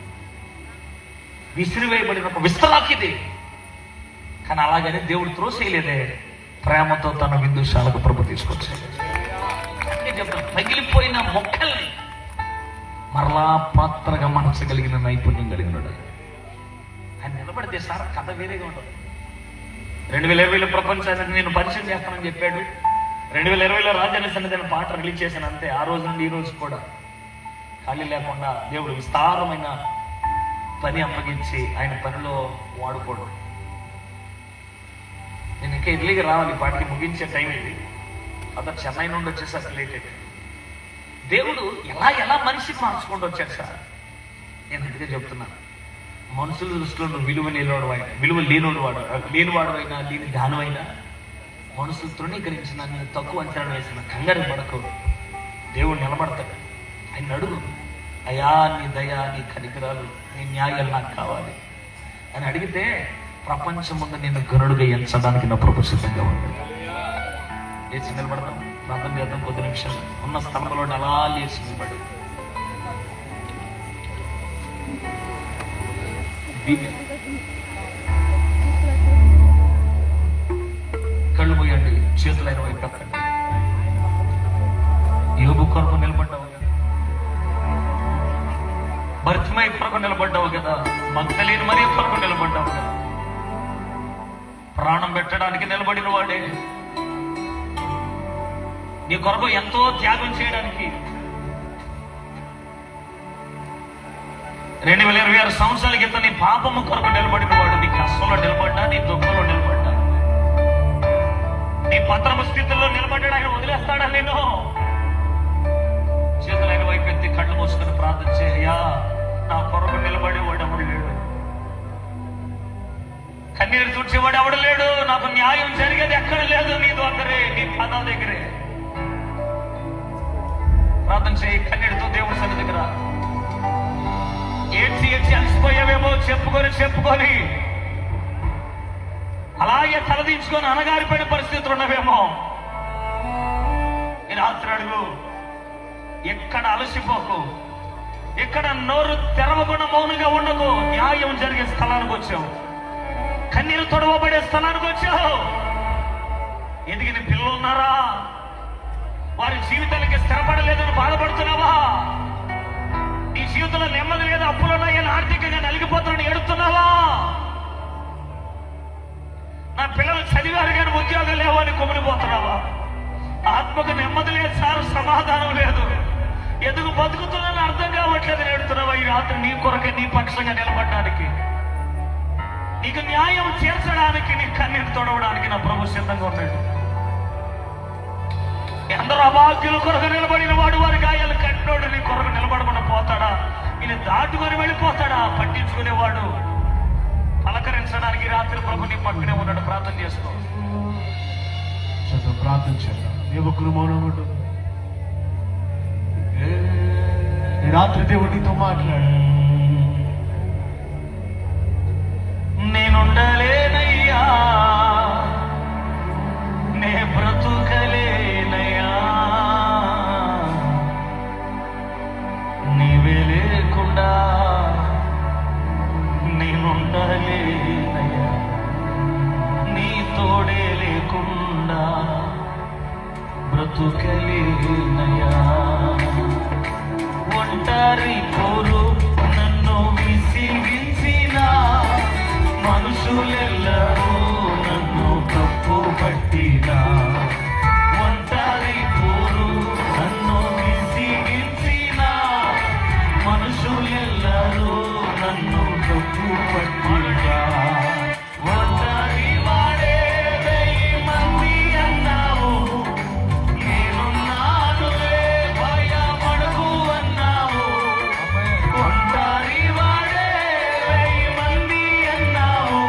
Speaker 1: విసిరివేయబడిన ఒక విస్తలాకిది. కానీ అలాగని దేవుడు త్రోసేయలేదే, ప్రేమతో తన విందుశాలకు ప్రభు తీసుకొచ్చాడు. అంటే చెప్తాను, పగిలిపోయిన మొక్కల్ని మరలా పాత్రగా మనసగలిగిన నైపుణ్యం కలిగినాడు. ఆయన నిలబడితే సార్ కథ వేరేగా ఉంటుంది. 2020 ప్రపంచానికి నేను పరిచయం చేస్తానని చెప్పాడు. 2020 రాజధాని సన్నిధిని పాట రిలీజ్ చేశాను అంతే. ఆ రోజు నుండి ఈ రోజు కూడా ఖాళీ లేకుండా దేవుడు విస్తారమైన పని అప్పగించి ఆయన పనిలో వాడుకోవడం. నేను ఇంకా ఇడ్లీగా రావాలి, పాటికి ముగించే టైం ఇది. అతను చెన్నై నుండి వచ్చేసరికి లేట్ అయితే దేవుడు ఎలా ఎలా మనిషిని మార్చుకుంటూ వచ్చాడు సార్. నేను అందుకే చెప్తున్నాను, మనుషుల దృష్టిలో నువ్వు విలువ లేనివాడు అయినా లేని దానమైనా మనుషులు తృణీకరించిన, నేను తక్కువ అంచనా వేసిన కంగారు పడకు. దేవుడు నిలబడతాడు. ఆయన అడుగు, అయ్యా నీ దయా, నీ కనికరాలు, నీ న్యాయాలు నాకు కావాలి అని అడిగితే ప్రపంచం ముందు నేను గరుడుగా ఎంచడానికి నా ప్రభు సిద్ధంగా ఉంది. లేచి నిలబడతాం, ప్రార్థన చేద్దాం. కొద్ది నిమిషాలు ఉన్న స్థలంలో అలా లేచి నిలబడి కళ్ళు పోయండి, చేతులు ఆయన వైపు పెట్టండి. యోబు కొరకు నిలబడ్డావు కదా, భర్తమై కొరకు నిలబడ్డావు కదా, మగ్దలేని మరీ కొరకు నిలబడ్డావు కదా. ప్రాణం పెట్టడానికి నిలబడిన వాడే నీ కొరకు ఎంతో త్యాగం చేయడానికి 2026 సంవత్సరాల క్రితం నీ పాపము కొరకు నిలబడిన వాడు నీ కష్టంలో నిలబడ్డా, నీ దుఃఖంలో నిలబడ్డా, నీ పత్రము స్థితిలో నిలబడ్డా ఆయన వదిలేస్తాడా? నేను చేతులైన వైపు ఎత్తి కళ్ళు మూసుకొని ప్రార్థన చేయా. నా కొరకు నిలబడేవాడు ఎవడు లేడు, కన్నీరు తుడిచేవాడు ఎవడు లేడు, నాకు న్యాయం జరిగేది ఎక్కడ లేదు, నీ దగ్గరే, నీ పాదాల దగ్గరే. ప్రార్థన చేయి, కన్నీటితో దేవుడి సన్నిధి దగ్గర ఏడ్చి అలసిపోయావేమో చెప్పుకొని అలాగే తలదించుకొని అనగారిపోయిన పరిస్థితులు ఉన్నవేమో. ఈ రాత్రి అడుగు, ఎక్కడ అలసిపోకు, ఎక్కడ నోరు తెరవకుండా మౌనంగా ఉండకు. న్యాయం జరిగే స్థలానికి వచ్చావు, కన్నీరు తొడవబడే స్థలానికి వచ్చావు. ఎదిగిన పిల్లలు ఉన్నారా? వారి జీవితాలకి స్థిరపడలేదని బాధపడుతున్నావా? నీ జీవితంలో నెమ్మది లేదు, అప్పులున్నాయని ఆర్థికంగా నలిగిపోతానని ఏడుతున్నావా? నా పిల్లలు చదివారు కానీ ఉద్యోగం లేవు అని కుమిలిపోతున్నావా? ఆత్మకు నెమ్మది లేదు సార్, సమాధానం లేదు, ఎందుకు బతుకుతున్నానని అర్థం కావట్లేదని ఏడుతున్నావా? ఈ రాత్రి నీ కొరకే, నీ పక్షంగా నిలబడడానికి, నీకు న్యాయం చేర్చడానికి, నీ కన్నీరు తొడవడానికి నా ప్రభు సిద్ధంగా ఉన్నాడు. అందరూ అభాగ్యుల కొరకు నిలబడిన వాడు వారి గాయాలు కట్టినోడు నీ కొరకు నిలబడకుండా పోతాడా? ఈయన దాటుకొని వెళ్ళిపోతాడా? పట్టించుకునేవాడు పలకరించడానికి రాత్రి ప్రభు నీ పక్కనే ఉన్నాడు. ప్రార్థన చేసుకో,
Speaker 2: ప్రార్థన చేద్దాం. ఏ ఒక్కరు మౌనం ఉండు. ఈ రాత్రి దేవుడు నీతో మాట్లాడు.
Speaker 1: నేనుండలేనయ్యా, నే బ్రతుకలేనయ్యా, నీవే లేకుండా నేనుండలేనయ్యా, నీ తోడే లేకుండా బ్రతుకలేనయ్యా. ఒంటరి పోరు నన్ను విసిగించిన మనుషులెల్లరూ నన్ను తప్పు పట్టినా, ఒంటరి పోరు నన్ను విసిగించిన మనుషులెల్లరూ నన్ను తప్పు పట్టినా, ఒంటరి వాడే 1000 మంది అన్నావు, నేనున్నానులే భయపడకు అన్నావు. ఒంటరి వాడే 1000 మంది అన్నావు,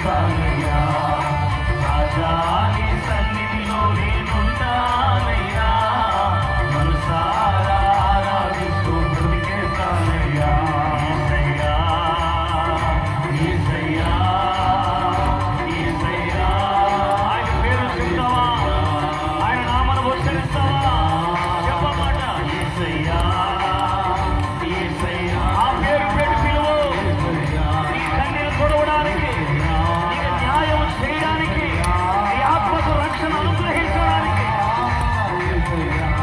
Speaker 1: బ్రతికేస్తానయ్యా రాజా నీ సన్నిధిలో నేనుంటానయ్యా మనసారా ఆరాధిస్తూ బ్రతికేస్తానయ్యా యేసయ్యా యేసయ్యా యేసయ్యా ఆయన పేరు చెప్తావా ఆయన నామను ఉచ్చరిస్తావా చెప్పమాట యేసయ్యా యేసయ్యా ఆ పేరు పెట్టి పిలువు నీ కన్నీరు కొడవడానికి నీకు న్యాయం చేయడానికి నీ ఆత్మకు రక్షణ అనుగ్రహించడానికి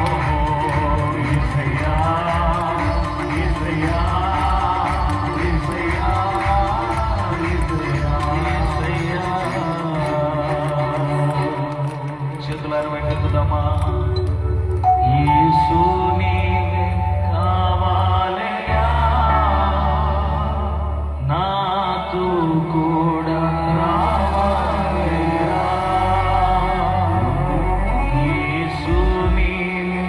Speaker 1: ఓహో యేసయ్యా యేసయ్యా యేసయ్యా యేసయ్యా చేతులారు పెట్టేద్దామా యేసు నీవే కావాలయ్యా నాతో కూడా రావాలయ్యా యేసు నీవే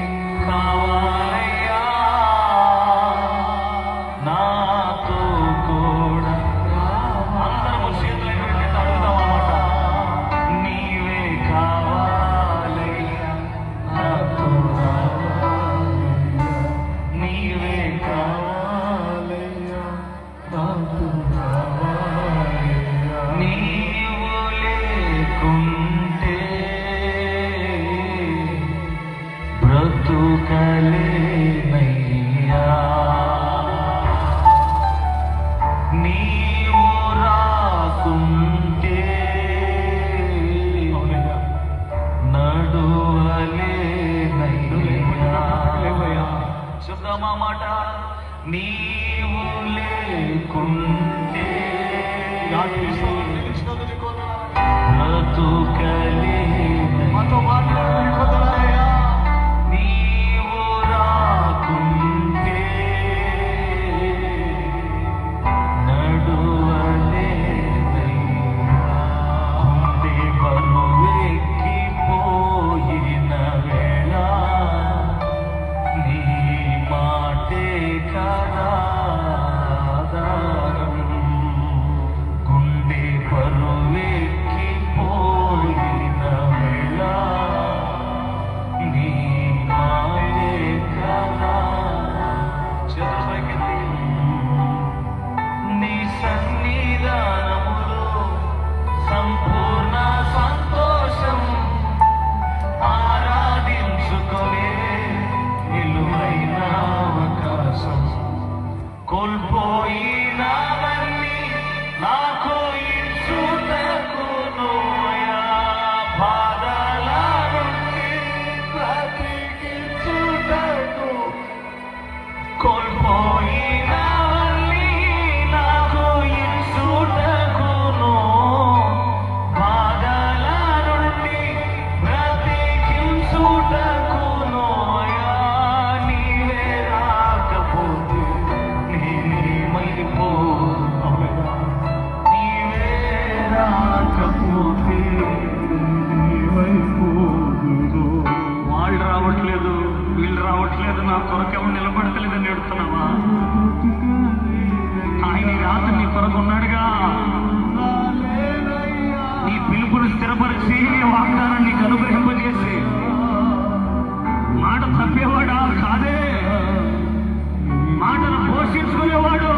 Speaker 1: కావాలయ్యా నాతో కూడా అందరము చేతులు ఎత్తి అడుగుదాం అన్నమాట నీవే కావాలయ్యా నాతో నీవే కావాలయ్యా నాతో నీవు లేకుంటే బ్రతుకలేనయ్యా నీవు రాకుంటే నడువలేనయ్యా చెప్దామా మాట నీవు లేకుంటే బ్రతుకలేనయ్యా నీవు రాకుంటే నడువలేనయ్యా గుండె బరువెక్కిపోయిన వేళ నీ మాటే కదా ఆధారం. గుండె బరువెక్కిపోయిన వేళ నీ మాటే కదా చేతులు పైకెత్తి నీ సన్నిధానములో సంపూర్ణ సంతోషం ఆరాధించుకునే విలువైన అవకాశం కోల్పోయినవన్నీ నాకు ఇచ్చుటకు నోయా బాధల నుండి బ్రతికించుటకు కోల్పోయినవన్నీ నాకు ఇచ్చుటకును బాధల నుండి బ్రతికించుటకును అయా నీవే రాకపోతే నేనేమైపోదు నీవే రాకపోతే నేనేమైపోదు వాళ్ళు రావట్లేదు వీళ్ళు రావట్లేదు నా కొరకేమో నిలబడతలేదని ఎడుతున్నావా ఆయన ఈ రాత్రి నీ కొరకు ఉన్నాడుగా నీ పిలుపును స్థిరపరిచి నీ వాగ్దానాన్ని నీకు అనుగ్రహింపజేసి మాట తప్పేవాడా కాదే మాటను పోషించుకునేవాడు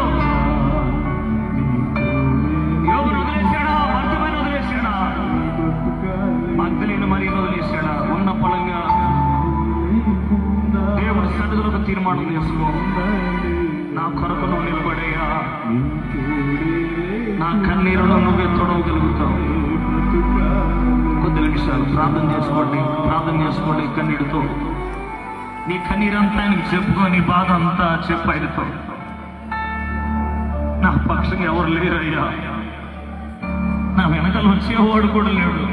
Speaker 1: ఎవరు వదిలేశాడా భర్తమైన వదిలేశాడా భక్తులేని మరీ వదిలేశాడా ఉన్న పొలంగా దేవుడి సన్నిధిలోకి తీర్మానం చేసుకో నా కొరకు నువ్వు నిలబడయ్యా నా కన్నీరులో నువ్వే తొడవగలుగుతావు కొద్ది నిమిషాలు ప్రార్థన చేసుకోండి కన్నీటితో నీ కన్నీరంతా ఆయనకు చెప్పుకో నీ బాధ అంతా చెప్పు ఆయనతో నా పక్షంగా ఎవరు లేరయ్యా నా వెనకాల వచ్చేవాడు కూడా లేడు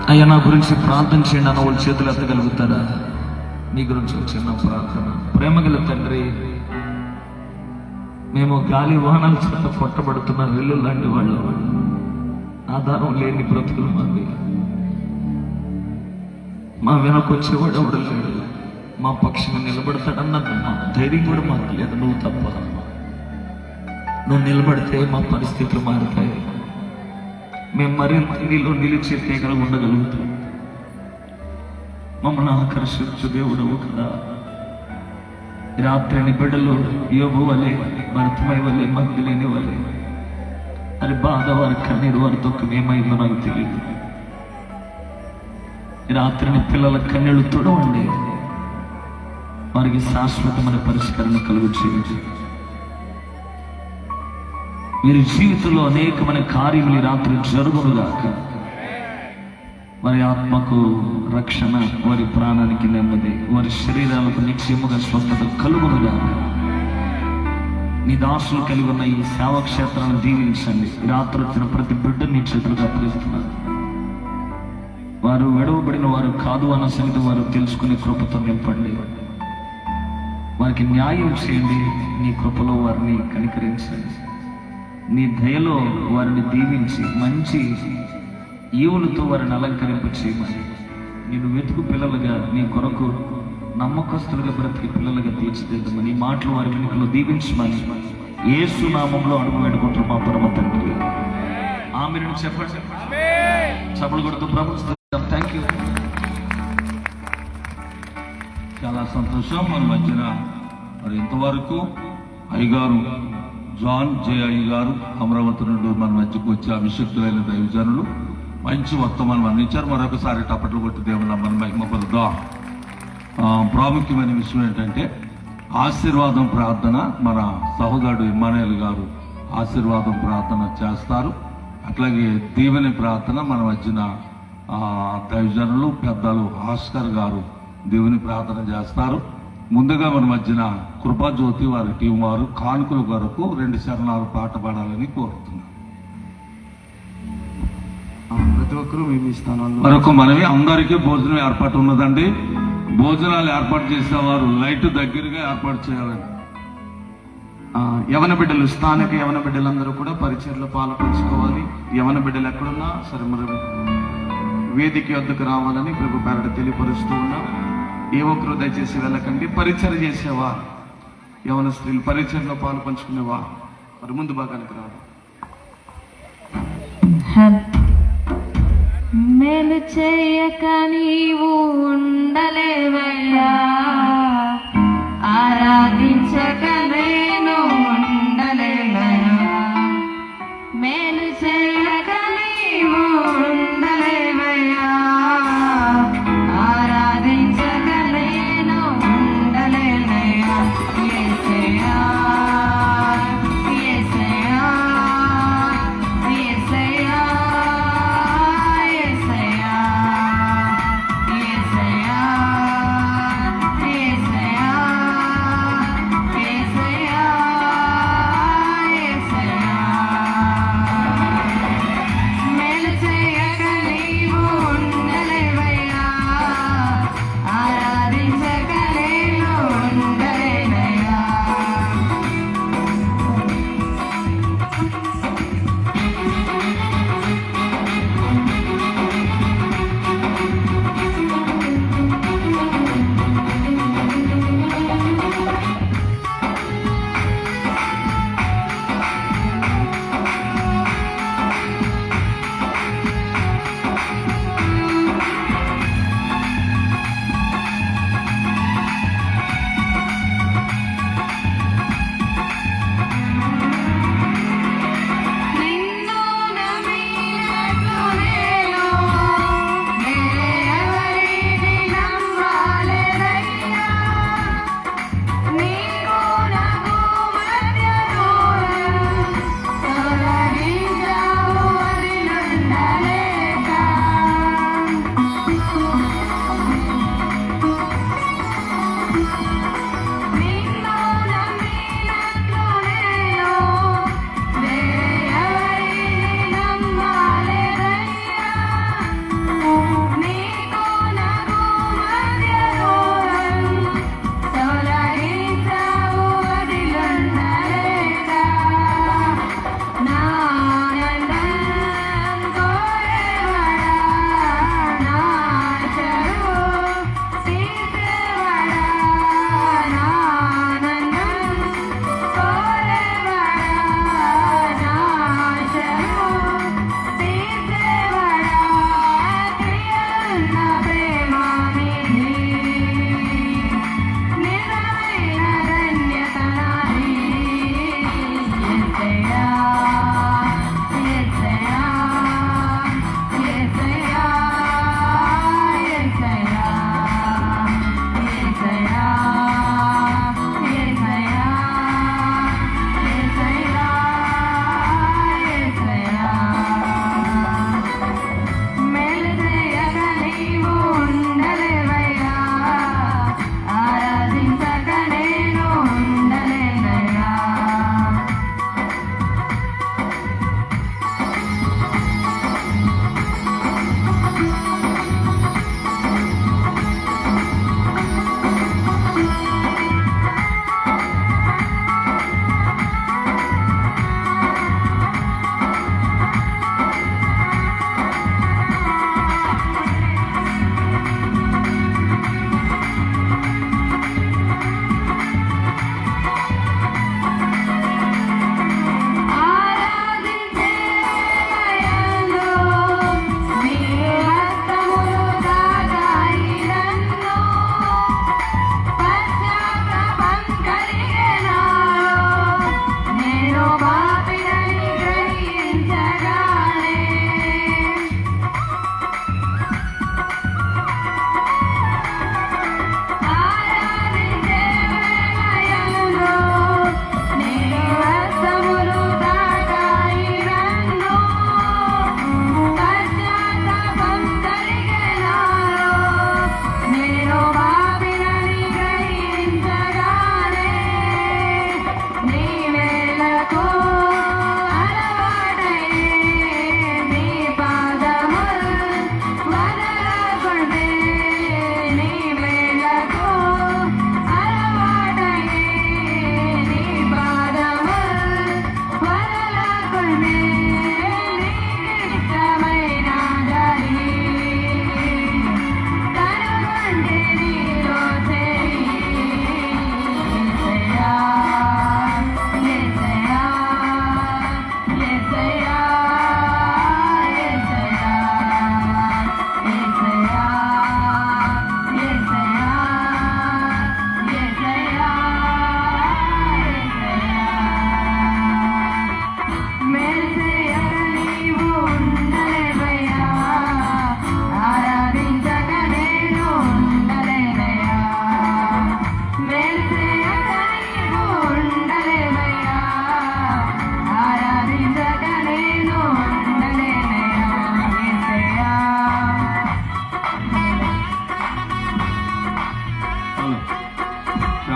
Speaker 1: అయ్యా నా గురించి ప్రార్థన చేయండి అన్న వాళ్ళ చేతులు ఎత్తగలుగుతారా? నీ గురించి ఒక చిన్న ప్రార్థన. ప్రేమగల తండ్రి, మేము గాలి వాహనాల చేత కొట్టబడుతున్న వెళ్ళు లాంటి వాళ్ళు, ఆధారం లేని బ్రతుకులు మాది.
Speaker 3: మా వెనక వచ్చేవాడు ఎవడు లేడు, మా పక్షంగా నిలబడతాడన్న ధైర్యం కూడా మాకు లేదు. నువ్వు తప్ప నువ్వు నిలబడితే మా పరిస్థితులు మారుతాయి. మేము మరింత నీలో నిలిచే తీగలు ఉండగలుగుతాం. మమ్మల్ని ఆకర్షించు దేవుడవు కదా. రాత్రి బిడ్డలు యోబు వలె, భర్తమై వలె, మగ్ధులేని వలె అది బాధ వారి కన్నీరు వారి దుఃఖం ఏమైందో నాకు తెలియదు. రాత్రిని పిల్లల కన్నీళ్లు తుడవండి, వారికి శాశ్వతమైన పరిష్కారం కలుగు చేయండి. వీరి జీవితంలో అనేకమైన కార్యములు రాత్రి జరుగునుగాక. వారి ఆత్మకు రక్షణ, వారి ప్రాణానికి నెమ్మది, వారి శరీరాలకు నిశ్చయముగా స్వస్థత కలుగునుగాక. నీ దాసులు కలిగి ఉన్న ఈ సేవా క్షేత్రాన్ని దీవించండి. రాత్రి వచ్చిన ప్రతి బిడ్డ నీ చేతులకు అప్పగిస్తున్నారు. వారు విడవబడిన వారు కాదు అన్న సంగతి వారు తెలుసుకునే కృపతో నింపండి. వారికి న్యాయం చేయండి. నీ కృపలో వారిని కనికరించండి. నీ దయలో వారిని దీవించి మంచి ఈవులతో వారిని అలంకరింప చేయమని, నేను వెతుకు పిల్లలుగా నీ కొరకు నమ్మకస్తులుగా బ్రతికి పిల్లలుగా తీర్చిదిద్దమని ఈ మాటలు వారి వెనుకలో దీవించమని యేసు నామంలో అడుగు పెట్టుకుంటున్న మా పరమ తండ్రి. ఆమేన్ చెప్పండి. చప్పలు కొడుతూ ప్రభుత్వం. Thank you.
Speaker 4: చాలా సంతోషం. మన మధ్యన మరి ఇంతవరకు అయ్యగారు జాన్ జే అయ్యగారు అమరావతి నుండి మన మధ్యకు వచ్చి అభిషక్తులైన దైవజనులు మంచి వర్తమానం అందించారు. మరొకసారి టపట్లు కొట్టి దేవుని మన మహిమపరుద్దాం. ప్రాముఖ్యమైన విషయం ఏంటంటే ఆశీర్వాదం ప్రార్థన. మన సహోదరుడు ఇమ్మానుయేల్ గారు ఆశీర్వాదం ప్రార్థన చేస్తారు. అట్లాగే దీవెని ప్రార్థన మన మధ్యన దైవజనులు పెద్దలు ఆస్కర్ గారు దేవుని ప్రార్థన చేస్తారు. ముందుగా మన మధ్యన కృపాజ్యోతి వారి టీం వారు కానుకల కొరకు 2 శరణాలు పాట పాడాలని కోరుతున్నారు.
Speaker 2: ప్రతి ఒక్కరూ మేము ఈ స్థానాల్లో
Speaker 4: మరొక మనవి, అందరికీ భోజనం ఏర్పాటు ఉన్నదండి. భోజనాలు ఏర్పాటు చేసేవారు లైట్ దగ్గరగా ఏర్పాటు చేయాలండి.
Speaker 2: యవన బిడ్డలు, స్థానిక యవన బిడ్డలందరూ కూడా పరిచర్లో పాల్పంచుకోవాలి. యవన బిడ్డలు ఎక్కడున్నా సరే మరి వేదిక వద్దకు రావాలని ప్రభు పేరట తెలియపరుస్తూ ఉన్నాం. ఏ ఒక్కరు దయచేసి వెళ్ళకండి. పరిచర్య చేసేవా యవన స్త్రీలు, పరిచర్లో పాలు పంచుకునేవా మరి ముందు భాగానికి రావాలి.
Speaker 5: మేలు చేయక నీవు ఉండలేవయ్యా, ఆరాధించక నేను ఉండలేవయ్యా. మేలు చేయక నీవు ఉండలేవయ్యా, ఆరాధించక నేను ఉండలేనయ్యా. యేసయ్యా, యేసయ్యా, యేసయ్యా, యేసయ్యా, యేసయ్యా.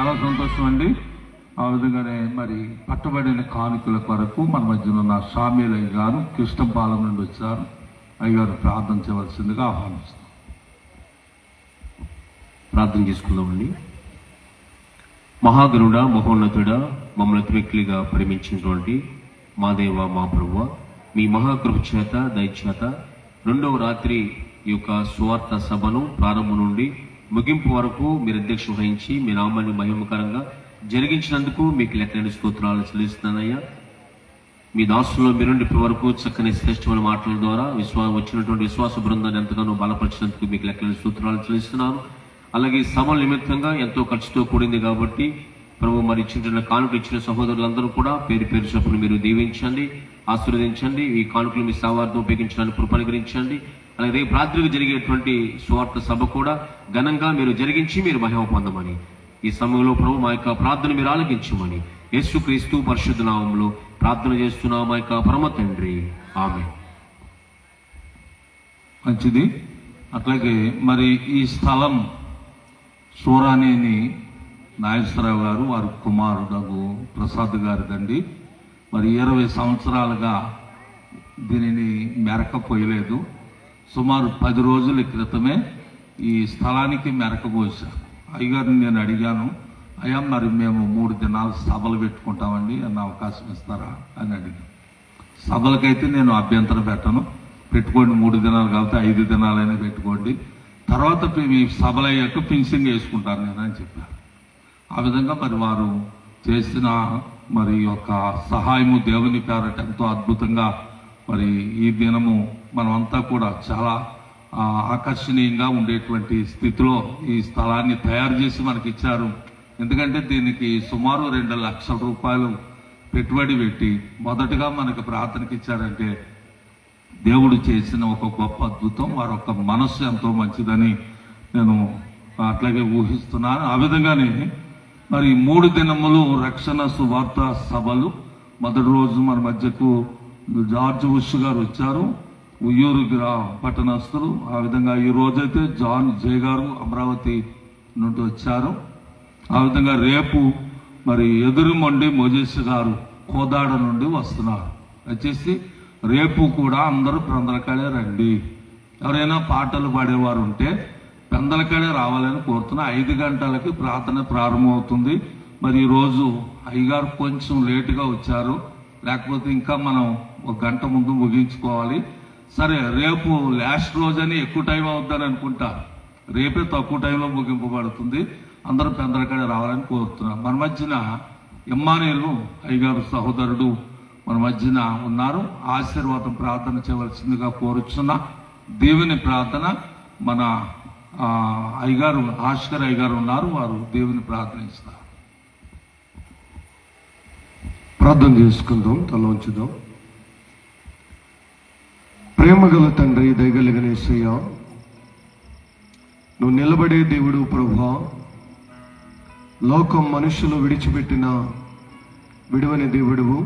Speaker 4: చాలా సంతోషం అండి. ఆ విధంగానే మరి పట్టబడిన కానుకల కొరకు మన మధ్యలో ఉన్న షామీల్ అయ్య గారు కృష్ణపాలెం నుండి వచ్చారు. అయ్యగారు ప్రార్థన చేయవలసిందిగా ఆహ్వానిస్తాం.
Speaker 6: ప్రార్థన చేసుకుందామండి. మహాగరుడ, మహోన్నతుడ, మమ్మల్ని త్రిక్లిగా ప్రేమించినటువంటి మా దేవ, మా ప్రభువ, మీ మహాకృప చేత, దయచేత రెండవ రాత్రి ఈ యొక్క సువార్త సభను ప్రారంభం నుండి ముగింపు వరకు మీరు అధ్యక్ష వహించి మీ నామాన్ని మహిమకరంగా జరిగించినందుకు మీకు లెక్కలేని స్తోత్రాలు చెల్లిస్తున్నానయ్యా. మీ దాసుల్లో మీరుండి ఇప్పటి వరకు చక్కని శ్రేష్టమైన మాటల ద్వారా వచ్చినటువంటి విశ్వాస బృందాన్ని ఎంతగానో బలపరిచినందుకు మీకు లెక్కలేని స్తోత్రాలు చెల్లిస్తున్నాను. అలాగే సభల నిమిత్తంగా ఎంతో ఖర్చుతో కూడింది కాబట్టి ప్రభు మరి ఇచ్చిన కానుకలు ఇచ్చిన సహోదరులందరూ కూడా పేరు పేరు చొప్పున మీరు దీవించండి, ఆశీర్వదించండి. ఈ కానుకలు మీ సేవార్థం ఉపయోగించడానికి కృపనుగ్రహించండి. అలాగే రేపు రాత్రికి జరిగేటువంటి సువార్త సభ కూడా ఘనంగా మీరు జరిగించి మీరు మహిమ పొందమని ఈ సమయంలో ప్రభు మా యొక్క ప్రార్థన మీరు ఆలకించమని యేసుక్రీస్తు పరిశుద్ధ నామములో ప్రార్థన చేస్తున్నాం మా యొక్క పరమ తండ్రి, ఆమేన్.
Speaker 4: మంచిది. అట్లాగే మరి ఈ స్థలం సూరానేని నాగేశ్వరరావు గారు వారి కుమారుడు ప్రసాద్ గారిదండి. మరి 20 సంవత్సరాలుగా దీనిని మెరకపోయలేదు. సుమారు 10 రోజుల క్రితమే ఈ స్థలానికి మెరకపోసారు. అయ్యగారిని నేను అడిగాను, అయ్యా మరి మేము 3 దినాలు సభలు పెట్టుకుంటామండి అన్న అవకాశం ఇస్తారా అని అడిగాను. సభలకైతే నేను అభ్యంతరం పెట్టను, పెట్టుకోండి, 3 దినాలు కాబట్టి 5 దినాలైనా పెట్టుకోండి, తర్వాత మీ సభలు అయ్యాక ఫినిషింగ్ వేసుకుంటాను నేను అని చెప్పారు. ఆ విధంగా మరి వారు చేసిన మరి యొక్క సహాయము దేవుని పేరట ఎంతో అద్భుతంగా మరి ఈ దినము మనమంతా కూడా చాలా ఆకర్షణీయంగా ఉండేటువంటి స్థితిలో ఈ స్థలాన్ని తయారు చేసి మనకి ఇచ్చారు. ఎందుకంటే దీనికి సుమారు 2 లక్షల రూపాయలు పెట్టుబడి పెట్టి మొదటగా మనకు ప్రార్థనకి ఇచ్చారంటే దేవుడు చేసిన ఒక గొప్ప అద్భుతం. వారి యొక్క మనస్సు ఎంతో మంచిదని నేను అట్లాగే ఊహిస్తున్నాను. ఆ విధంగానే మరి 3 దినములు రక్షణ సువార్త సభలు. మొదటి రోజు మన మధ్యకు జార్జ్ బుష్ గారు వచ్చారు, ఉయ్యూరు పట్టణస్తులు. ఆ విధంగా ఈ రోజైతే జాన్ జే గారు అమరావతి నుండి వచ్చారు. ఆ విధంగా రేపు మరి ఎదురుమండి మోజేస్ గారు కోదాడ నుండి వస్తున్నారు. వచ్చేసి రేపు కూడా అందరూ పెందలకాడే రండి. ఎవరైనా పాటలు పాడేవారు ఉంటే పెందలకాడే రావాలని కోరుతున్నా. 5 గంటలకి ప్రార్థన ప్రారంభమవుతుంది. మరి ఈరోజు అయ్యగారు కొంచెం లేటుగా వచ్చారు, లేకపోతే ఇంకా మనం 1 గంట ముందు ముగించుకోవాలి. సరే, రేపు లాస్ట్ రోజని ఎక్కువ టైం అవుద్దని అనుకుంటా, రేపే తక్కువ టైంలో ముగింపబడుతుంది. అందరూ పెందలకాడే రావాలని కోరుతున్నాం. మన మధ్యన ఇమ్మానుయేలు అయ్యగారు సహోదరుడు మన మధ్యన ఉన్నారు. ఆశీర్వాదం ప్రార్థన చేయవలసిందిగా కోరుచున్నా. దేవుని ప్రార్థన మన అయ్యగారు ఆస్కర్ అయ్యగారు ఉన్నారు, వారు దేవుని ప్రార్థనిస్తారు.
Speaker 7: ప్రార్థన చేసుకుందాం, తల ఉంచుదాం. ప్రేమగల తండ్రి, దయగలిగిన యేసయ్య, నువ్వు నిలబడే దేవుడు ప్రభువా. లోకం మనుషులు విడిచిపెట్టిన విడువని దేవుడువు.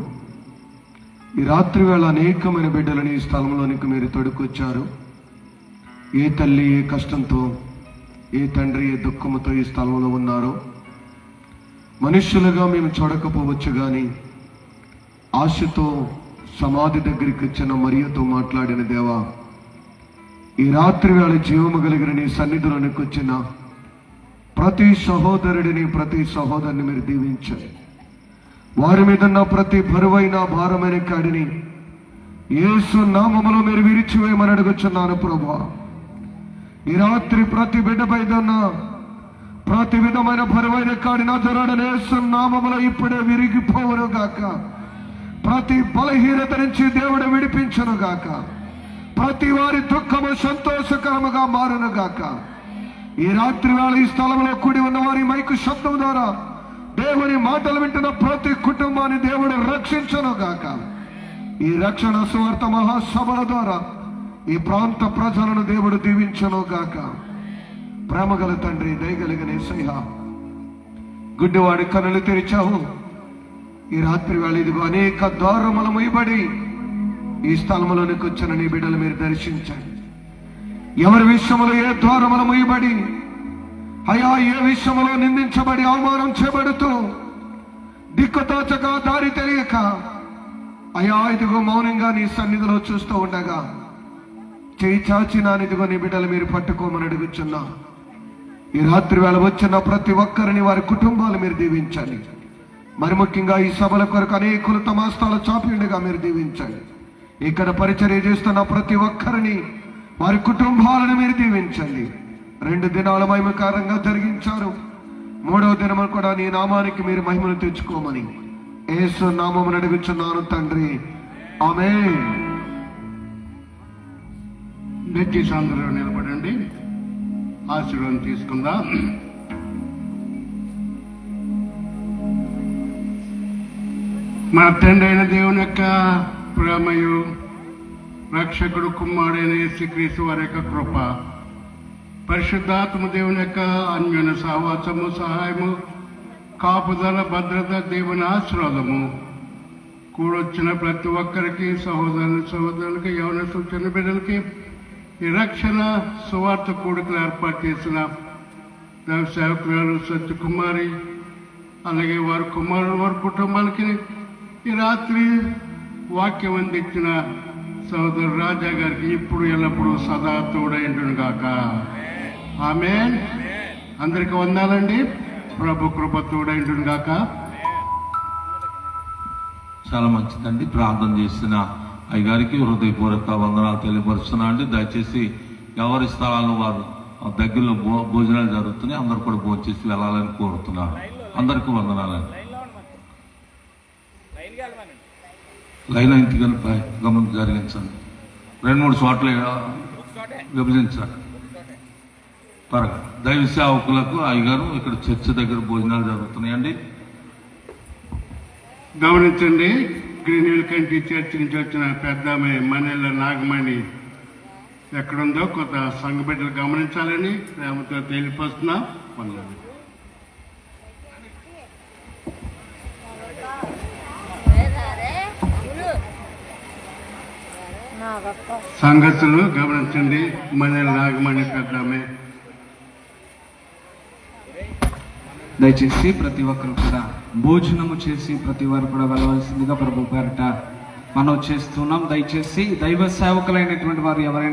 Speaker 7: ఈ రాత్రి వేళ అనేకమైన బిడ్డలని ఈ స్థలంలోనికి మీరు తొడుకొచ్చారు. ఏ తల్లి ఏ కష్టంతో, ఏ తండ్రి ఏ దుఃఖంతో ఈ స్థలంలో ఉన్నారో మనుష్యులుగా మేము చూడకపోవచ్చు, కానీ ఆశతో సమాధి దగ్గరికి వచ్చిన మరియతో మాట్లాడిన దేవా, ఈ రాత్రి వేళ జీవము కలిగిన నీ సన్నిధిలోనికి వచ్చిన ప్రతి సహోదరుడిని, ప్రతి సహోదరుని మీరు దీవించండి. వారి మీద ఉన్న ప్రతి బరువైన భారమైన కాడిని యేసు నామములో మీరు విరిచివేయమని అడుగుచున్నాను ప్రభువా. ఈ రాత్రి ప్రతి బిడ్డపై ఉన్న ప్రతి విధమైన బరువైన కాడి నా జరడని యేసు నామములో ఇప్పుడే విరిగిపోవును గాక. ప్రతి బలహీనత నుంచి దేవుడు విడిపించును గాక. ప్రతి వారి దుఃఖము సంతోషకరముగా మారును గాక. ఈ రాత్రి వేళ ఈ స్థలంలో కూడి ఉన్న వారి మైకు శబ్దం ద్వారా దేవుని మాటలు వింటున్న ప్రతి కుటుంబాన్ని దేవుడు రక్షించును గాక. ఈ రక్షణ సువార్త మహాసభల ద్వారా ఈ ప్రాంత ప్రజలను దేవుడు దీవించును గాక. ప్రేమగల తండ్రి, దయగలిగిన యేసయ్య, గుడ్డివాడి కన్నులు తెరిచావు. ఈ రాత్రి వేళ ఇదిగో అనేక ద్వారములు మూయబడి ఈ స్థలములోనికి వచ్చిన నీ బిడ్డలు మీరు దర్శించండి. ఎవరి విషయములు ఏ ద్వారములు మూయబడి అయా ఏ విషయంలో నిందించబడి అవమానం చేయబడుతూ దిక్కుతోచక దారి తెలియక అయా ఇదిగో మౌనంగా నీ సన్నిధిలో చూస్తూ ఉండగా చేయి చాచి ఇదిగో నీ బిడ్డలు మీరు పట్టుకోమని అడుగుచున్నా. ఈ రాత్రి వేళ వచ్చిన ప్రతి ఒక్కరిని వారి కుటుంబాలు మీరు దీవించండి. మరి ముఖ్యంగా ఈ సభల కొరకు అనేకులు తమ హస్తాలు చాపి ఉండగా మీరు దీవించండి. ఇక్కడ పరిచర్య చేస్తున్న ప్రతి ఒక్కరిని వారి కుటుంబాలను మీరు దీవించండి. 2 దినాల మహిమకారంగా జరిగించారు. 3వ దినము కూడా నీ నామానికి మీరు మహిమను తెచ్చుకోమని యేసు నామమున అడుగుచున్నాను తండ్రి, ఆమేన్.
Speaker 8: దయచేసి అందరూ నిలబడండి, ఆశీర్వాదం తీసుకుందాం. మన తండ్రి అయిన దేవుని యొక్క ప్రేమయు రక్షకుడు కుమారుడైన యేసుక్రీస్తు వారి యొక్క కృప, పరిశుద్ధాత్మ దేవుని యొక్క అన్యోన్య సహవాసము, సహాయము, కాపుదల, భద్రత, దేవుని ఆశీర్వాదము కూడొచ్చిన ప్రతి ఒక్కరికి, సహోదరులకి, యవన సూచన బిడ్డలకి, ఈ రక్షణ సువార్త కూడికలు ఏర్పాటు చేసిన దైవ సేవకురాలు సత్యకుమారి, అలాగే వారి కుమారులు, వారి కుటుంబాలకి, ఈ రాత్రి వాక్యం అందించిన సోదరు రాజా గారికి ఇప్పుడు ఎల్లప్పుడూ సదా తోడైండును గాక. ఆమేన్. అందరికి వందాలండి. ప్రభు కృప తోడైండును గాక.
Speaker 4: చాలా మంచిదండి. ప్రార్థన చేసిన అయ్యగారికి హృదయపూర్వక వందనాలు తెలియపరుస్తున్నా అండి. దయచేసి ఎవరి స్థలాల్లో వారు దగ్గరలో భోజనాలు జరుగుతున్నాయి, అందరూ కూడా భోజనం చేసి వెళ్ళాలని కోరుతున్నాను. అందరికీ వందనాలండి. లైన్ ఇంటి గమనం జరిగించండి. 2-3 చోట్ల విభజించాలి త్వరగా. దైవ సేవకులకు అయ్యగారు ఇక్కడ చర్చ దగ్గర భోజనాలు జరుగుతున్నాయండి.
Speaker 8: గమనించండి, గ్రీన్విల్ కంటి చర్చ్ నుంచి వచ్చిన పెద్ద ఆమె మనేళ్ళ నాగమణి ఎక్కడుందో కొంత సంఘ బిడ్డలు గమనించాలని ప్రేమతో తెలియపరుస్తున్నా. వందనాలు. సంగతులు గమనించండి, మనేళ్ళ నాగమణి పెద్ద ఆమె.
Speaker 9: దయచేసి ప్రతి ఒక్కరు కూడా భోజనము చేసి ప్రతి వారు కూడా వెళ్ళవలసిందిగా ప్రభు పేరట మనం చేస్తున్నాం. దయచేసి దైవ సేవకులైనటువంటి వారు ఎవరైనా